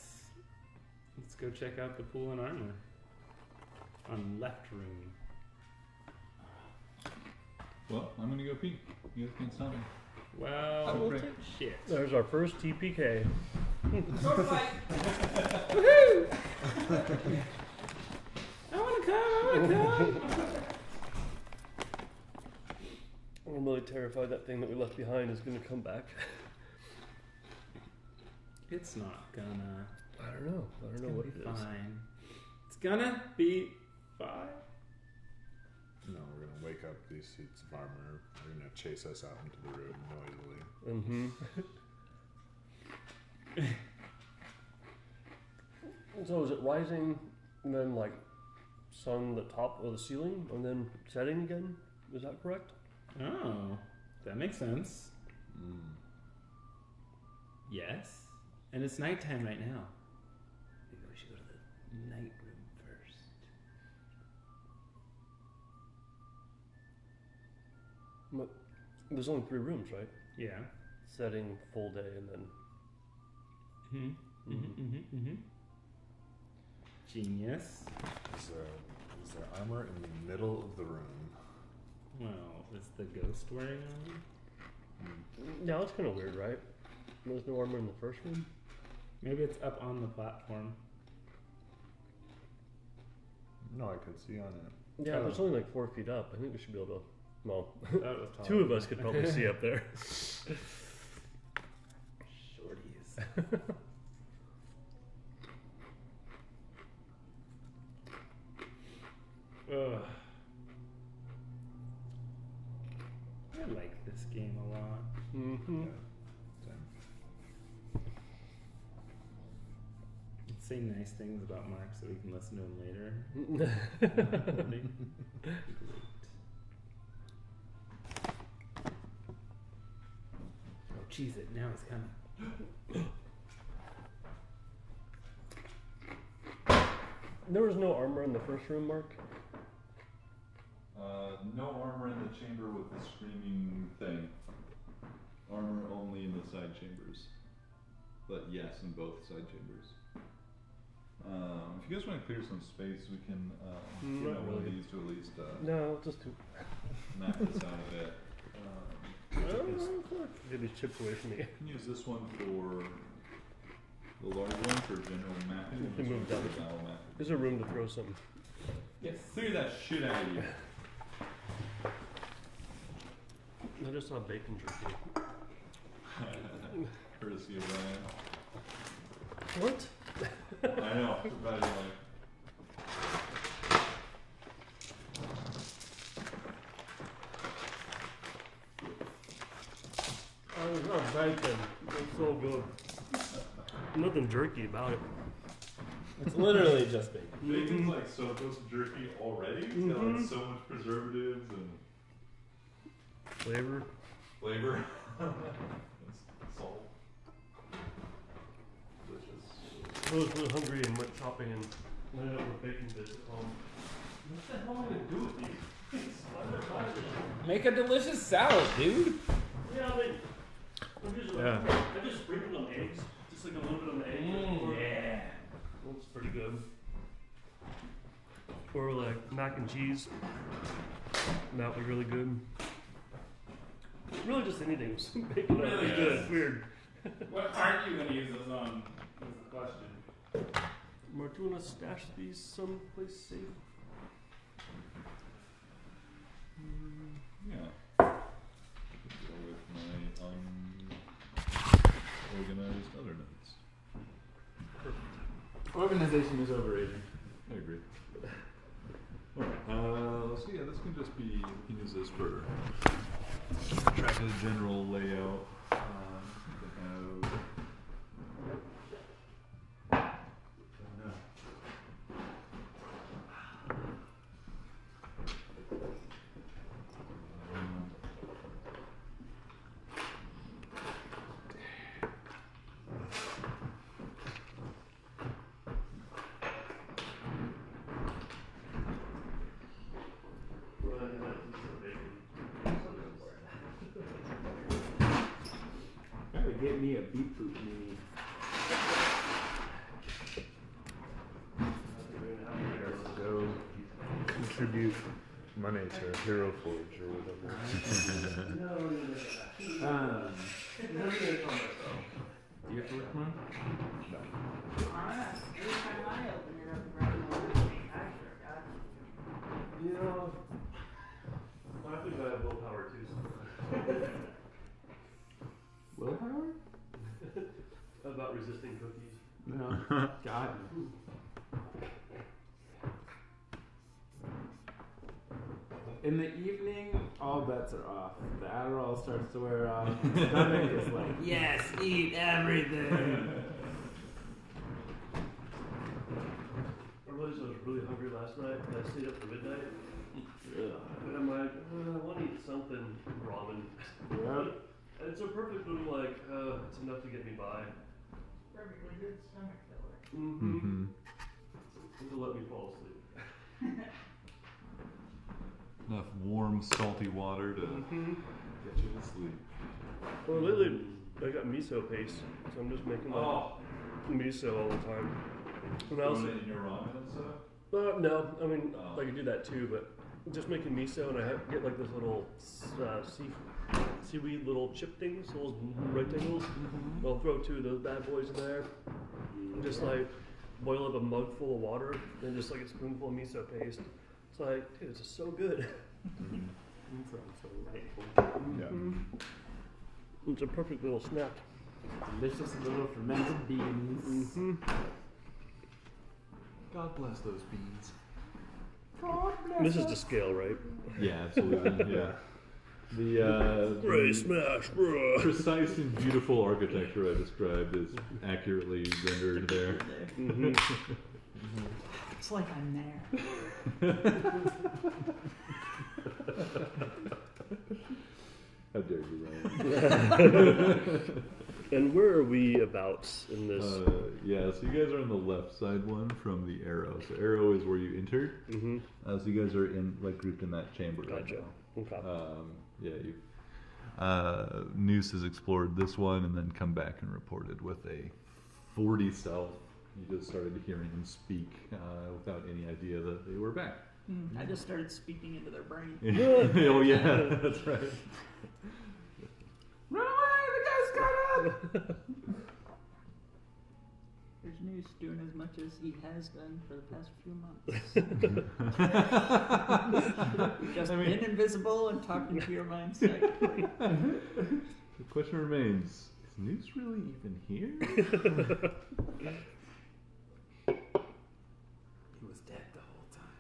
Let's go check out the pool and armor. On left room. Well, I'm gonna go pee. You guys can't stop me. Well, I will great. too. shit. There's our first TPK. Sword fight! Woohoo! I wanna come! I'm really terrified that thing that we left behind is going to come back. It's not gonna. I don't know. I don't know what it is. Fine. It's gonna be fine. no? We're gonna wake up these suits of armor. They're gonna chase us out into the room noisily. Mm-hmm. So is it rising and then like sun the top of the ceiling and then setting again? Is that correct? Oh, that makes sense. Mm. Yes. And it's nighttime right now. Maybe we should go to the night room first. But there's only 3 rooms, right? Yeah. Setting, full day, and then. Genius. Is there armor in the middle of the room? Well, is the ghost wearing armor? Yeah, that's kind of weird, right? There's no armor in the first room. Maybe it's up on the platform. No, I could see on it. Yeah, Oh. there's only like 4 feet up. I think we should be able to. Well, That was tall. 2 of us could probably see up there. Shorties. Ugh. I like this game a lot. Mm-hmm. Same. Let's say nice things about Mark so we can listen to him later. Great. Oh, cheese it. Now it's coming. There was no armor in the first room, Mark. No armor in the chamber with the screaming thing. Armor only in the side chambers. But yes, in both side chambers. If you guys want to clear some space, we can get Not one of really. these to at least No, just 2. knock this out a bit. Get these chips away from me. You can use this one for the large one for general mapping. You can move this one down. for battle mapping. There's a room to throw some. Yes. Clear that shit out of you. I just saw bacon jerky. Courtesy of Ryan. What? I know. About it, like. Oh, it's not bacon. It's so good. Nothing jerky about it. It's literally just bacon. Bacon's like so close to jerky already. It's got like so much preservatives and Flavor. flavor. And salt. Delicious. I was really hungry and went shopping and ended up with bacon bits at home. What the hell am I gonna do with these? Make a delicious salad, dude. Yeah, I just sprinkled on eggs. Just like a little bit on the egg. Yeah. Looks pretty good. Or like mac and cheese. That would be really good. Really just anything with some bacon on it would be good. It's weird. What aren't you gonna use this on? Is the question. Mark, do you want to stash these someplace safe? Yeah. Go with my organized other notes. Organization is overrated. I agree. Alright, let's see, yeah, this can just be, we can use this for tracking the general layout. We can have, Gotta get me a beet boot mini. Go contribute money to Hero Forge or whatever. Do you have to work tomorrow? Every time I open it up, I forgot. You know, I think I have willpower too. Willpower? About resisting cookies. No. God. In the evening, all bets are off. The Adderall starts to wear off. The stomach is like, yes, eat everything. I realized I was really hungry last night and I stayed up to midnight. And I'm like, I want to eat something ramen. Yep. And it's a perfect little like, it's enough to get me by. Perfectly good stomach filler. Mm-hmm. To let me fall asleep. enough warm, salty water to get you to sleep. Well, lately I got miso paste, so I'm just making like miso all the time. And I also, it in your ramen and stuff? no, I mean I can do that too, but just making miso and I get like this little seaweed little chip things, little rectangles. I'll throw 2 of those bad boys in there, and just like boil up a mug full of water, and just like a spoonful of miso paste. It's like, dude, it's just so good. That sounds so delightful. Yeah. It's a perfect little snack. Delicious little fermented beans. God bless those beans. God bless This is us. to scale, right? Yeah, absolutely. Yeah. The Gray smash, bro. precise and beautiful architecture I described is accurately rendered there. It's like I'm there. How dare you, Ryan? And where are we about in this? Yeah, so you guys are on the left side one from the arrow. So arrow is where you enter. So you guys are in like grouped in that chamber. Gotcha. Right now. Okay. Yeah, you. Noose has explored this one and then come back and reported with a 40 stealth. You just started hearing them speak without any idea that they were back. I just started speaking into their brain. Oh yeah, that's right. Run away! The ghost got up! There's Noose doing as much as he has done for the past few months. Just been invisible and talking to your mind psychically. The question remains: is Noose really even here? He was dead the whole time.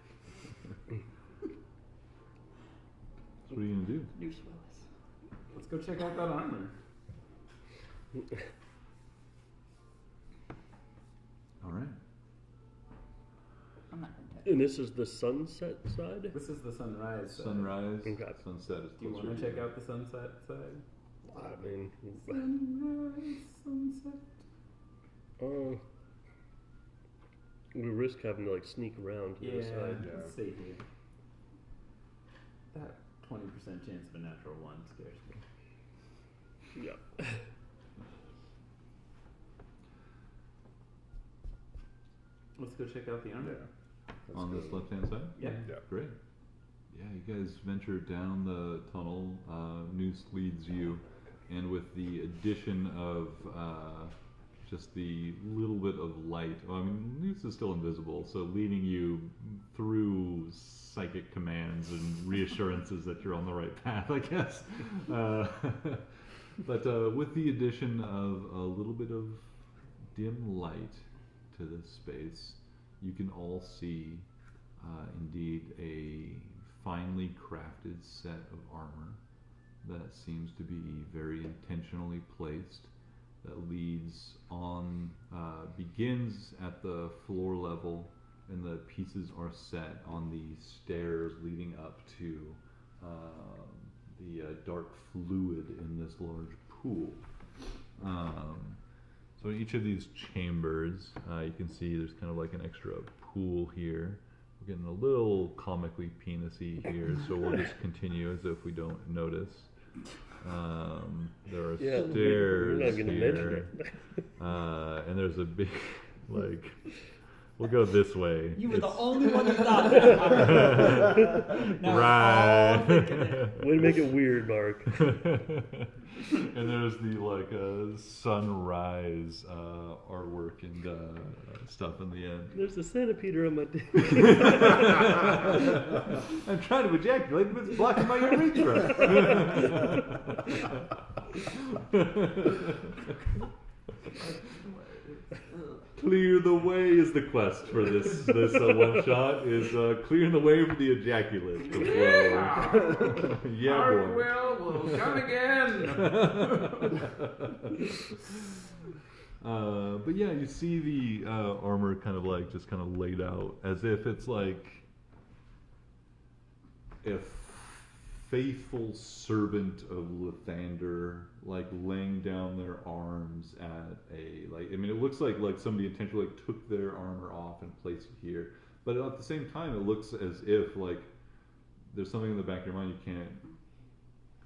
So what are you gonna do? Noose Willis. Let's go check out that armor. All right. I'm not gonna touch And this is the sunset side? This is the sunrise side. Sunrise, Okay. sunset is Do you closer want to to check you. out the sunset side? I mean, Sunrise, sunset. we risk having to like sneak around to Yeah, the side. let's stay here. That 20% chance of a natural 1 scares me. Yeah. Let's go check out the armor. On this left-hand side. Yeah. Great. Yeah, you guys venture down the tunnel. Noose leads you, and with the addition of just the little bit of light. Well, I mean, Noose is still invisible, so leading you through psychic commands and reassurances that you're on the right path, I guess. But with the addition of a little bit of dim light to this space, you can all see indeed a finely crafted set of armor that seems to be very intentionally placed, that leads on, begins at the floor level, and the pieces are set on the stairs leading up to the dark fluid in this large pool. So in each of these chambers, you can see there's kind of like an extra pool here. We're getting a little comically penis-y here, so we'll just continue as if we don't notice. There are stairs we're not gonna mention here, it. and there's a big, like, we'll go this way. You were the It's- only one who thought that. Now we're all Right. thinking it. Way to make it weird, Mark. And there's the like sunrise artwork and stuff in the end. There's a centipede on my dick. I'm trying to ejaculate, but it's blocking my urethra. Clear the way is the quest for this one shot. Is clearing the way for the ejaculate to flow. Yeah, boy. will come again. But yeah, you see the armor kind of like just kind of laid out as if it's like a faithful servant of Lathander, like laying down their arms at a like. I mean, it looks like somebody intentionally like took their armor off and placed it here, but at the same time, it looks as if like there's something in the back of your mind you can't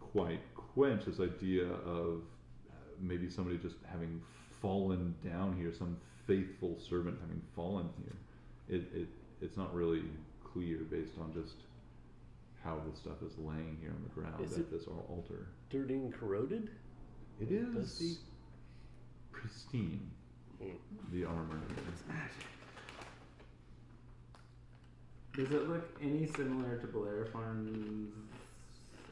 quite quench. This idea of maybe somebody just having fallen down here, some faithful servant having fallen here. It's not really clear based on just how this stuff is laying here on the ground Is at it this altar. Dirty and corroded? It Does is pristine, the armor here. Does it look any similar to Bellerophon's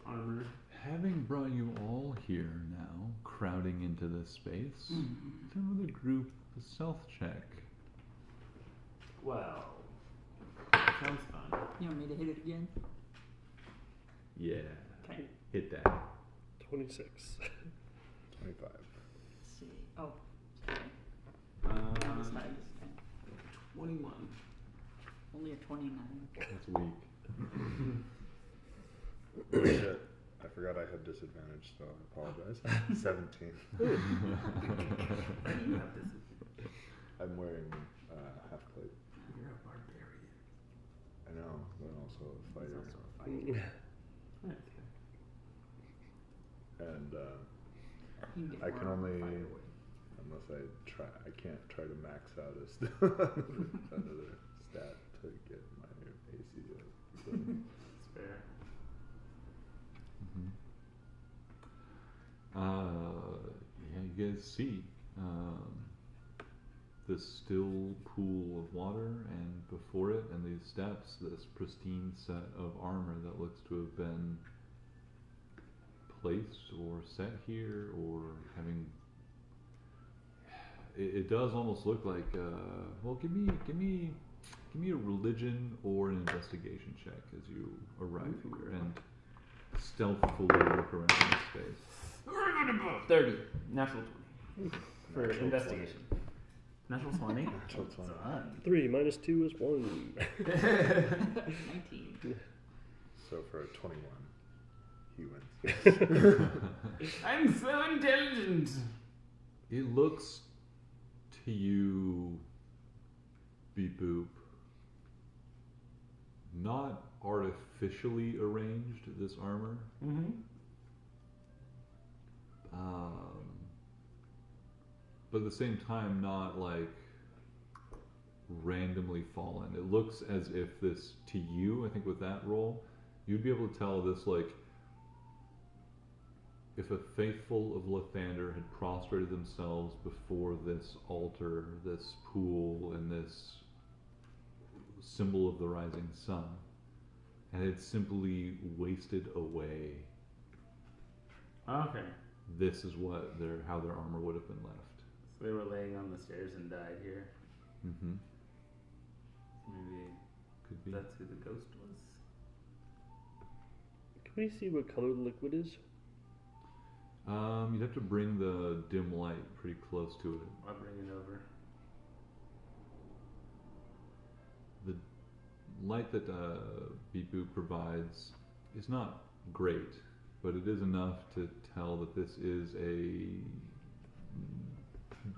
armor? Having brought you all here now, crowding into this space, some of the group a stealth check. Well, sounds fun. You want me to hit it again? Yeah, Okay. hit that. 26. 25. Let's see. Oh, sorry. Not as high as 21. only a 29. That's weak. Oh, shit. I forgot I had disadvantage, so I apologize. 17. Why do you have this? I'm wearing half plate. You're a barbarian. I know, but also a He's fighter. also a fighter. And You can get I more can only, fire away. unless I try, I can't try to max out another stat to get my AC to It's fair. Yeah, you guys see this still pool of water, and before it, and these steps, this pristine set of armor that looks to have been placed or set here, or having. It does almost look like. Well, give me a religion or an investigation check as you arrive here and stealthily look around the space. 30. Natural 20. For investigation. Natural 20? Natural 20. Fun. 3 minus 2 is 1. 19. So for a 21, he wins. I'm so intelligent. It looks to you, Beep Boop, not artificially arranged, this armor. Mm-hmm. But at the same time, not like randomly fallen. It looks as if this, to you, I think with that roll, you'd be able to tell this like if a faithful of Lathander had prostrated themselves before this altar, this pool, and this symbol of the rising sun, and had simply wasted away. Okay. this is what how their armor would have been left. So they were laying on the stairs and died here. Mm-hmm. Maybe Could be. that's who the ghost was. Can we see what color the liquid is? You'd have to bring the dim light pretty close to it. I'll bring it over. The light that Beep Boop provides is not great, but it is enough to tell that this is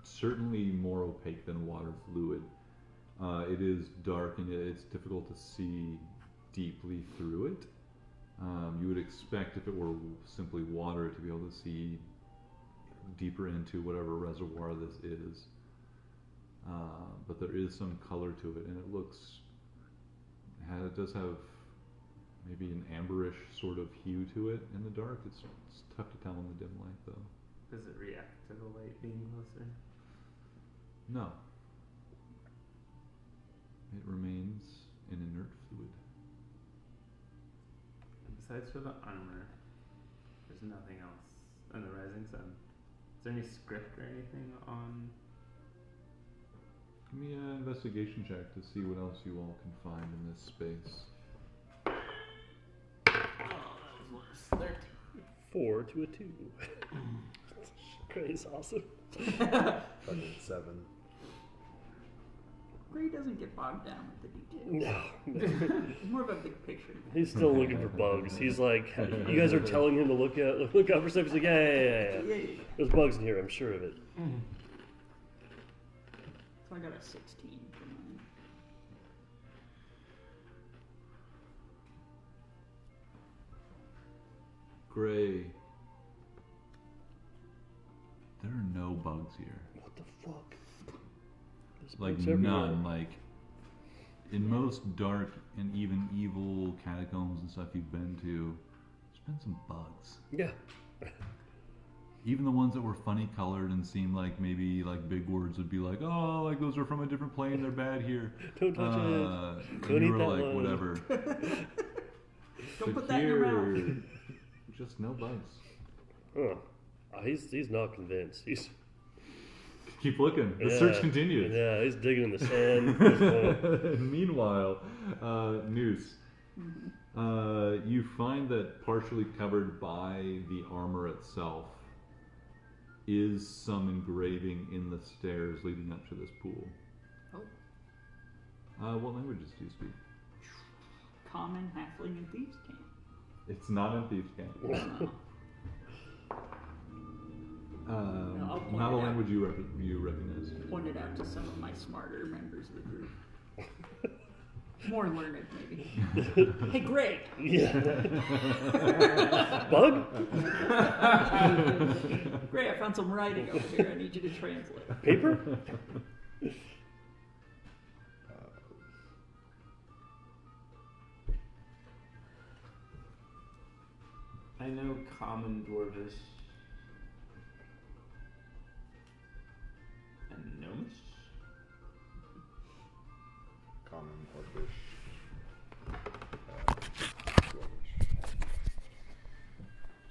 certainly more opaque than water fluid. It is dark and it's difficult to see deeply through it. You would expect if it were simply water to be able to see deeper into whatever reservoir this is. But there is some color to it, and it does have maybe an amberish sort of hue to it in the dark. It's tough to tell in the dim light, though. Does it react to the light being closer? No. It remains an inert fluid. Besides for the armor, there's nothing else. And the rising sun. Is there any script or anything on? Give me an investigation check to see what else you all can find in this space. Oh, that was worse. 4 to a 2. Great, is awesome. Fucking 7. Gray doesn't get bogged down with the details. No. He's more of a big picture. He's still looking for bugs. He's like, you guys are telling him to look out for stuff. He's like, yeah. There's bugs in here, I'm sure of it. So I got a 16 for mine. Gray. There are no bugs here. What the fuck? There's Like bugs everywhere. none. Like in most dark and even evil catacombs and stuff you've been to, there's been some bugs. Yeah. Even the ones that were funny colored and seemed like maybe like big words would be like, oh, like those are from a different plane, they're bad here. Don't touch it. And Don't you eat were that like, one. whatever. Don't put that in your mouth. Here, just no bugs. Huh. He's not convinced. He's Keep looking. The search continues. Yeah, he's digging in the sand. at this point. Meanwhile, Noose, you find that partially covered by the armor itself is some engraving in the stairs leading up to this pool. Oh. What languages do you speak? Common, halfling, and thieves' camp. It's not in Thieves' Camp. I'll point Not a it out. language you recognize. Pointed out to some of my smarter members of the group. More learned, maybe. Hey, Greg! Yeah. Bug? Greg, I found some writing over here. I need you to translate. Paper? I know common dwarvish and gnomish. Common, orcish,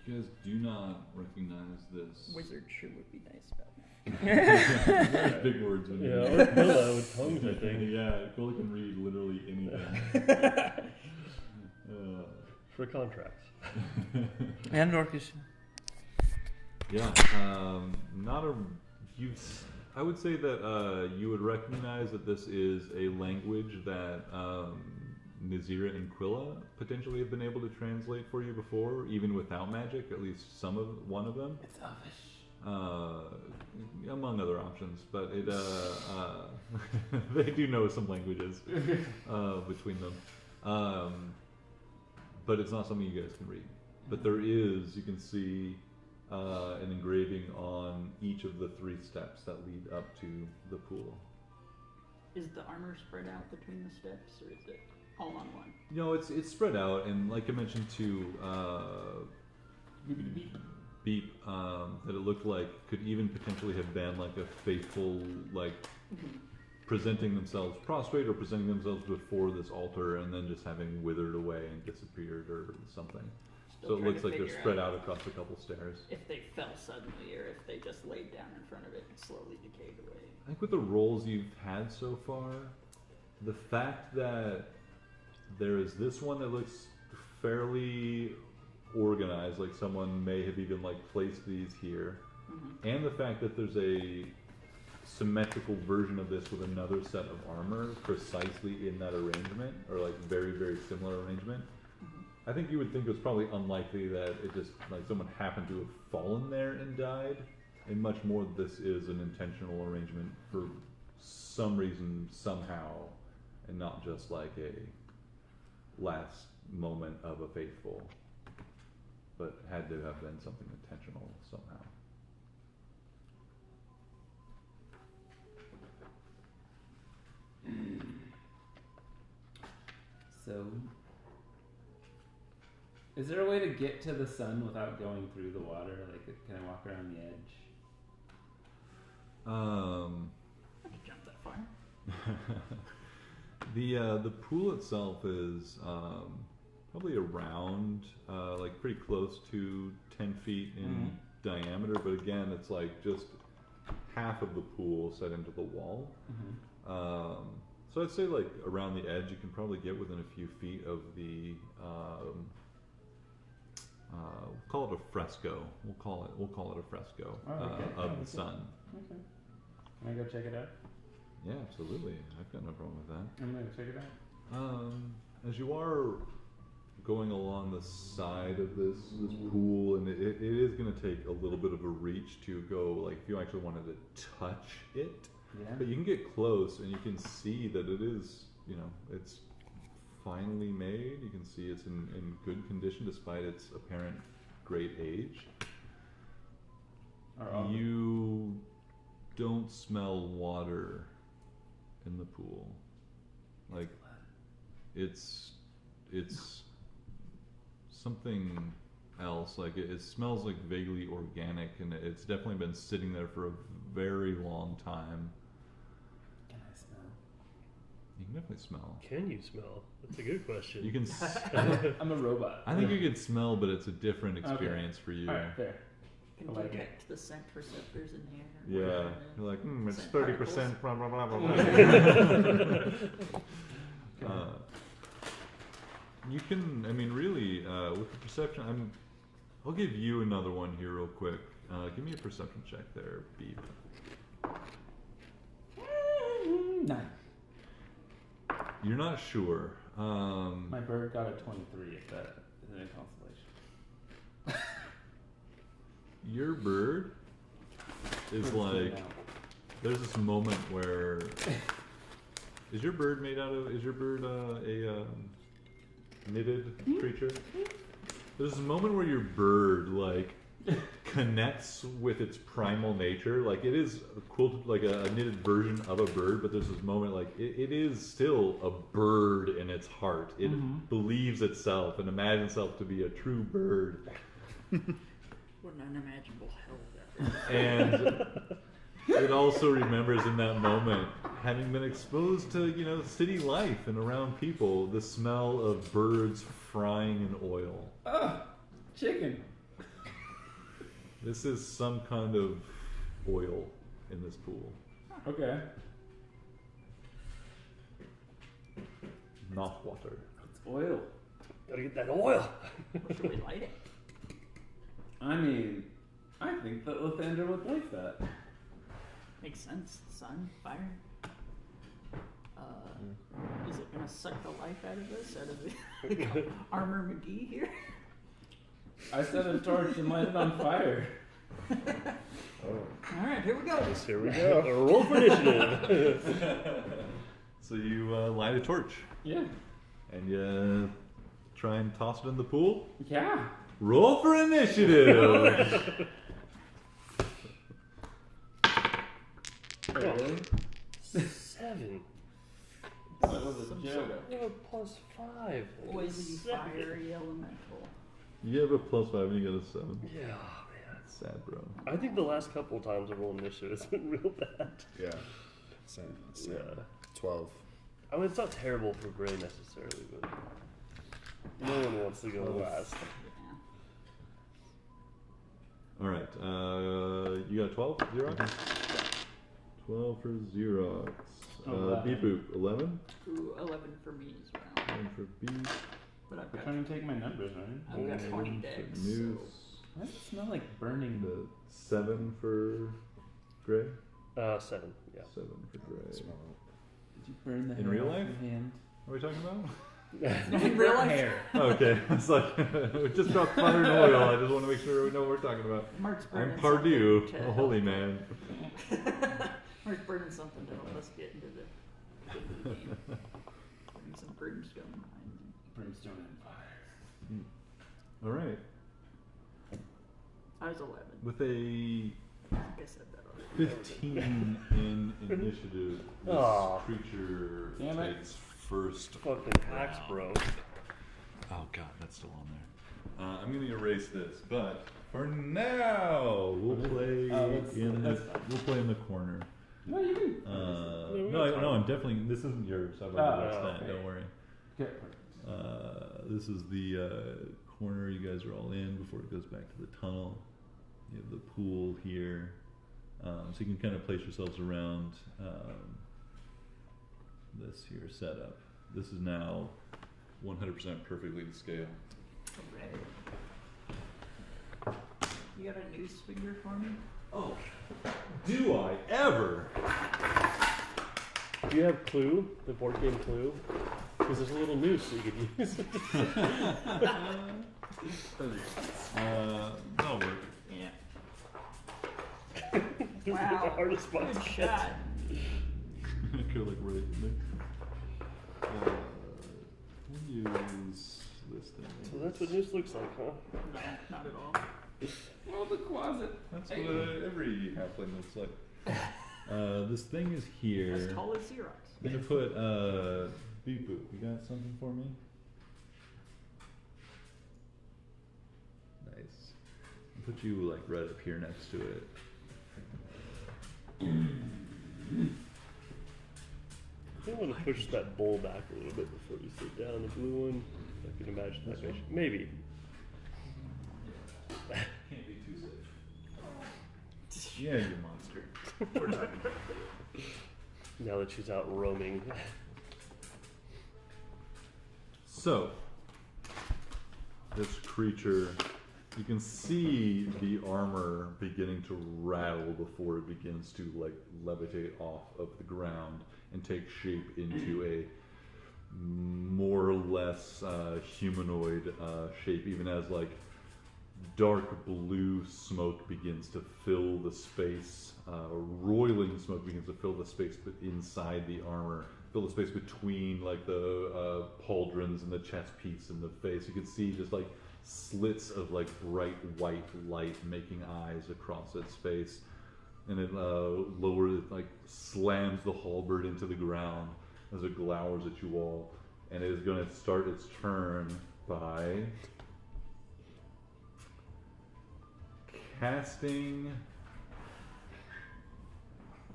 You guys do not recognize this. Wizard sure would be nice about that. There's big words in Yeah, here. or Quilla with tongues, I think. Yeah, Quilla can read literally anything. For contracts. And Orcish. Yeah, not a. I would say that you would recognize that this is a language that Nazira and Quilla potentially have been able to translate for you before, even without magic. At least one of them. It's Elvish. Among other options, but it they do know some languages between them. But it's not something you guys can read. But there is, you can see an engraving on each of the 3 steps that lead up to the pool. Is the armor spread out between the steps, or is it all on one? You know, it's spread out, and like I mentioned to Beep, that it looked like could even potentially have been like a faithful, like presenting themselves prostrate or presenting themselves before this altar and then just having withered away and disappeared or something. So it try looks to like they're figure spread out out across a couple stairs. if they fell suddenly or if they just laid down in front of it and slowly decayed away. I think with the rolls you've had so far, the fact that there is this one that looks fairly organized, like someone may have even like placed these here, and the fact that there's a symmetrical version of this with another set of armor precisely in that arrangement, or like very, very similar arrangement. I think you would think it was probably unlikely that it just like someone happened to have fallen there and died, and much more this is an intentional arrangement for some reason somehow, and not just like a last moment of a faithful, but had to have been something intentional somehow. So, is there a way to get to the sun without going through the water? Like, can I walk around the edge? I could jump that far. The pool itself is probably around like pretty close to 10 feet in diameter, but again it's like just half of the pool set into the wall. So I'd say like around the edge you can probably get within a few feet of the we'll call it a fresco. We'll call it a fresco of the sun. Okay. Can I go check it out? Yeah, absolutely. I've got no problem with that. I'm gonna check it out. As you are going along the side of this pool, and it is going to take a little bit of a reach to go, like if you actually wanted to touch it, but you can get close and you can see that it is, it's finely made. You can see it's in good condition despite its apparent great age. You don't smell water in the pool. Like it's something else. Like it smells like vaguely organic, and it's definitely been sitting there for a very long time. Can I smell? You can definitely smell. Can you smell? That's a good question. You can. I'm a robot. I think you can smell, but it's a different experience for you. Alright, fair. Can I like detect the scent receptors in the air. Yeah, you're like, it's Scent 30%. Blah blah blah blah blah. You can, I mean, really, with the perception, I'll give you another one here real quick. Give me a perception check there, Beep. 9. You're not sure. My bird got a 23, if that is any consolation. Your bird is like, there's this moment where, is your bird a knitted creature? There's this moment where your bird like connects with its primal nature. Like it is quilted like a knitted version of a bird, but there's this moment like it is still a bird in its heart. It believes itself and imagines itself to be a true bird. What an unimaginable hell that is. And it also remembers in that moment having been exposed to, city life and around people, the smell of birds frying in oil. Oh, chicken. This is some kind of oil in this pool. Okay. Not water. It's oil. Gotta get that oil. Should we light it? I mean, I think that Lathander would like that. Makes sense. Sun, fire. Is it gonna suck the life out of this? Out of the Armor McGee here? I set a torch and light it on fire. Alright, here we go. Here we go. Roll for initiative. So you light a torch Yeah. and you try and toss it in the pool. Yeah. Roll for initiative. Really? 7. That was a joke. Oh, +5. Oily, 7. fiery elemental. You have a +5 and you get a 7. Yeah, man. Sad, bro. I think the last couple of times I've rolled initiative has been real bad. Yeah. Same. Yeah. 12. I mean, it's not terrible for Gray necessarily, but no one wants to go last. All right. You got 12 Xerox? 12 for Xerox. Beep boop. 11? Ooh, 11 for me as well. 11 for beep. But I've We're got, trying to take my numbers, right? I've got 20 decks. Moose. Why does it smell like burning? The 7 for Gray. 7. Yeah. 7 for Gray. Smell Did you burn the In hair real off life? your hand? What are we talking about? In real life, Hair. Okay, it's like it's just about butter and oil. I just want to make sure we know what we're talking about. Mark's I'm burning Pardue, something to a holy help- man. Mark's burning something to help us get into the game. Burning some brimstone behind me. Brimstone and fire. All right, I was 11. with a I think I said that already. 15 in initiative, this Aw. creature Damn it. takes first. Fucking hacks, bro. Oh god, that's still on there. I'm gonna erase this, but for now we'll play that's we'll play in the corner. No, you can. No, I'm definitely. This isn't yours. I've already erased that. okay. Don't worry. Okay. This is the corner you guys are all in before it goes back to the tunnel. You have the pool here, so you can kind of place yourselves around this here setup. This is now 100% perfectly to scale. Alright. You got a noose finger for me? Oh, do I ever? Do you have Clue, the board game Clue? Because there's a little noose that you could use. That'll work. Yeah. The Wow. hardest Good spot. shot. Go like right in there. We'll use this thing. So that's what noose looks like, huh? No, not at all. Well, the closet. That's what every halfling looks like. This thing is here. As tall as Xerox. I'm gonna put beep boop. You got something for me? Nice. I'll put you like right up here next to it. I want to push that bowl back a little bit before you sit down. The blue one, I can imagine that. This one? Maybe. Can't be too safe. Yeah, you monster. Now that she's out roaming. So, this creature, you can see the armor beginning to rattle before it begins to like levitate off of the ground and take shape into a more or less humanoid shape, even as like dark blue smoke begins to fill the space, roiling smoke begins to fill the space but inside the armor, fill the space between like the pauldrons and the chest piece and the face. You can see just like slits of like bright white light making eyes across its face, and it like slams the halberd into the ground as it glowers at you all, and it is going to start its turn by casting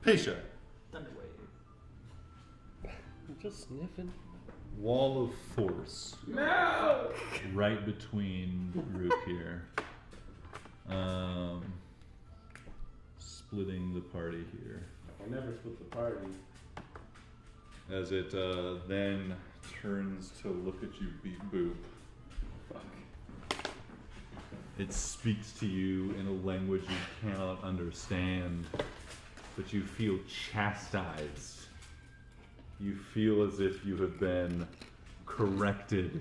Pesha. Thunderwave. Just sniffing. Wall of Force. No! Right between Rook here. Splitting the party here. I never split the party. As it then turns to look at you, beep boop. Fuck. It speaks to you in a language you cannot understand, but you feel chastised. You feel as if you have been corrected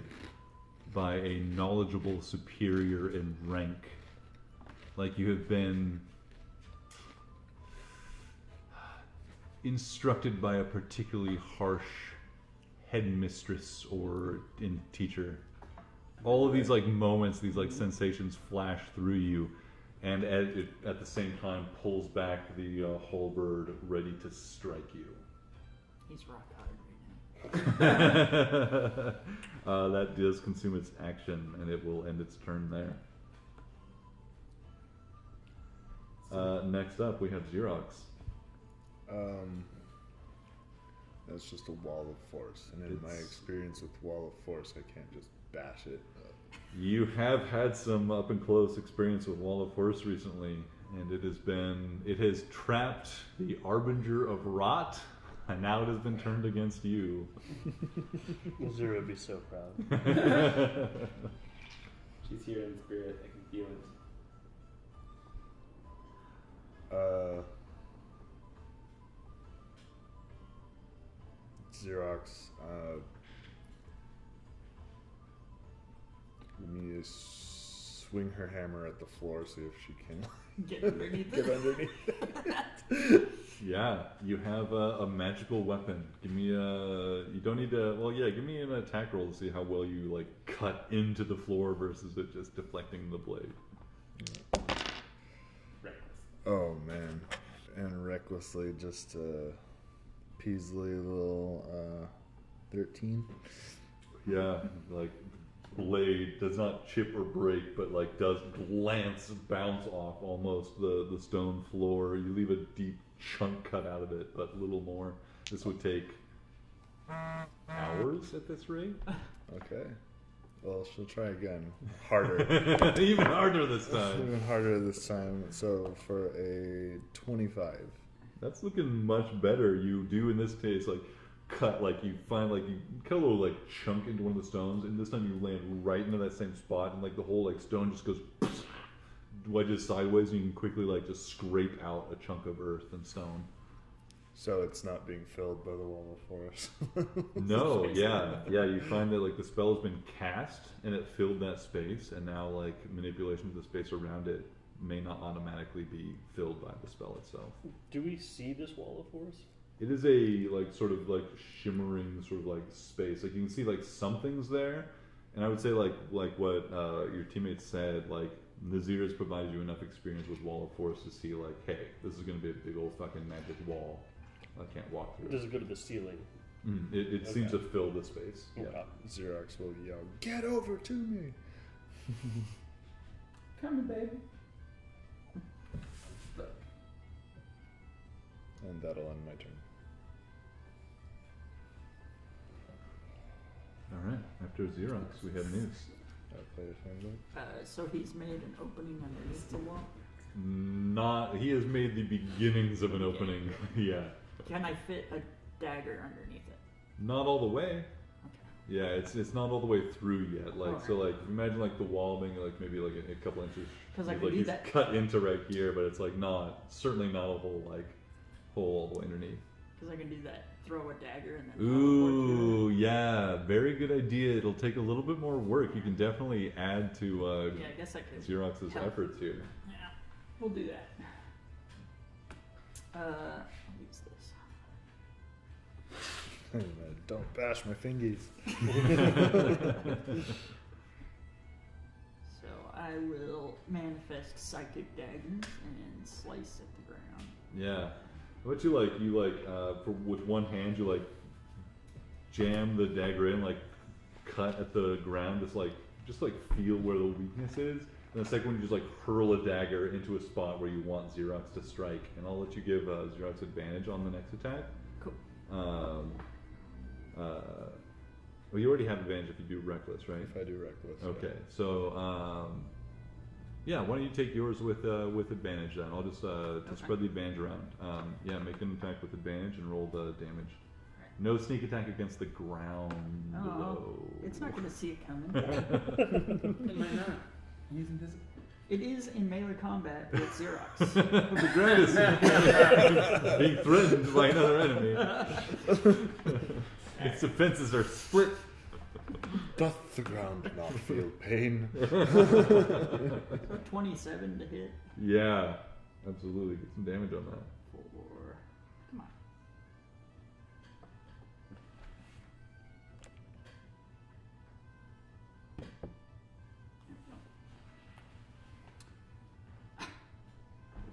by a knowledgeable superior in rank. Like you have been instructed by a particularly harsh headmistress or teacher. All of these like moments, these like sensations flash through you, and at the same time pulls back the halberd ready to strike you. He's rock hard right now. That does consume its action, and it will end its turn there. Next up, we have Xerox. It's just a wall of force, and in my experience with wall of force, I can't just bash it. You have had some up and close experience with Wall of Force recently, and it has trapped the Arbinger of Rot, and now it has been turned against you. Zero would be so proud. She's here in spirit. I can feel it. Xerox, let me swing her hammer at the floor, see if she can Get underneath get it. underneath. Yeah, you have a magical weapon. Give me you don't need to, well, yeah, give me an attack roll to see how well you, like, cut into the floor versus it just deflecting the blade. Reckless. Oh man, and recklessly just Peasley little 13. Yeah, like, blade does not chip or break, but, like, does bounce off almost the stone floor. You leave a deep chunk cut out of it, but little more. This would take hours at this rate. Okay. Well, she'll try again. Harder. Even harder this time. Even harder this time. So for a 25. That's looking much better. You do in this case, like, cut, like, you find, like, you cut a little, like, chunk into one of the stones, and this time you land right into that same spot, and, like, the whole, like, stone just goes wedges sideways, and you can quickly, like, just scrape out a chunk of earth and stone. So it's not being filled by the wall of force. No, yeah, you find that, like, the spell has been cast, and it filled that space, and now, like, manipulation of the space around it may not automatically be filled by the spell itself. Do we see this wall of force? It is a, like, sort of, like, shimmering sort of, like, space. Like, you can see, like, something's there, and I would say, like what your teammates said, like, Nazir has provided you enough experience with Wall of Force to see, like, hey, this is going to be a big old fucking magic wall. I can't walk through. Does it go to the ceiling? It seems to fill the space. Yeah. Okay. Xerox will yell, "Get over to me!" Coming, baby. And that'll end my turn. All right. After Xerox, we have news. Play a handbook. So he's made an opening underneath the wall. He has made the beginnings of an opening. Yeah. Can I fit a dagger underneath it? Not all the way. Okay. Yeah, it's not all the way through yet. Like, so, like, imagine, like, the wall being, like, maybe, like, a couple inches. Because I Like, can do he's that. cut into right here, but it's, like, certainly not a whole, like, hole all the way underneath. Because I can do that. Throw a dagger and then. Ooh, yeah, very good idea. It'll take a little bit more work. You can definitely add to Yeah, I guess I could. Xerox's help. efforts here. Yeah, we'll do that. I'll use this. Don't bash my fingies. So I will manifest psychic daggers and slice at the ground. Yeah. What you with one hand, you, like, jam the dagger in, like, cut at the ground, just feel where the weakness is. And the second one, you just, like, hurl a dagger into a spot where you want Xerox to strike. And I'll let you give Xerox advantage on the next attack. Cool. Well, you already have advantage if you do reckless, right? If I do reckless. Okay, so yeah, why don't you take yours with advantage then? I'll just to spread the advantage around. Yeah, make an attack with advantage and roll the damage. No sneak attack against the ground below. It's not going to see it coming. Am I not? He's invisible. It is in melee combat with Xerox. The ground is being threatened by another enemy. Its defenses are split. Doth the ground not feel pain? 27 to hit. Yeah, absolutely. Get some damage on that. 4. Come on.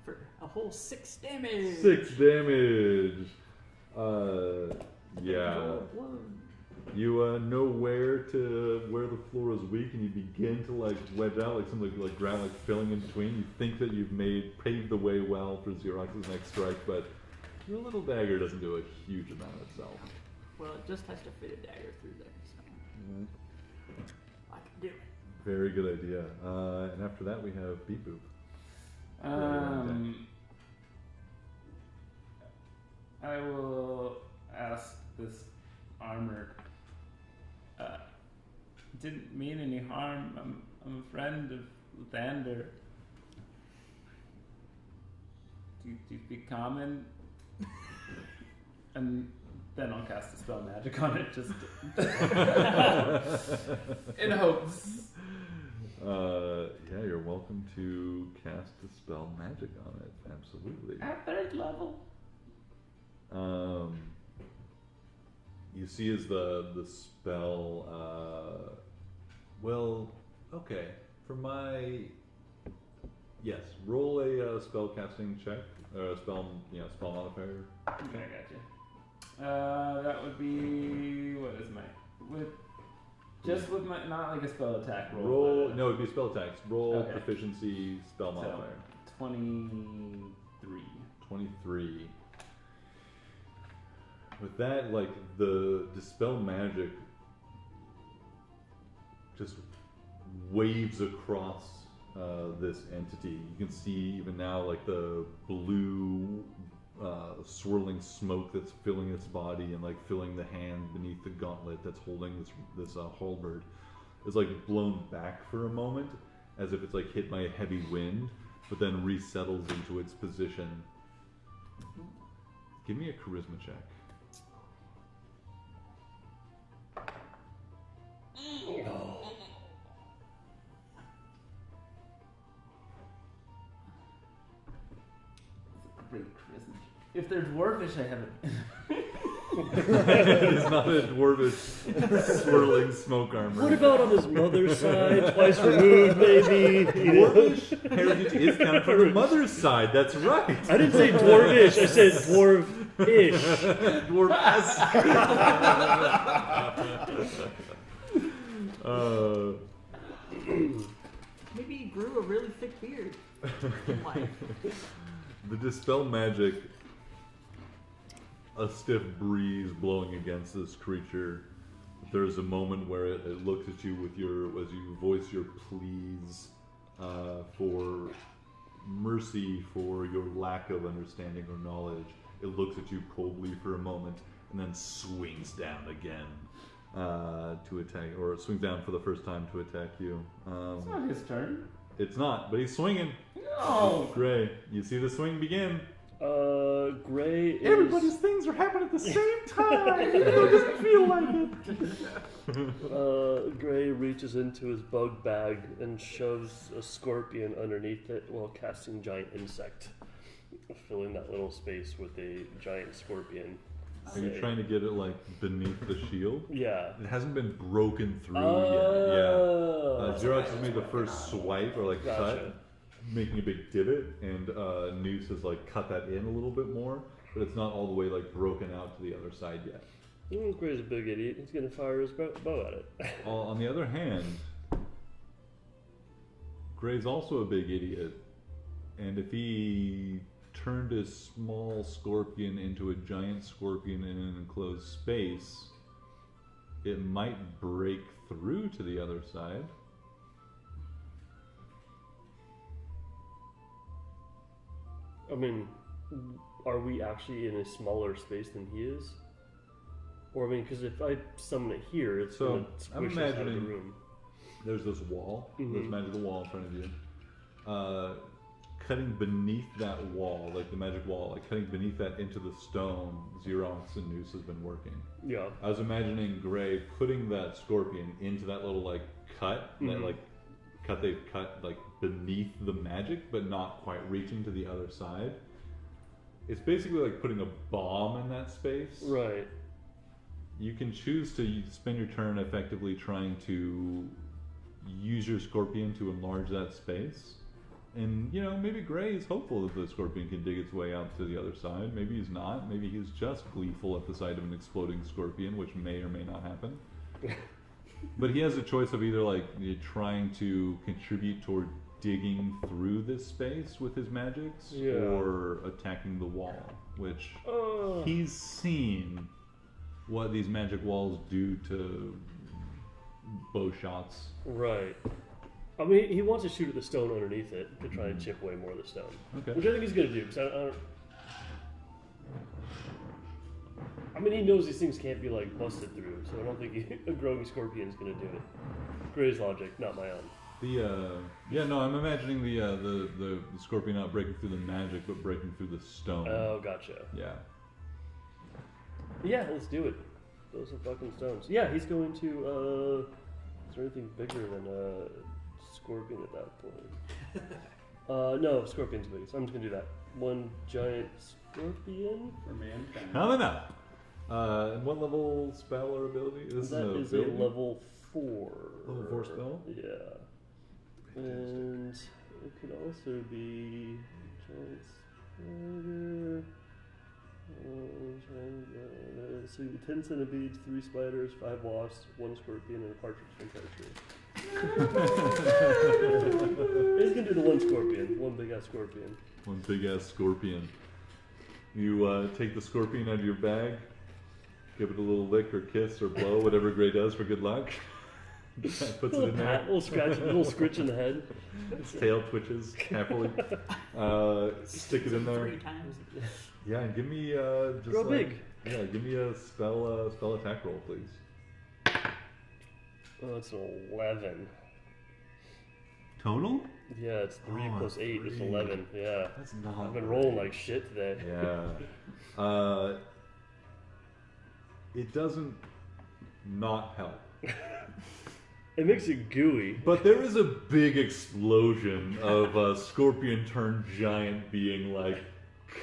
For a whole 6 damage. 6 damage. Yeah. Whoa. You know where the floor is weak, and you begin to, like, wedge out, like, something like ground, like, filling in between. You think that you've paved the way well for Xerox's next strike, but your little dagger doesn't do a huge amount itself. Well, it just has to fit a dagger through there, so I can do it. Very good idea. And after that, we have Beep Boop. I will ask this armor. Didn't mean any harm. I'm a friend of Lathander. Do you speak common? And then I'll cast a spell magic on it, just in hopes. Yeah, you're welcome to cast a spell magic on it. Absolutely. At 3rd level. You see as the spell, well, okay, for my, yes, roll a spell casting check, or a spell modifier. Okay, I got you. That would be, what is my, with my, not like a spell attack roll. No, it'd be spell attacks. Roll Okay. proficiency spell modifier. 23. 23. With that, like, the dispel magic just waves across this entity. You can see even now, like, the blue swirling smoke that's filling its body and, like, filling the hand beneath the gauntlet that's holding this halberd is, like, blown back for a moment as if it's, like, hit by a heavy wind, but then resettles into its position. Give me a charisma check. Great charisma. If they're dwarfish, I have it. It's not a dwarvish swirling smoke armor. What about on his mother's side? Twice removed, maybe. Dwarvish heritage is counted from the mother's side. That's right. I didn't say dwarvish. I said dwarf-ish. Dwarf-esque. Maybe he grew a really thick beard in life. The dispel magic, a stiff breeze blowing against this creature. There's a moment where it looks at you with as you voice your pleas for mercy for your lack of understanding or knowledge. It looks at you coldly for a moment and then swings down again to attack, or it swings down for the first time to attack you. It's not his turn. It's not, but he's swinging. No! Gray, you see the swing begin. Gray is... Everybody's things are happening at the same time. It doesn't feel like it. Gray reaches into his bug bag and shoves a scorpion underneath it while casting giant insect, filling that little space with a giant scorpion. Are you trying to get it like beneath the shield? Yeah. It hasn't been broken through yet. Yeah. Xerox has made the first swipe or like cut, making a big divot, and Noose has like cut that in a little bit more, but it's not all the way like broken out to the other side yet. Gray's a big idiot. He's gonna fire his bow at it. On the other hand, Gray's also a big idiot, and if he turned a small scorpion into a giant scorpion in an enclosed space, it might break through to the other side. I mean, are we actually in a smaller space than he is? Or I mean, because if I summon it here, it's So, gonna I'm squish us out of the imagining- room. There's this wall, this Mhm. magical wall in front of you. Cutting beneath that wall, like the magic wall, like cutting beneath that into the stone, Xerox and Noose has been working. Yeah. I was imagining Gray putting that scorpion into that little like cut, that Mhm. like cut they've cut like beneath the magic, but not quite reaching to the other side. It's basically like putting a bomb in that space. Right. You can choose to spend your turn effectively trying to use your scorpion to enlarge that space. And, you know, maybe Gray is hopeful that the scorpion can dig its way out to the other side. Maybe he's not. Maybe he's just gleeful at the sight of an exploding scorpion, which may or may not happen. But he has a choice of either, like, trying to contribute toward digging through this space with his magics, Yeah. or attacking the wall, which Oh. he's seen what these magic walls do to bow shots. Right. I mean, he wants to shoot at the stone underneath it to try and chip away more of the stone. Okay. Which I think he's going to do. Because I mean, he knows these things can't be, like, busted through. So I don't think a growing scorpion is going to do it. Gray's logic, not my own. I'm imagining the scorpion not breaking through the magic, but breaking through the stone. Oh, gotcha. Yeah. Yeah, let's do it. Those are fucking stones. Yeah, he's going to, is there anything bigger than a scorpion at that point? No, scorpion's big, so I'm just going to do that. One giant scorpion? For mankind. No. And what level spell or ability? This That is a ability? level 4. Level 4 spell? Yeah. And it could also be giant spider. So 10 centipedes, 3 spiders, 5 wasps, 1 scorpion, and a partridge from He's gonna do the 1 scorpion, 1 big ass scorpion. One big ass scorpion. You take the scorpion out of your bag, give it a little lick or kiss or blow, whatever Gray does for good luck. Puts it in there. Little scratch, little scritch in the head. Its tail twitches happily. Stick it in there. 3 times. Yeah, and give me just Grow big. Yeah, give me a spell attack roll, please. Oh, it's an 11. Total? Yeah, it's 3 Oh, plus 8 is 3. 11. Yeah. That's not. I've been rolling like shit today. Yeah. It doesn't not help. It makes it gooey. But there is a big explosion of a scorpion turned giant being like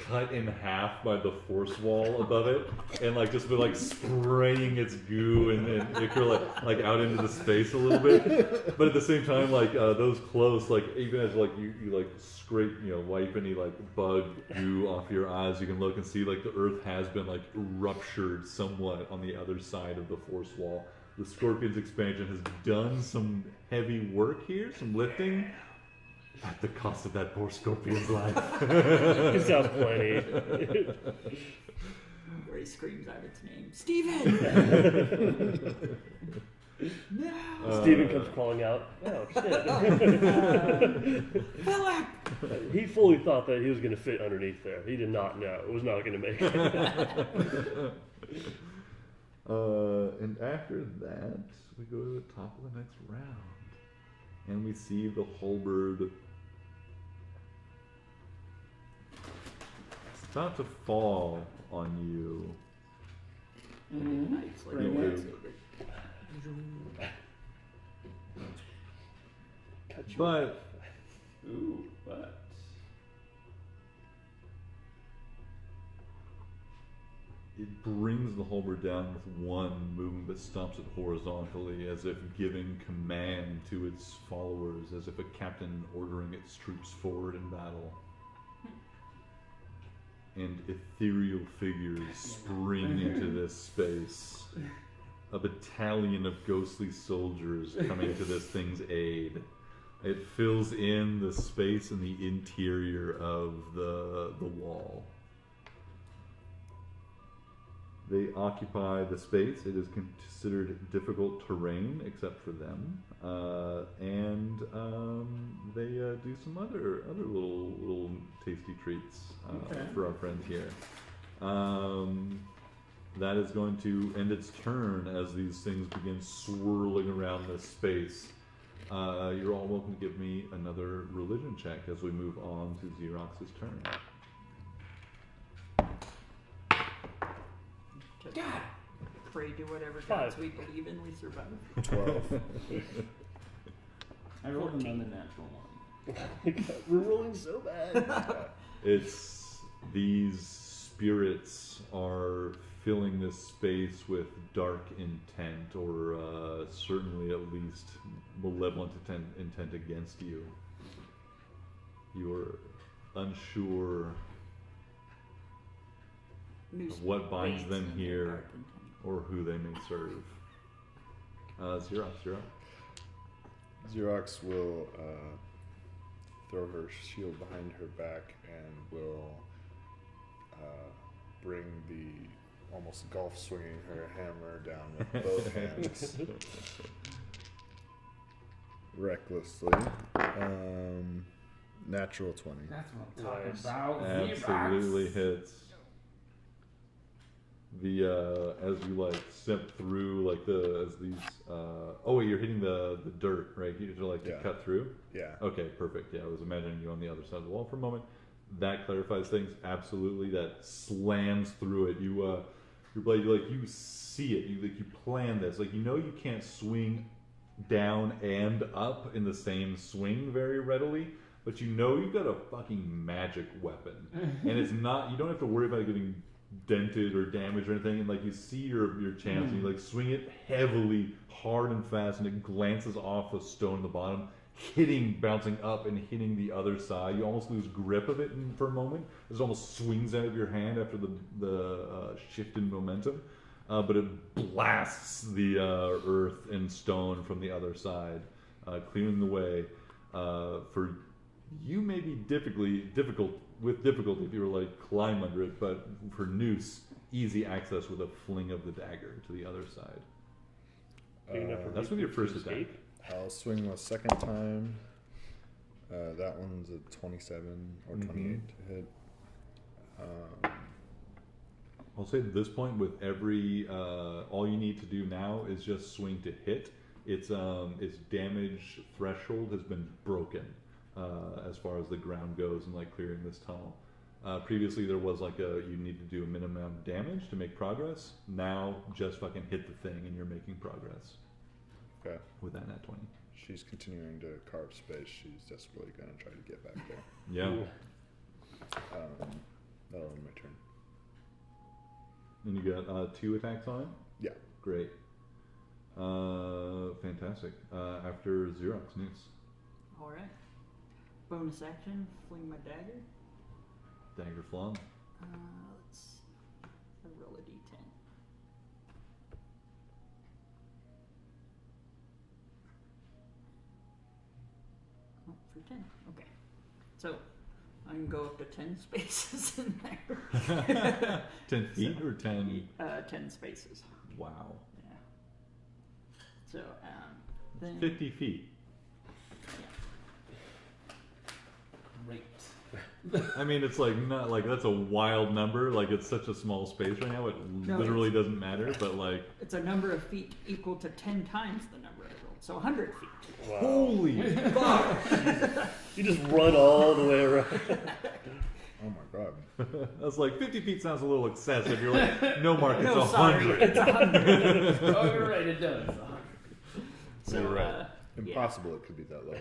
cut in half by the force wall above it, and like just been like spraying its goo and ichor like out into the space a little bit. But at the same time, like those close, like even as like you like scrape, wipe any like bug goo off your eyes, you can look and see like the earth has been like ruptured somewhat on the other side of the force wall. The scorpion's expansion has done some heavy work here, some lifting, at the cost of that poor scorpion's life. It sounds plenty. Gray screams out its name. Steven! No! Steven comes crawling out. Oh, shit. Philip! He fully thought that he was going to fit underneath there. He did not know. It was not going to make it. And after that, we go to the top of the next round. And we see the halberd. It's about to fall on you. It's like You a do. lightsaber. Cut you But Ooh, but. it brings the halberd down with one movement, but stomps it horizontally, as if giving command to its followers, as if a captain ordering its troops forward in battle. And ethereal figures spring into this space. A battalion of ghostly soldiers coming to this thing's aid. It fills in the space in the interior of the wall. They occupy the space. It is considered difficult terrain, except for them, and they do some other little tasty treats for our friends here. That is going to end its turn as these things begin swirling around this space. You're all welcome to give me another religion check as we move on to Xerox's turn. God. Pray to whatever 5. gods we believe in, we survive. 12. I rolled another natural one. We're rolling so bad. It's these spirits are filling this space with dark intent, or certainly at least malevolent intent against you. You're unsure of what binds them here or who they may serve. Xerox, you're up. Xerox will throw her shield behind her back and will bring the almost golf swinging her hammer down with both hands. Recklessly. Natural 20. That's what I'm talking Nice. about. Absolutely hits. The as you like step through like as these oh wait, you're hitting the dirt, right? You like to cut through. Yeah. Okay, perfect. Yeah, I was imagining you on the other side of the wall for a moment. That clarifies things. Absolutely, that slams through it. Your blade, you see it. You plan this. Like you can't swing down and up in the same swing very readily, but you got a fucking magic weapon, and it's not. You don't have to worry about it getting dented or damaged or anything. And you see your chance, and you swing it heavily, hard and fast, and it glances off a stone in the bottom, bouncing up and hitting the other side. You almost lose grip of it for a moment. It almost swings out of your hand after the shift in momentum. But it blasts the earth and stone from the other side, clearing the way for you. Maybe difficult if you were climb under it, but for Noose, easy access with a fling of the dagger to the other side. That's with your first attack. I'll swing the second time. That one's a 27 or 28 to hit. I'll say at this point, with every all you need to do now is just swing to hit. Its damage threshold has been broken as far as the ground goes and clearing this tunnel. Previously, there was you need to do a minimum amount of damage to make progress. Now, just fucking hit the thing and you're making progress. Okay. With that nat 20. She's continuing to carve space. She's desperately going to try to get back there. Yeah. That'll end my turn. And you got 2 attacks on it? Yeah. Great. Fantastic. After Xerox Noose. Alright. Bonus action, fling my dagger. Dagger flung. Let's see. I roll a d10. Oh, for 10. Okay. So, I can go up to 10 spaces in there. 10 feet or 10? 10 spaces. Wow. Yeah. So, then... 50 feet. Great. I mean, it's not that's a wild number. It's such a small space right now. It literally doesn't matter. But it's a number of feet equal to 10 times the number I rolled. So 100 feet. Wow. Holy fuck! You just run all the way around. Oh my god. I was 50 feet sounds a little excessive. You're no, Mark, it's No, 100. It's 100. Oh, you're right. It does. So, You're right. Impossible it could be that low.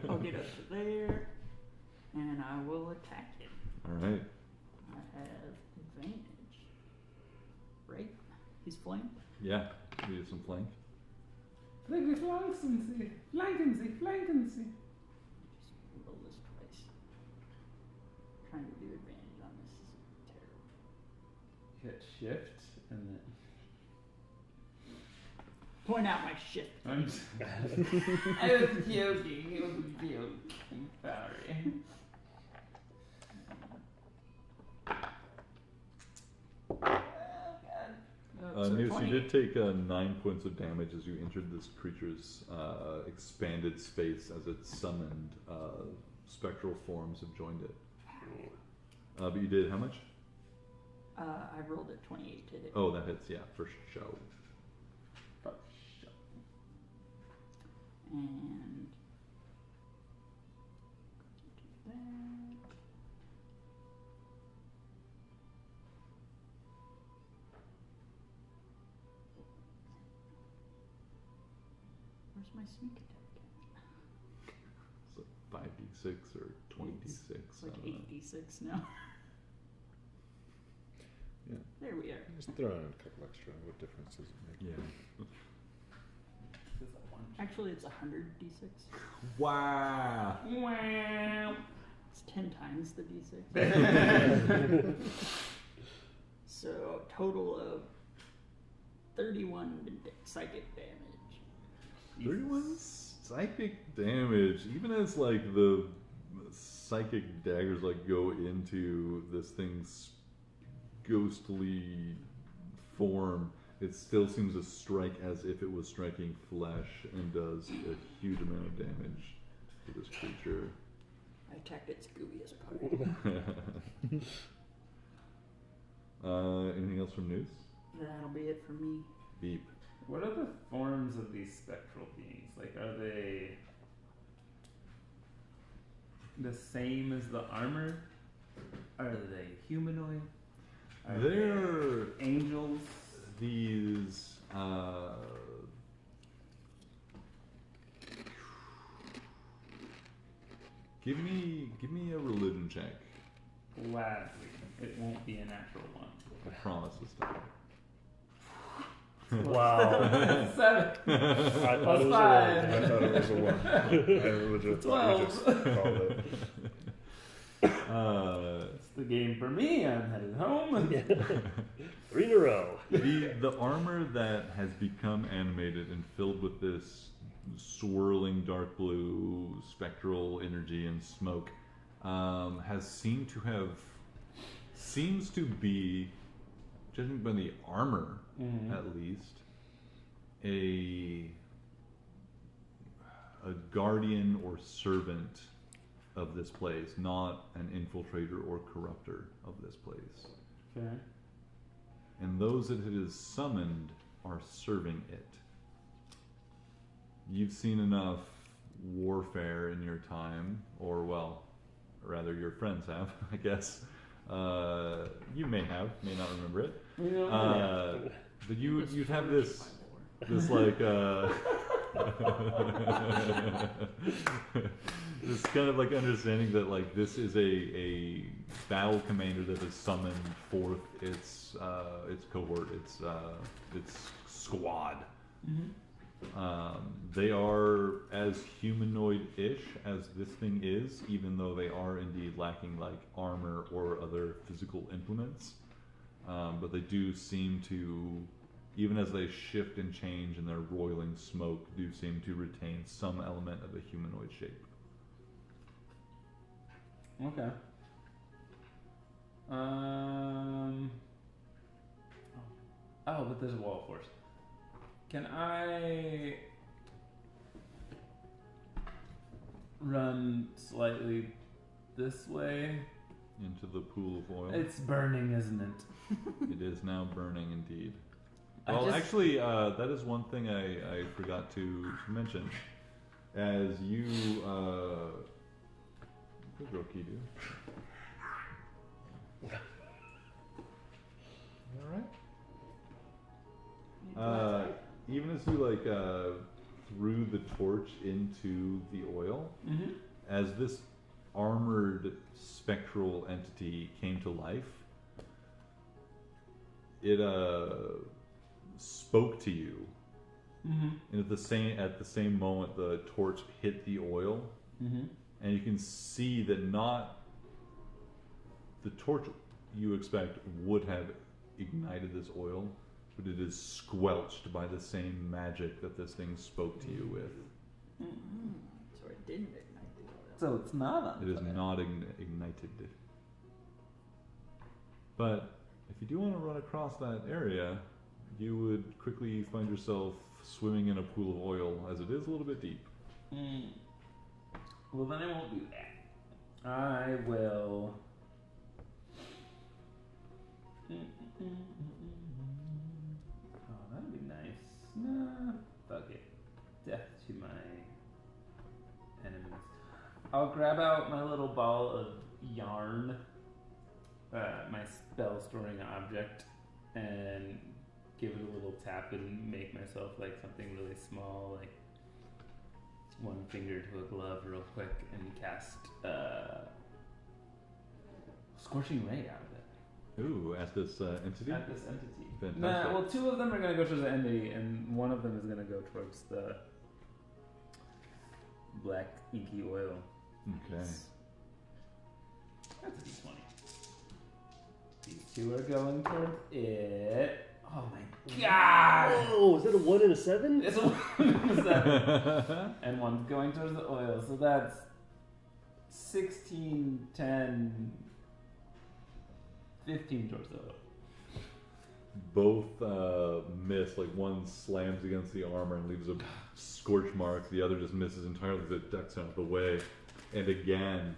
I'll get up to there, and I will attack him. All right. I have advantage. Right? He's flanked. Yeah. You do some flank. Flankency. Just roll this twice. Trying to do advantage on this is terrible. Hit shift and then. Point out my shift. I was joking. I was joking. Sorry. Noose, you did take 9 points of damage as you entered this creature's expanded space as it summoned. Spectral forms have joined it. But you did how much? I rolled a 28 to hit. Oh, that hits, yeah, for show. And do that. Where's my sneak attack? So 5d6 or 20d6. It's like 8d6 now. Yeah. There we are. Just throw in a couple extra. What difference does it make? Yeah. Actually, it's 100d6. Wow. Wow. It's 10 times the d6. So, total of 31 psychic damage. 31 psychic damage. Even as the psychic daggers go into this thing's ghostly form, it still seems to strike as if it was striking flesh and does a huge amount of damage to this creature. I attacked its gooeyest part. Anything else from Noose? That'll be it for me. Beep. What are the forms of these spectral beings? Like, are they the same as the armor? Are they humanoid? Are They're they angels? these give me a religion check. Gladly. It won't be a natural one. I promise this time. Wow. 7. I thought it was Five. I thought it was a 1. I legit thought you just called it. It's the game for me. I'm headed home. 3 in a row. The armor that has become animated and filled with this swirling dark blue spectral energy and smoke seems to be, judging by the armor at least, a guardian or servant of this place, not an infiltrator or corruptor of this place. Okay. And those that it is summoned are serving it. You've seen enough warfare in your time, or well, rather your friends have, I guess. You may not remember it. But you'd have this like this kind of like understanding that like this is a battle commander that has summoned forth its cohort, its squad. They are as humanoid-ish as this thing is, even though they are indeed lacking like armor or other physical implements. But they do seem to, even as they shift and change in their roiling smoke, do seem to retain some element of a humanoid shape. Okay. Oh, but there's a wall force. Can I run slightly this way? Into the pool of oil. It's burning, isn't it? It is now burning indeed. I Well, just- actually, that is one thing I forgot to mention. As you, good girl, Kidu. All right. Even as you like threw the torch into the oil, as this armored spectral entity came to life, it spoke to you, and at the same moment the torch hit the oil, and you can see that not the torch you expect would have ignited this oil, but it is squelched by the same magic that this thing spoke to you with. So it didn't ignite the oil. So it's not on It is fire. not ignited. But if you do want to run across that area, you would quickly find yourself swimming in a pool of oil, as it is a little bit deep. Well, then I won't do that. I will. Oh, that'd be nice. Nah, fuck it. Death to my enemies. I'll grab out my little ball of yarn, my spell storing object, and give it a little tap and make myself like something really small, like one finger to a glove real quick, and cast Scorching Ray out of it. Ooh, at this entity? At this entity. Fantastic. Nah, well, 2 of them are going to go towards the entity, and 1 of them is going to go towards the black inky oil. Okay. That's a d20. These 2 are going towards it. Oh my god! Oh, is that a 1 and a 7? It's a 7. And 1's going towards the oil, so that's 16, 10, 15 towards the oil. both miss. Like one slams against the armor and leaves a scorch mark. The other just misses entirely as it ducks out of the way. And again,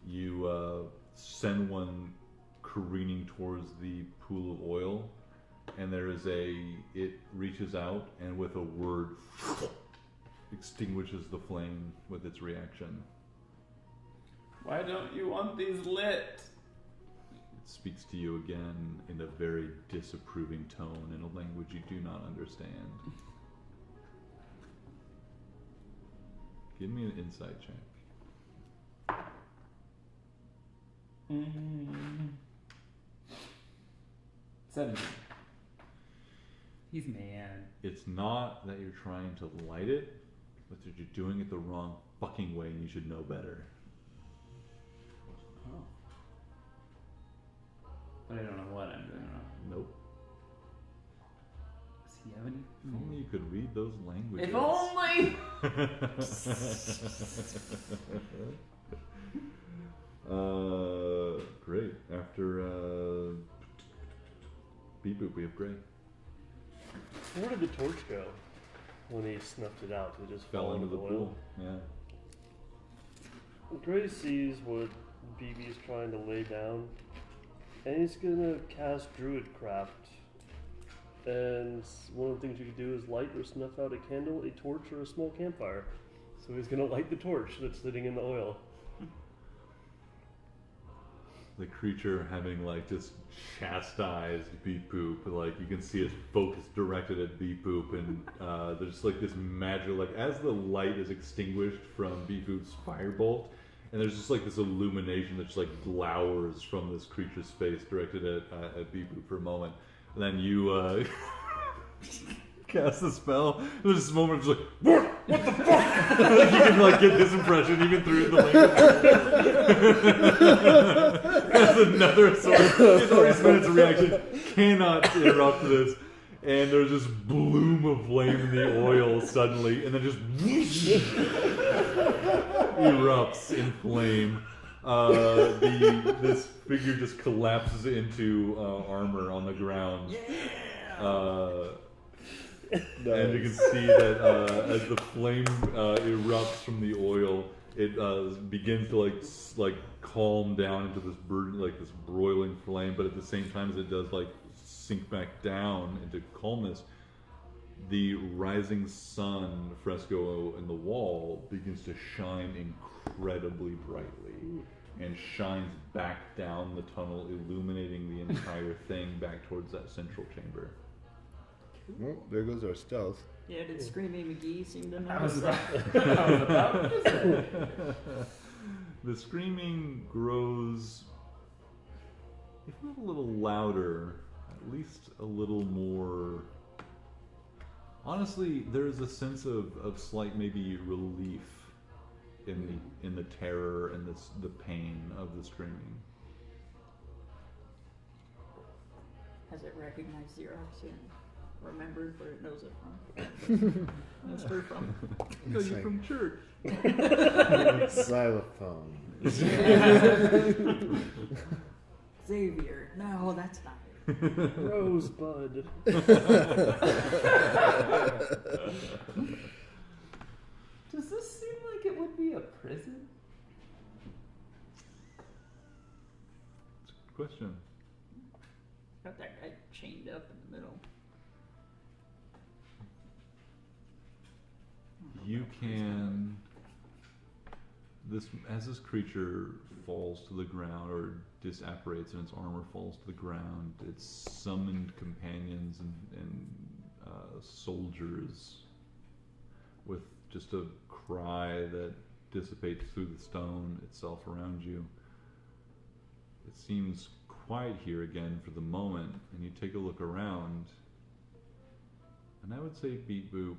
you send one careening towards the pool of oil. And it reaches out and with a word extinguishes the flame with its reaction. Why don't you want these lit? It speaks to you again in a very disapproving tone in a language you do not understand. Give me an insight check. 17. He's mad. It's not that you're trying to light it, but that you're doing it the wrong fucking way and you should know better. Oh. But I don't know what I'm doing wrong. Nope. Does he have any? If only you could read those languages. If only! Great. After beep boop, we have Gray. Where did the torch go when he snuffed it out? It just Fell into the oil. pool. Yeah. Gray sees what BB's trying to lay down, and he's gonna cast Druidcraft. And one of the things you could do is light or snuff out a candle, a torch, or a small campfire. So he's gonna light the torch that's sitting in the oil. The creature having like just chastised Beep Boop, like you can see his focus directed at Beep Boop, and there's like this magic, like as the light is extinguished from Beep Boop's firebolt, and there's just like this illumination that just like glowers from this creature's face directed at Beep Boop for a moment, and then you cast the spell. There's this moment of just like, what the fuck? Like you can like get this impression even through the language. As another sword, it's already spent its reaction, cannot interrupt this, and there's this bloom of flame in the oil suddenly, and then just whoosh, erupts in flame. This figure just collapses into armor on the ground. And you can see that as the flame erupts from the oil, it begins to like calm down into this burden, like this broiling flame. But at the same time as it does like sink back down into calmness, the rising sun fresco in the wall begins to shine incredibly brightly and shines back down the tunnel, illuminating the entire thing back towards that central chamber. Well, there goes our stealth. Yeah, did Screaming McGee seem to I notice was that? about to say. The screaming grows, if not a little louder, at least a little more. Honestly, there is a sense of slight maybe relief in the terror and the pain of the screaming. Has it recognized Xerox yet? Remembered where it knows it from? Knows her from? No, you're from church. Xylophone. Xavier. No, that's not it. Rosebud. Does this seem like it would be a prison? It's a good question. Got that guy chained up in the middle. You can, as this creature falls to the ground or disapparates and its armor falls to the ground, its summoned companions and soldiers with just a cry that dissipates through the stone itself around you. It seems quiet here again for the moment, and you take a look around, and I would say Beep Boop,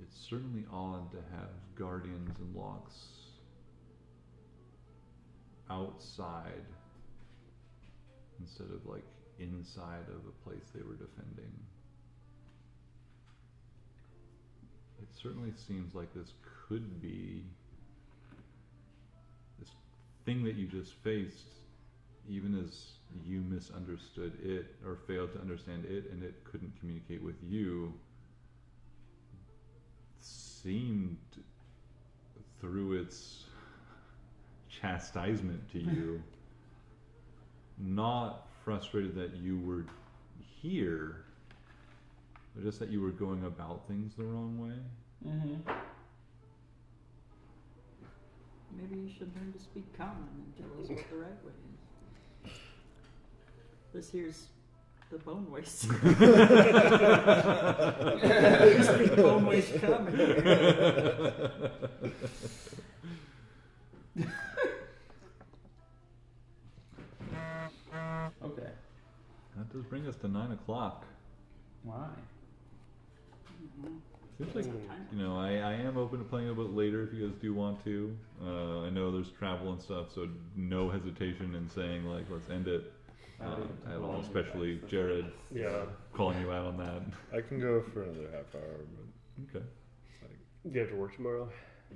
it's certainly odd to have guardians and locks outside instead of like inside of a place they were defending. It certainly seems like this could be, this thing that you just faced even as you misunderstood it or failed to understand it, and it couldn't communicate with you, seemed through its chastisement to you not frustrated that you were here, but just that you were going about things the wrong way. Maybe you should learn to speak common and tell us what the right way is. This here's the bone waste. Speak bone waste common here. Okay. That does bring us to 9 o'clock. Why? Seems like, you know, I am open to playing a bit later if you guys do want to. I know there's travel and stuff, so no hesitation in saying, like, let's end it at all, especially Jared calling you out on that. I can go for another half hour, but Okay. Do you have to work tomorrow?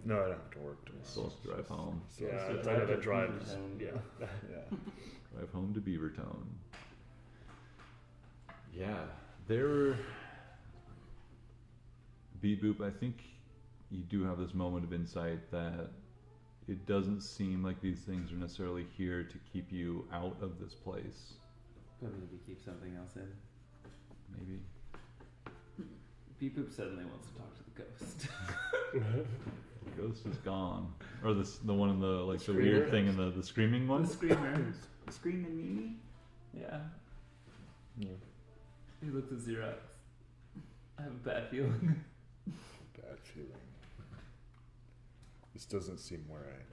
no, I don't have to work tomorrow. So let's drive home. So Yeah, it's- I know that drive is, yeah. yeah. Drive home to Beavertone. Yeah, there. Beep Boop, I think you do have this moment of insight that it doesn't seem like these things are necessarily here to keep you out of this place. But maybe keep something else in. Maybe. Beep Boop suddenly wants to talk to the ghost. The ghost is gone. Or the one in the, like, the Screamer? weird thing in the screaming one? The screamer. Screaming Mimi? Yeah. Yeah. He looks at Xerox. I have a bad feeling. Bad feeling. This doesn't seem right.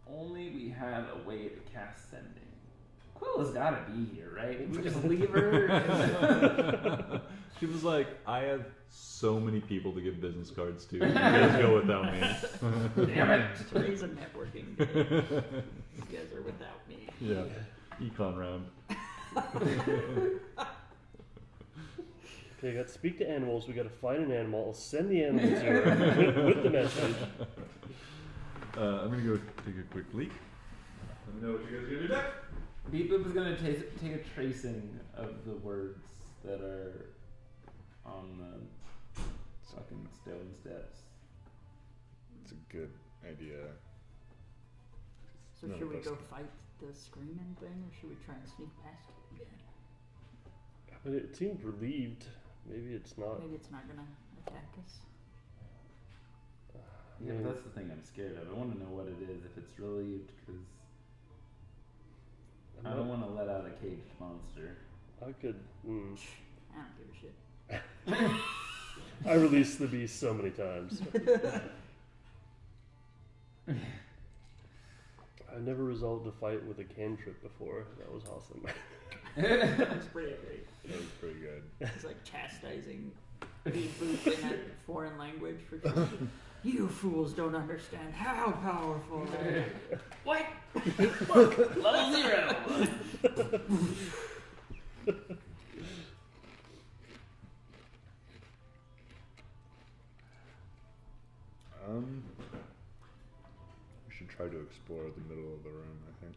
Only we had a way to cast sending. Quilla's gotta be here, right? We just leave her. She was like, I have so many people to give business cards to. You guys go without me. Damn it! Today's a networking day. You guys are without me. Yeah. Econ round. Okay, got to speak to animals. We got to find an animal. Send the animal to her with the message. I'm gonna go take a quick leak. Let me know what you guys are gonna do next. Beep Boop is gonna take a tracing of the words that are on the fucking stone steps. It's a good idea. So None should of we us go can- fight the screaming thing, or should we try and sneak past it again? But it seemed relieved. Maybe it's not. Maybe it's not gonna attack us. Yeah, but that's the thing I'm scared of. I want to know what it is, if it's relieved, because I don't want to let out a caged monster. I could. I don't give a shit. I released the beast so many times. I've never resolved a fight with a cantrip before. That was awesome. That's pretty great. That was pretty good. It's like chastising Beep Boop in a foreign language for sure. You fools don't understand how powerful I am. What? Look, level 0. We should try to explore the middle of the room, I think.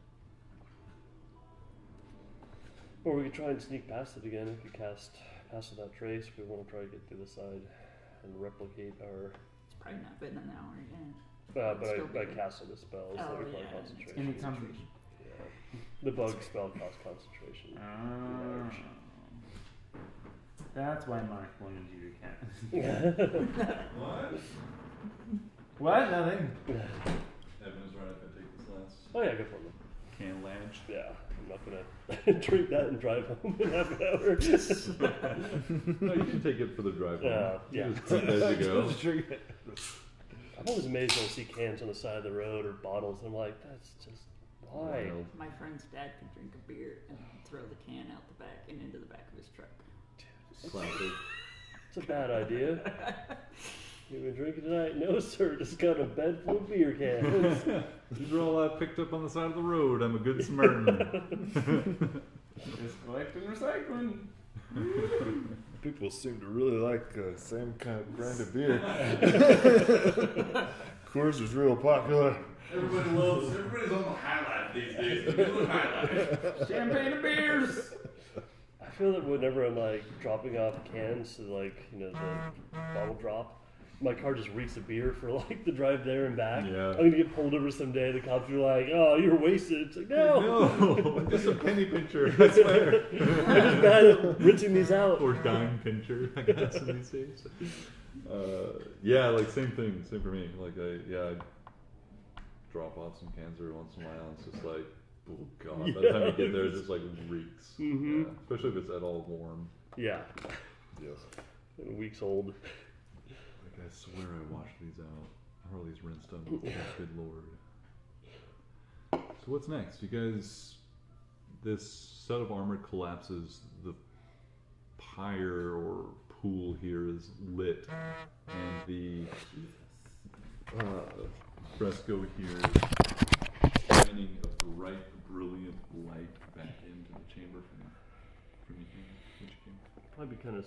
Or we could try and sneak past it again if we cast past that trace. We want to try to get through the side and replicate our. It's probably not been an hour yet. But Still I good. casted a spell, so Oh, we yeah. apply concentration. Any Concentration. Yeah. The bug spell costs concentration. Oh. That's why Mark wanted you to cast. What? What? Nothing. Evan is right if I take this last Oh yeah, go for it. can ledge. Yeah, I'm not gonna drink that and drive home in half an hour. No, you can take it for the drive home. Yeah. You just put it as you go. I'm always amazed when I see cans on the side of the road or bottles. And I'm like, that's just why. Wild. My friend's dad could drink a beer and throw the can out the back and into the back of his truck. Classic. It's a bad idea. You been drinking tonight? No, sir. Just got a bed full of beer cans. These are all I picked up on the side of the road. I'm a good Samaritan. Just collecting recycling. People seem to really like the same kind of brand of beer. Coors is real popular. Everybody's on the high life these days. The Miller High Life. Champagne and beers. I feel that whenever I'm like dropping off cans to like the bottle drop, my car just reeks of beer for like the drive there and back. Yeah. I'm gonna get pulled over someday. The cops are like, "Oh, you're wasted." It's like, no, Just a penny pincher. I swear. I'm just bad at rinsing these out. Or dime pincher, I guess in these days. Yeah, like same thing. Same for me. Like I drop off some cans every once in a while. It's just like, oh god. By the time you get there, it just like reeks. Mm-hmm. Yeah. Especially if it's at all warm. Yeah, Yes. weeks old. Like I swear I washed these out. Harley's rinsed them. Good lord. So what's next? You guys, this set of armor collapses. The pyre or pool here is lit, and the fresco here is shining a bright, brilliant light back into the chamber from you came. Probably be kind of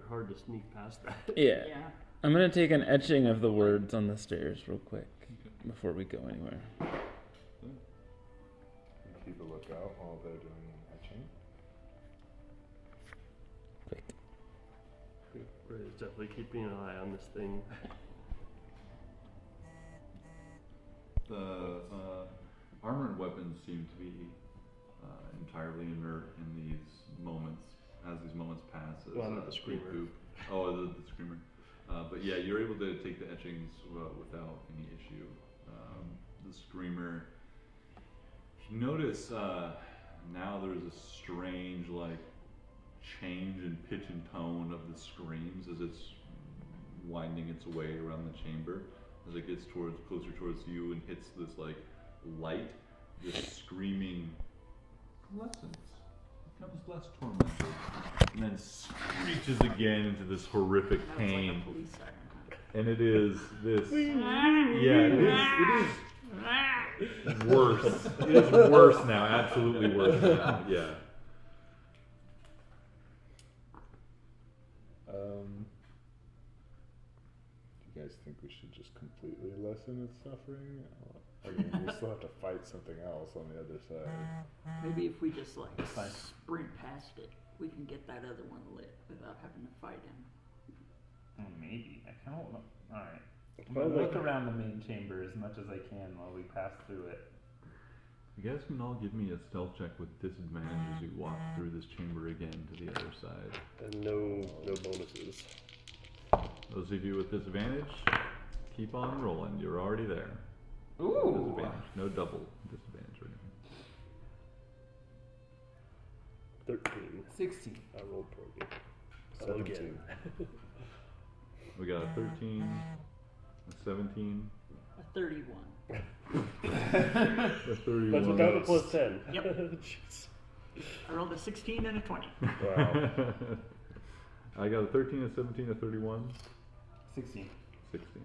hard to sneak past that. Yeah. Yeah. I'm gonna take an etching of the words on the stairs real quick before we go anywhere. Keep a lookout while they're doing an etching. Quick. We're definitely keeping an eye on this thing. The armor and weapons seem to be entirely inert in these moments. As these moments pass, Well, I'm at the screamer. The screamer. But yeah, you're able to take the etchings without any issue. The screamer. You notice now there's a strange change in pitch and tone of the screams as it's winding its way around the chamber. As it gets closer towards you and hits this light, this screaming lessens. Becomes less tormented, and then screeches again into this horrific That was pain. like a police siren. And it is this. Yeah, it is worse. It is worse now. Absolutely worse now. Yeah. Do you guys think we should just completely lessen its suffering? I mean, we still have to fight something else on the other side. Maybe if we just Fine. sprint past it, we can get that other one lit without having to fight him. Maybe. I kind of want to. Alright. I'm Well, gonna like- look around the main chamber as much as I can while we pass through it. You guys can all give me a stealth check with disadvantage as you walk through this chamber again to the other side. And no bonuses. Those of you with disadvantage, keep on rolling. You're already there. Ooh! Disadvantage. No double disadvantage or anything. 13. 16. I rolled poorly. Oh, 17. again. We got a 13, a 17, A 31. a 31. That's without the plus 10. Yep. Jeez. I rolled a 16 and a 20. Wow. I got a 13, a 17, a 31, 16. 16.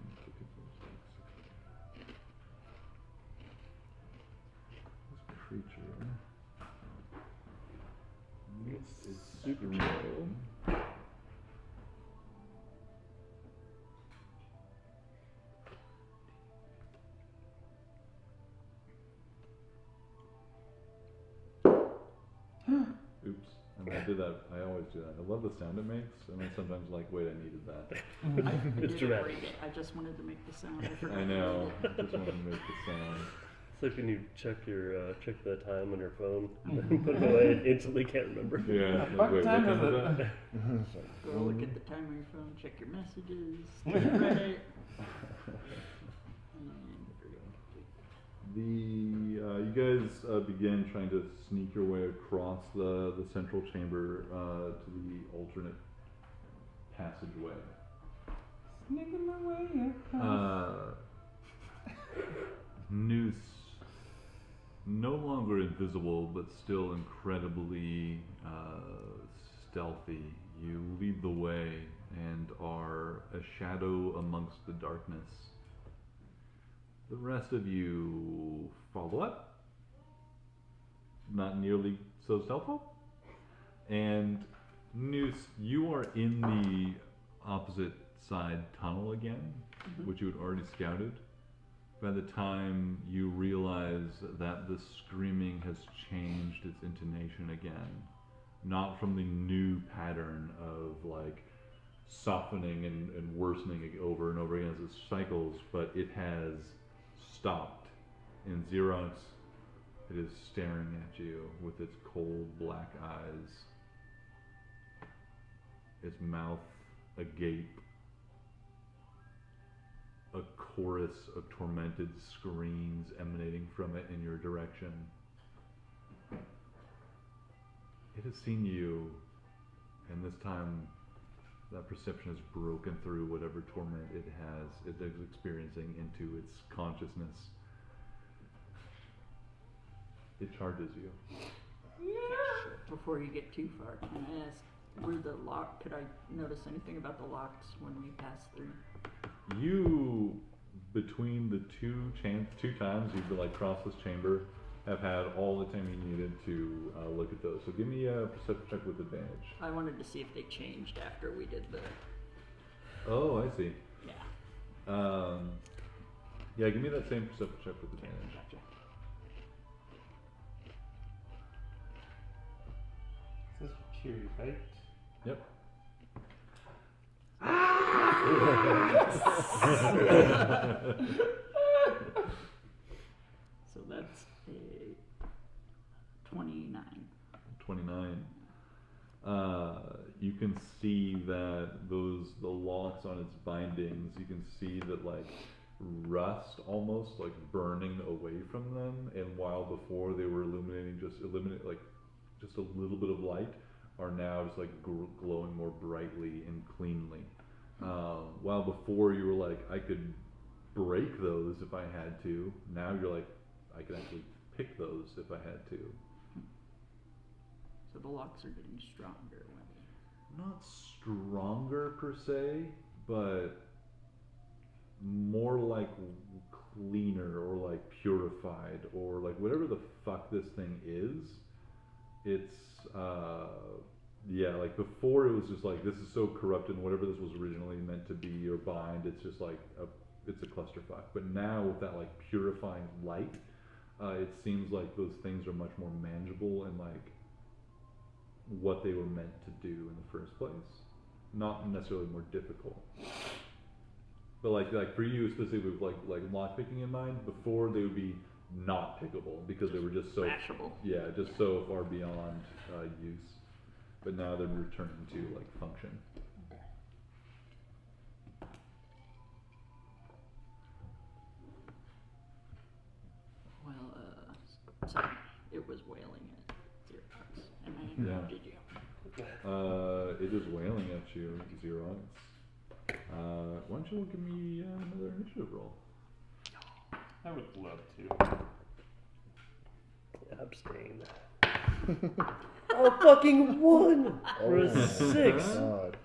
This creature. It's super chill. Oops. And I did that. I always do that. I love the sound it makes, and then sometimes wait, I needed that. I It's did dramatic. read it. I just wanted to make the sound. I forgot I to know. read I just wanted to make the sound. It's like when you check the time on your phone, and then put it away and instantly can't remember. Yeah. What Wait, time what is time it? is that? it. Go look at the time on your phone, check your messages, check Reddit. You guys begin trying to sneak your way across the central chamber to the alternate passageway. Sneaking my way across. Noose, no longer invisible, but still incredibly stealthy. You lead the way and are a shadow amongst the darkness. The rest of you follow up. Not nearly so stealthful. And Noose, you are in the opposite side tunnel again, which you had already scouted. by the time you realize that the screaming has changed its intonation again, not from the new pattern of like softening and worsening it over and over again as it cycles, but it has stopped. And Xerox, it is staring at you with its cold black eyes, its mouth agape, a chorus of tormented screams emanating from it in your direction. It has seen you, and this time that perception has broken through whatever torment it is experiencing into its consciousness. It charges you. Before you get too far, can I ask where the lock? Could I notice anything about the locks when we passed through? You, between the two times you've like crossed this chamber, have had all the time you needed to look at those. So give me a perception check with advantage. I wanted to see if they changed after we did the. Oh, I see. Yeah. Yeah, give me that same perception check with advantage. Gotcha. This is cheery, right? Yep. So that's a 29. 29. You can see that the locks on its bindings, you can see that like rust almost like burning away from them, and while before they were illuminating like just a little bit of light, are now just like glowing more brightly and cleanly. While before you were like, I could break those if I had to, now you're like, I could actually pick those if I had to. So the locks are getting stronger. Not stronger per se, but more like cleaner or like purified or like whatever the fuck this thing is. It's yeah, like before it was just like, this is so corrupted, and whatever this was originally meant to be or bind, it's just like it's a clusterfuck. But now with that like purifying light, it seems like those things are much more manageable and like what they were meant to do in the first place, not necessarily more difficult. But like for you specifically with like lockpicking in mind, before they would be not pickable because they were just so Smashable. yeah, just so far beyond use. But now they're returning to like function. Well, sorry, it was wailing at Xerox, and I interrupted you. It is wailing at you, Xerox. Why don't you give me another initiative roll? I would love to. Abstain. Oh, fucking one for a 6. God.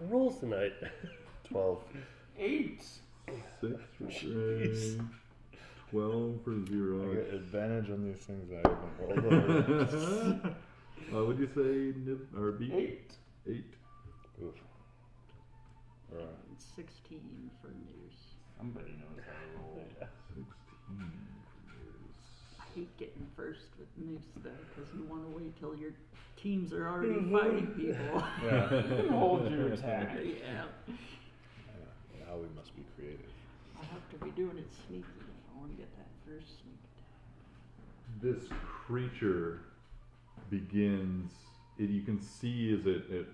Rolls tonight. 12. 8. 6 for Trey, 12 for I Xerox. get advantage on these things I haven't rolled over. What'd you say, or B? 8. 8. Oof. Right. 16 for news. Somebody knows how to roll. 16 for I hate getting first with news though, because you want to wait till your teams are already fighting people. Yeah. Hold your attack. Yeah. Now we must be creative. I have to be doing it sneaky if I want to get that first sneak attack. This creature begins, you can see as it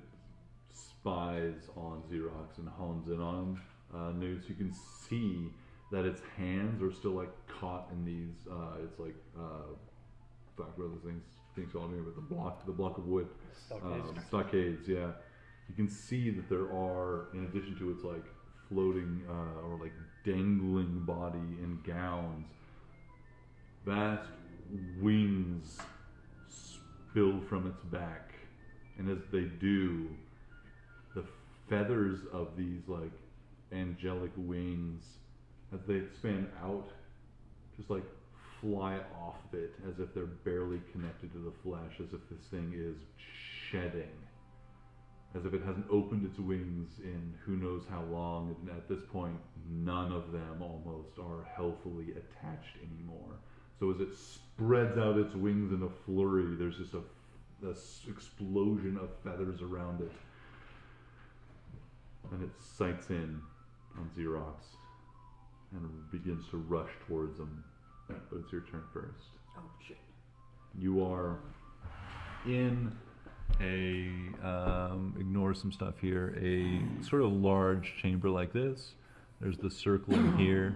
spies on Xerox and hones in on him, Noose, you can see that its hands are still like caught in these, it's like, fuck, what are those things called here, but the block of wood. Stockades, yeah. You can see that there are, in addition to its like floating or like dangling body in gowns, vast wings spill from its back, and as they do, the feathers of these like angelic wings, as they expand out, just like fly off of it as if they're barely connected to the flesh, as if this thing is shedding. as if it hasn't opened its wings in who knows how long, and at this point, none of them almost are healthily attached anymore. So as it spreads out its wings in a flurry, there's just this explosion of feathers around it. And it sights in on Xerox and begins to rush towards them. But it's your turn first. Oh shit. You are in a, ignore some stuff here, a sort of large chamber like this. There's the circling here.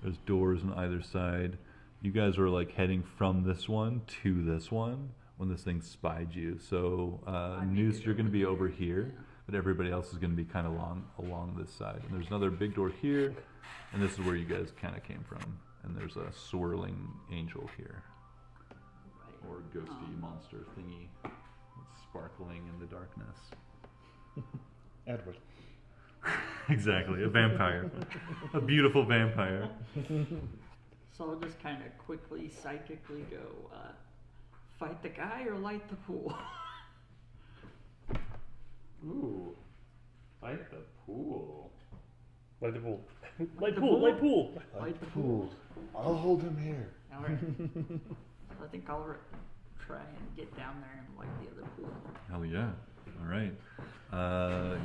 There's doors on either side. You guys are like heading from this one to this one when this thing spied you. So, Noose, you're going to be over here, but everybody else is going to be kind of along this side. And there's another big door here, and this is where you guys kind of came from. And there's a swirling angel here, or ghosty monster thingy that's sparkling in the darkness. Edward. Exactly, a vampire. A beautiful vampire. So I'll just kind of quickly, psychically go, fight the guy or light the pool? Ooh. Fight the pool. Light the pool. Light Light the pool. pool? Light pool. Light the pool. I'll hold him here. Alright. I think I'll try and get down there and light the other pool. Hell yeah. All right.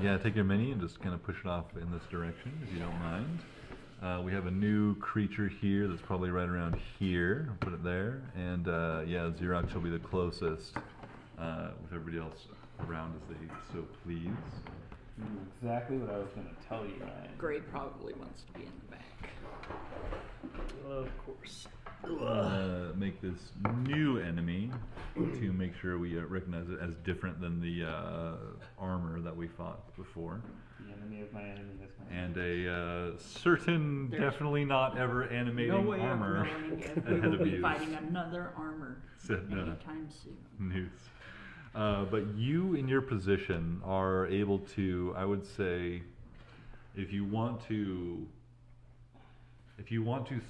Yeah, take your mini and just kind of push it off in this direction, if you don't mind. We have a new creature here that's probably right around here. I'll put it there. And yeah, Xerox will be the closest, with everybody else around as they so please. Exactly what I was going to tell you, Ryan. Gray probably wants to be in the back. Of course. Make this new enemy to make sure we recognize it as different than the armor that we fought before. The enemy of my enemy is my And enemy. a certain, definitely not ever animating No way armor of knowing if we ahead will of be you. fighting another armor Said, anytime soon. News. But you, in your position, are able to, I would say, if you want to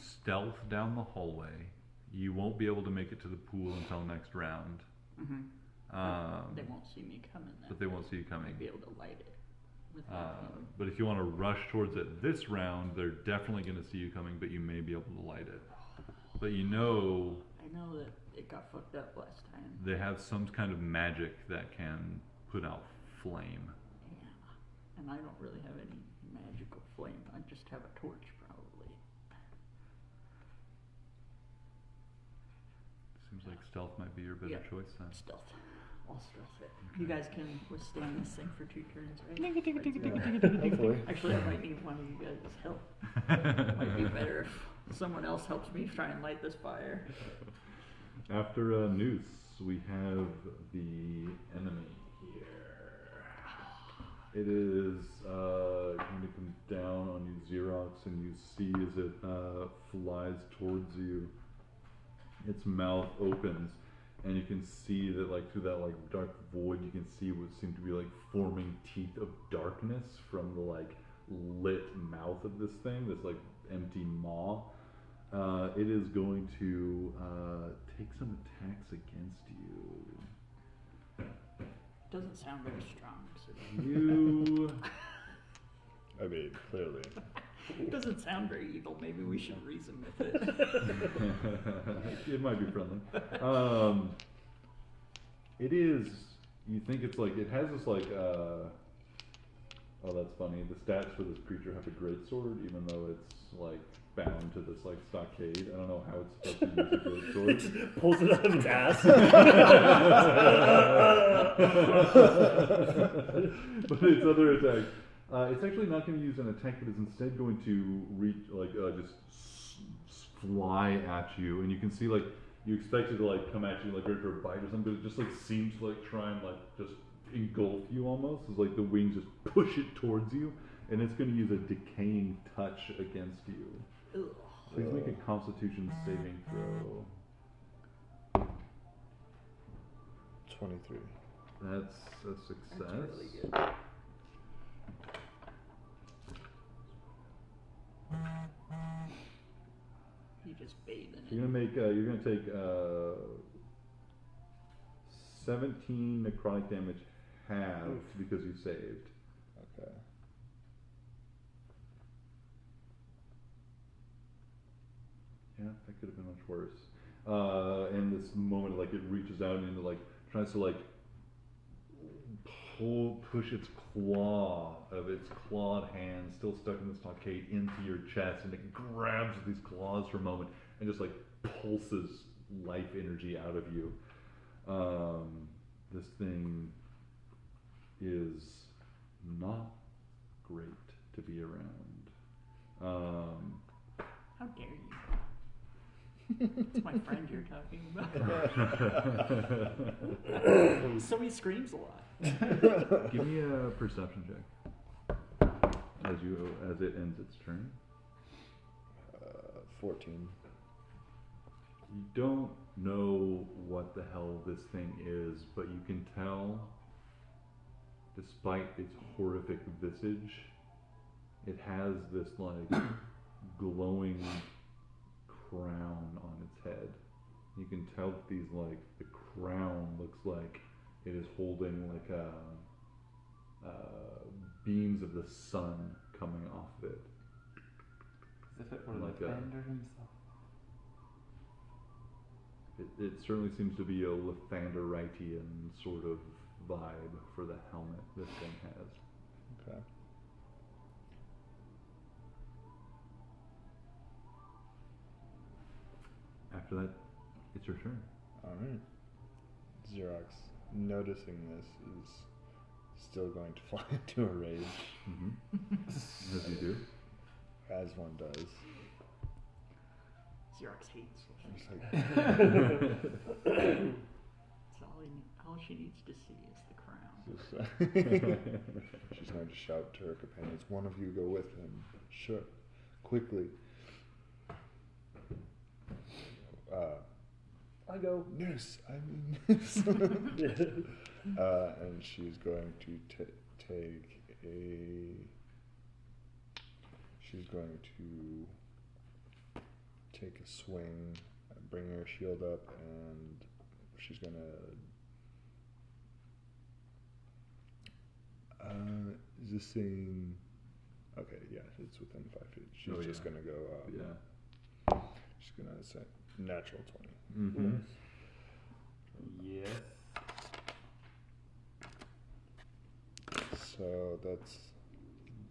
stealth down the hallway, you won't be able to make it to the pool until next round. Mm-hmm. They won't see me coming then. But they won't see you coming. I'll be able to light it. Without him. But if you want to rush towards it this round, they're definitely going to see you coming, but you may be able to light it. But you know, I know that it got fucked up last time. they have some kind of magic that can put out flame. Yeah. And I don't really have any magical flame. I just have a torch probably. Seems like stealth might be your better Yeah. choice then. Stealth. I'll stealth it. You guys can withstand this thing for 2 turns, right? Hopefully. Actually, I might need one of you guys' help. Might be better if someone else helps me try and light this fire. After Noose, we have the enemy here. It is going to come down on you, Xerox, and you see as it flies towards you, its mouth opens, and you can see that, like, through that, like, dark void, you can see what seem to be, like, forming teeth of darkness from the, like, lit mouth of this thing, this, like, empty maw. It is going to take some attacks against you. Doesn't sound very strong, so You... I mean, clearly. it doesn't sound very evil. Maybe we should reason with it. It might be friendly. It is. You think it's like it has this like. Oh, that's funny. The stats for this creature have a great sword, even though it's like bound to this like stockade. I don't know how it's supposed to use a great sword. It just pulls it out of its ass. But its other attack. It's actually not going to use an attack, but it's instead going to reach, like, just fly at you, and you can see, like, you expect it to, like, come at you, like, ready for a bite or something, but it just, like, seems to, like, try and, like, just engulf you almost. It's like the wings just push it towards you, and it's going to use a decaying touch against you. Ugh. Please make a Constitution saving throw. 23. That's a success. That's really good. You just bathe in it. You're gonna make. You're gonna take 17 necrotic damage, halved because you saved. Okay. Yeah, that could have been much worse. And this moment, like, it reaches out and like tries to like push its clawed hand, still stuck in the stockade, into your chest, and it grabs these claws for a moment and just like pulses life energy out of you. This thing is not great to be around. How dare you? It's my friend you're talking about. So he screams a lot. Give me a perception check as it ends its turn. 14. You don't know what the hell this thing is, but you can tell, despite its horrific visage, it has this like glowing crown on its head. You can tell that these like the crown looks like it is holding like beams of the sun coming off of it. As if it were Like Lathander himself. It certainly seems to be a Lathanderitian sort of vibe for the helmet this thing has. Okay. After that, it's your turn. Alright. Xerox, noticing this, is still going to fly into a rage, As you do. as one does. Xerox hates. It's like, It's all she needs to see is the crown. she's going to shout to her companions, "One of you go with him. Sure. Quickly." I go, "Nurse, I mean nurse." And she's going to take a... She's going to take a swing, bring her shield up, and she's going to... is this thing... Okay, yeah, it's within 5 feet. She's just going to go... Yeah. She's going to say natural 20. Mm-hmm. Yes. So that's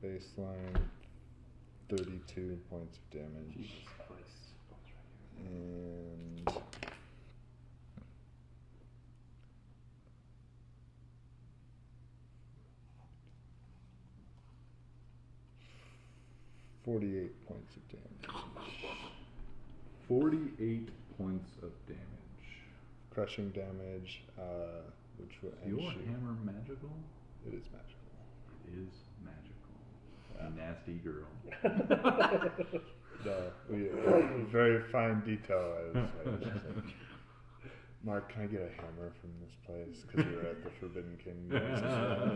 baseline 32 points of damage. Jesus Christ. And 48 points of damage. 48 points of damage. Crushing damage, which will Is your hammer magical? It is magical. It is magical. A nasty girl. Very fine detail. I was just like, "Mark, can I get a hammer from this place? Because we were at the Forbidden Kingdom."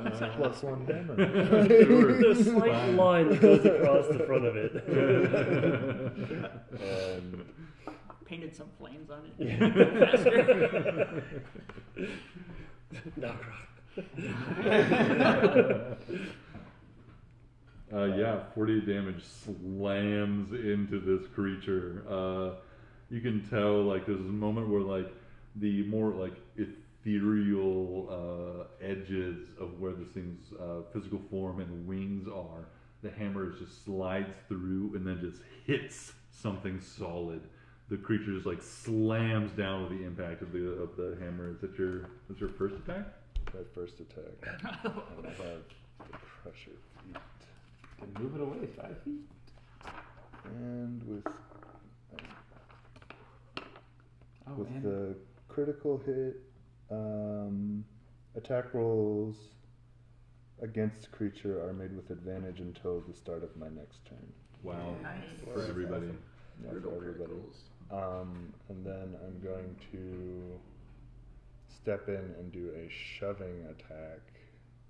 It's a +1 hammer. The slight line that goes across the front of it. And Painted some flames on it. Go faster. No. Yeah, 48 damage slams into this creature. You can tell, like, there's a moment where, like, the more, like, ethereal edges of where this thing's physical form and wings are, the hammer just slides through and then just hits something solid. The creature just, like, slams down with the impact of the hammer. Is that your first attack? my first attack. And I have the Crusher Feet. Can move it away 5 feet. And with And the critical hit, attack rolls against creature are made with advantage until the start of my next turn. Wow. Nice. For everybody. Yeah, Critical for everybody. criticals. And then I'm going to step in and do a shoving attack.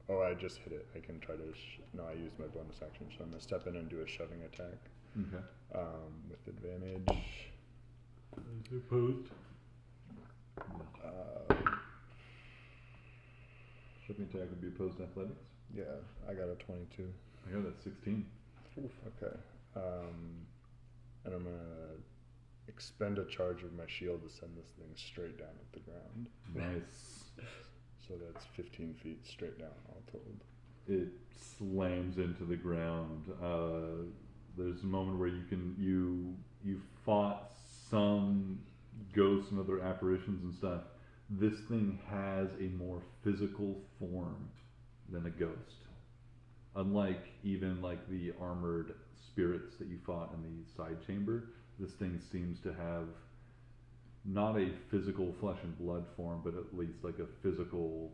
Oh, I just hit it. I can try to... no, I used my bonus action, so I'm going to step in and do a shoving attack. Okay. With advantage. Opposed. Slipping attack would be opposed to athletics. Yeah, I got a 22. I got that 16. Okay. And I'm gonna expend a charge of my shield to send this thing straight down at the ground. Nice. So that's 15 feet straight down, all told. It slams into the ground. There's a moment where you fought some ghosts and other apparitions and stuff. This thing has a more physical form than a ghost. Unlike even like the armored spirits that you fought in the side chamber, this thing seems to have not a physical flesh and blood form, but at least like a physical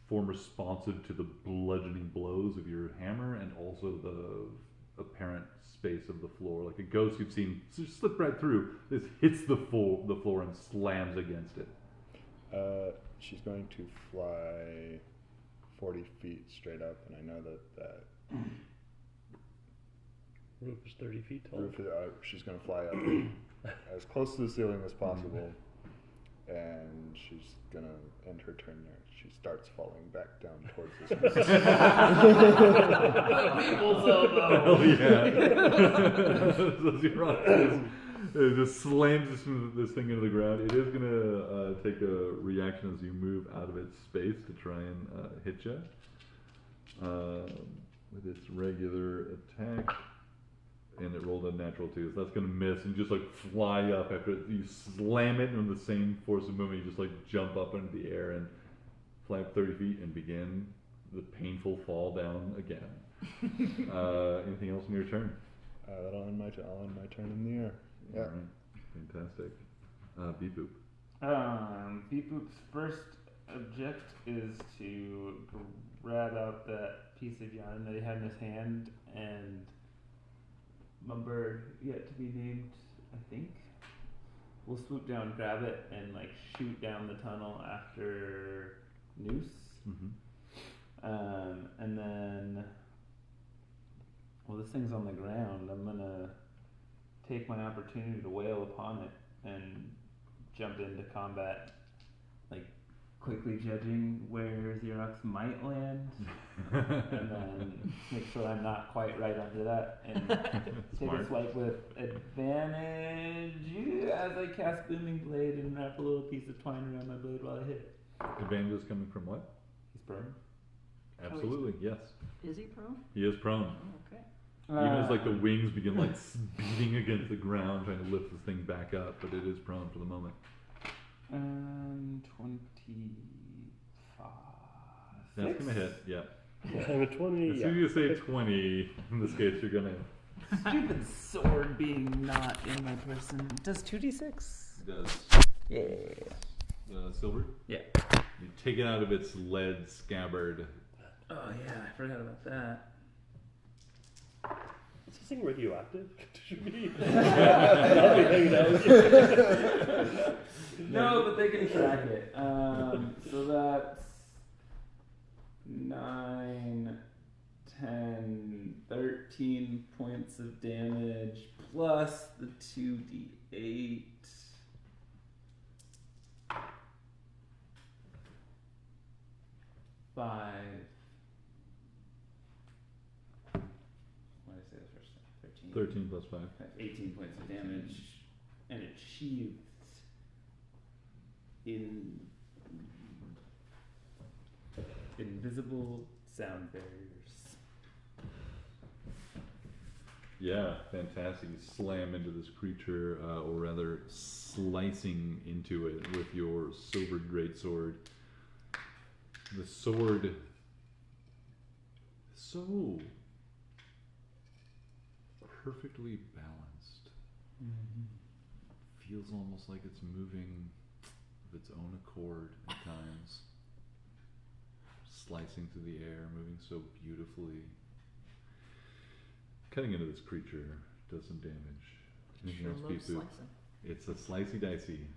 form responsive to the bludgeoning blows of your hammer and also the apparent space of the floor. Like a ghost you've seen just slip right through, this hits the floor and slams against it. She's going to fly 40 feet straight up, and I know that Roof is 30 feet tall. roof is, she's going to fly up as close to the ceiling as possible, and she's going to end her turn there. She starts falling back down towards this People's elbow. Hell yeah. So you're on. It just slams this thing into the ground. It is going to take a reaction as you move out of its space to try and hit you with its regular attack. And it rolled a natural 2, so that's going to miss and just like fly up after you slam it, and with the same force of movement, you just like jump up into the air and fly up 30 feet and begin the painful fall down again. Anything else in your turn? I'll end my turn in the air. Yeah. All right. Fantastic. Beep Boop. Beep Boop's first object is to grab out that piece of yarn that he had in his hand, and Mumber, yet to be named, I think, will swoop down, grab it, and like shoot down the tunnel after Noose. Mm-hmm. And then, well, this thing's on the ground. I'm gonna take my opportunity to wail upon it and jump into combat, like quickly judging where Xerox might land, and then make sure I'm not quite right under that, and take a swipe with advantage as I cast Booming Blade and wrap a little piece of twine around my blade while I hit it. Advantage is coming from what? He's prone. Absolutely, yes. Is he prone? He is prone. Oh, okay. Even as like the wings begin like beating against the ground, trying to lift this thing back up, but it is prone for the moment. 25. That's gonna hit, yeah. I'm a 20. As soon as you say 20, in this case, you're gonna. Stupid sword being not in my person. Does 2d6? It does. Yeah. Silver? Yeah. You take it out of its lead scabbard. Oh yeah, I forgot about that. Is this thing radioactive? Should be. I'll be hanging out with you. No, but they can track it. So that's 9, 10, 13 points of damage plus the 2d8. 5. What did I say the first time? 13 plus 5. 18 points of damage, and it sheathes in invisible sound barriers. Yeah, fantastic. You slam into this creature, or rather, slicing into it with your silver greatsword. The sword, so perfectly balanced. Feels almost like it's moving of its own accord at times. Slicing through the air, moving so beautifully. Cutting into this creature does some damage. Anything Sure else, loves Beep Boop? slicing. It's a slicey dicey.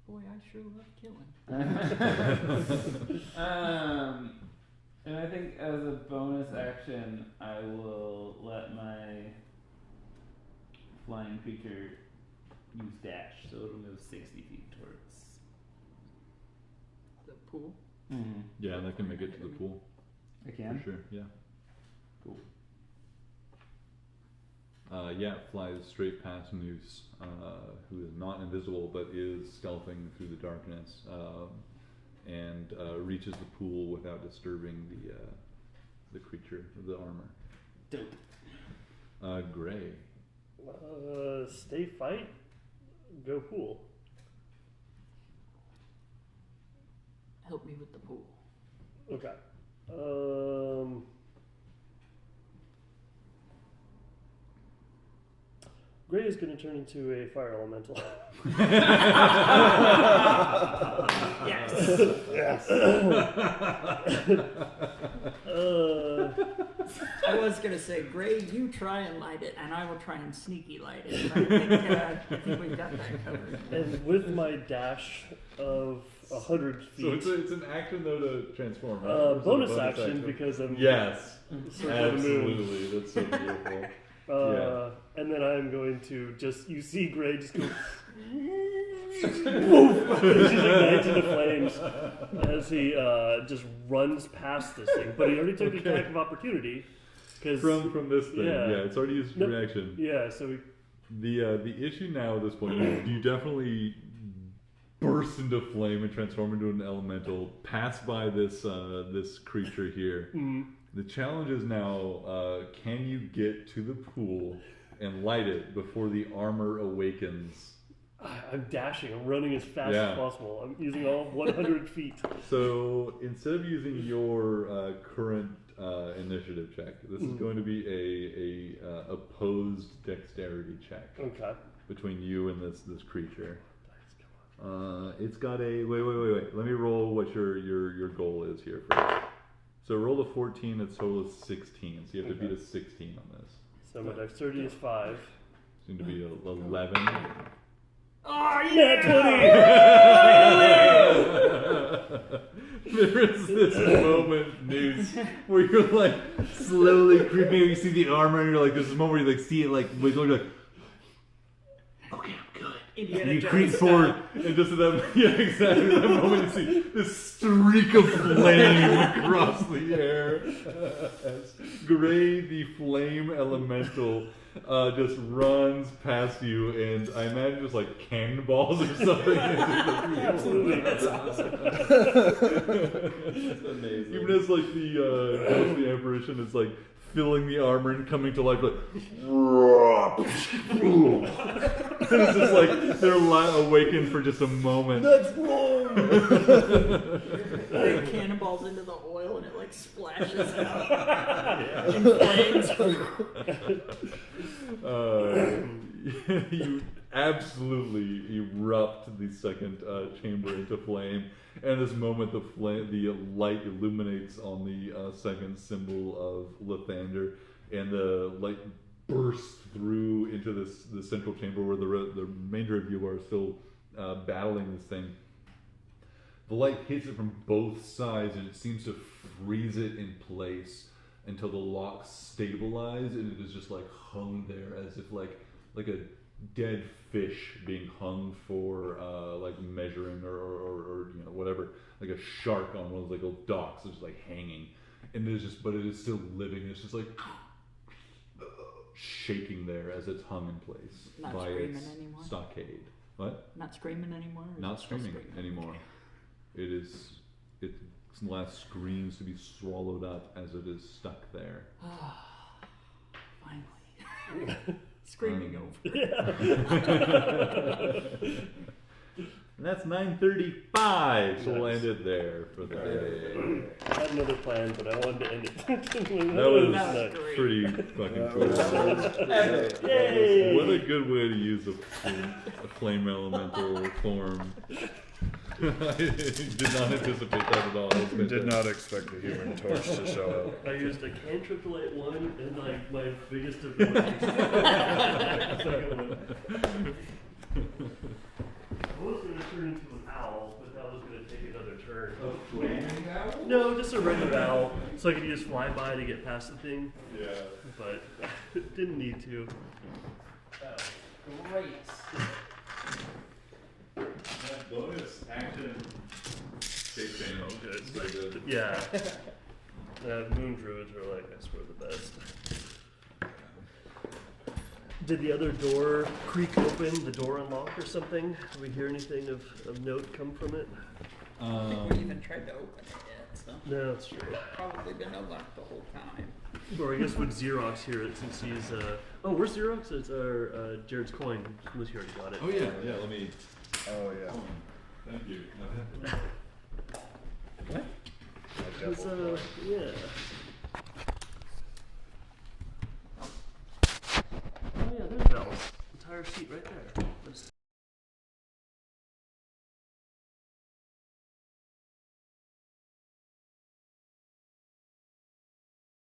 Boy, I sure love killing. And I think as a bonus action, I will let my flying creature use dash, so it'll move 60 feet towards pool? Mm-hmm. Yeah, that can make it to the pool. I can. For sure, yeah. Cool. Yeah, it flies straight past Noose, who is not invisible but is stealthing through the darkness, and reaches the pool without disturbing the creature, the armor. Dope. Gray. Stay fight, go pool. Help me with the pool. Okay. Gray is going to turn into a fire elemental. Yes. Yes. I was gonna say, Gray, you try and light it, and I will try and sneaky light it. But I think we've got that covered. And with my dash of 100 feet, So it's an action though to transform, right? Or is it a bonus action because I'm Yes, circling the moon. absolutely. That's so beautiful. And then I'm going to you see Gray just go woof, just ignites into flames as he just runs past this thing. But he already took an attack of opportunity. From this thing, Yeah. it's already used reaction. Yeah, so The issue now at this point is you definitely burst into flame and transform into an elemental, pass by this creature here. The challenge is now, can you get to the pool and light it before the armor awakens? I'm dashing. I'm running as fast as possible. I'm using all 100 feet. So instead of using your current initiative check, this is going to be a opposed dexterity check. Okay. Between you and this creature. It's got a wait. Let me roll what your goal is here first. So roll a 14. Its total is 16. So you have to beat a 16 on this. So my dexterity is 5. Seem to be 11. Oh Yeah, There is this moment, Noose, where you're like slowly creeping. You see the armor, and you're like, there's this moment where you like see it like wiggle. You're like, okay, I'm good. Indiana And you Jones creep style. forward, and just at that, exactly that moment, you see this streak of flame across the air as Gray, the flame elemental, just runs past you, and I imagine just like cannonballs or something. Absolutely, that's awesome. That's amazing. Even as like the apparition is like filling the armor and coming to life, like, and it's just like they're awakened for just a moment. That's wrong. It cannonballs into the oil and it like splashes out in flames. You absolutely erupt the second chamber into flame, and at this moment the light illuminates on the second symbol of Lathander, and the light bursts through into the central chamber where the remainder of you are still battling this thing. The light hits it from both sides, and it seems to freeze it in place until the locks stabilize, and it is just like hung there as if like a dead fish being hung for like measuring or you know whatever, like a shark on one of those like little docks, it's just like hanging, and but it is still living. It's just like shaking there as it's hung in place Not by screaming its anymore? stockade. What? Not screaming anymore? Or is Not it still screaming anymore. It is. Its last screams to be swallowed up as it is stuck there. Finally. Screaming over. And that's 9:35, so we'll end it there for the day. I had another plan, but I wanted to end it. That was That was great. pretty fucking cool. Yay! What a good way to use a flame elemental form. I did not anticipate that at all. That was Did not expect the Human Torch to show up. I used a cantrip to light one and like my biggest ability. I was going to turn into an owl, but that was going to take another turn. A flaming owl? No, just a regular owl, so I could just fly by to get past the thing. Yeah. But didn't need to. Great. That bonus action Case change. Oh, good. So good. Yeah. Moon druids were like, I swear, the best. Did the other door creak open, the door unlock or something? Did we hear anything of note come from it? I don't think we even tried to open it yet, so No, that's true. probably been unlocked the whole time. Or I guess would Xerox hear it since he's oh, where's Xerox? It's our Jared's coin. Unless you already got it. Oh yeah, let me. Oh yeah. Thank you. What? My It's, devil coin. yeah.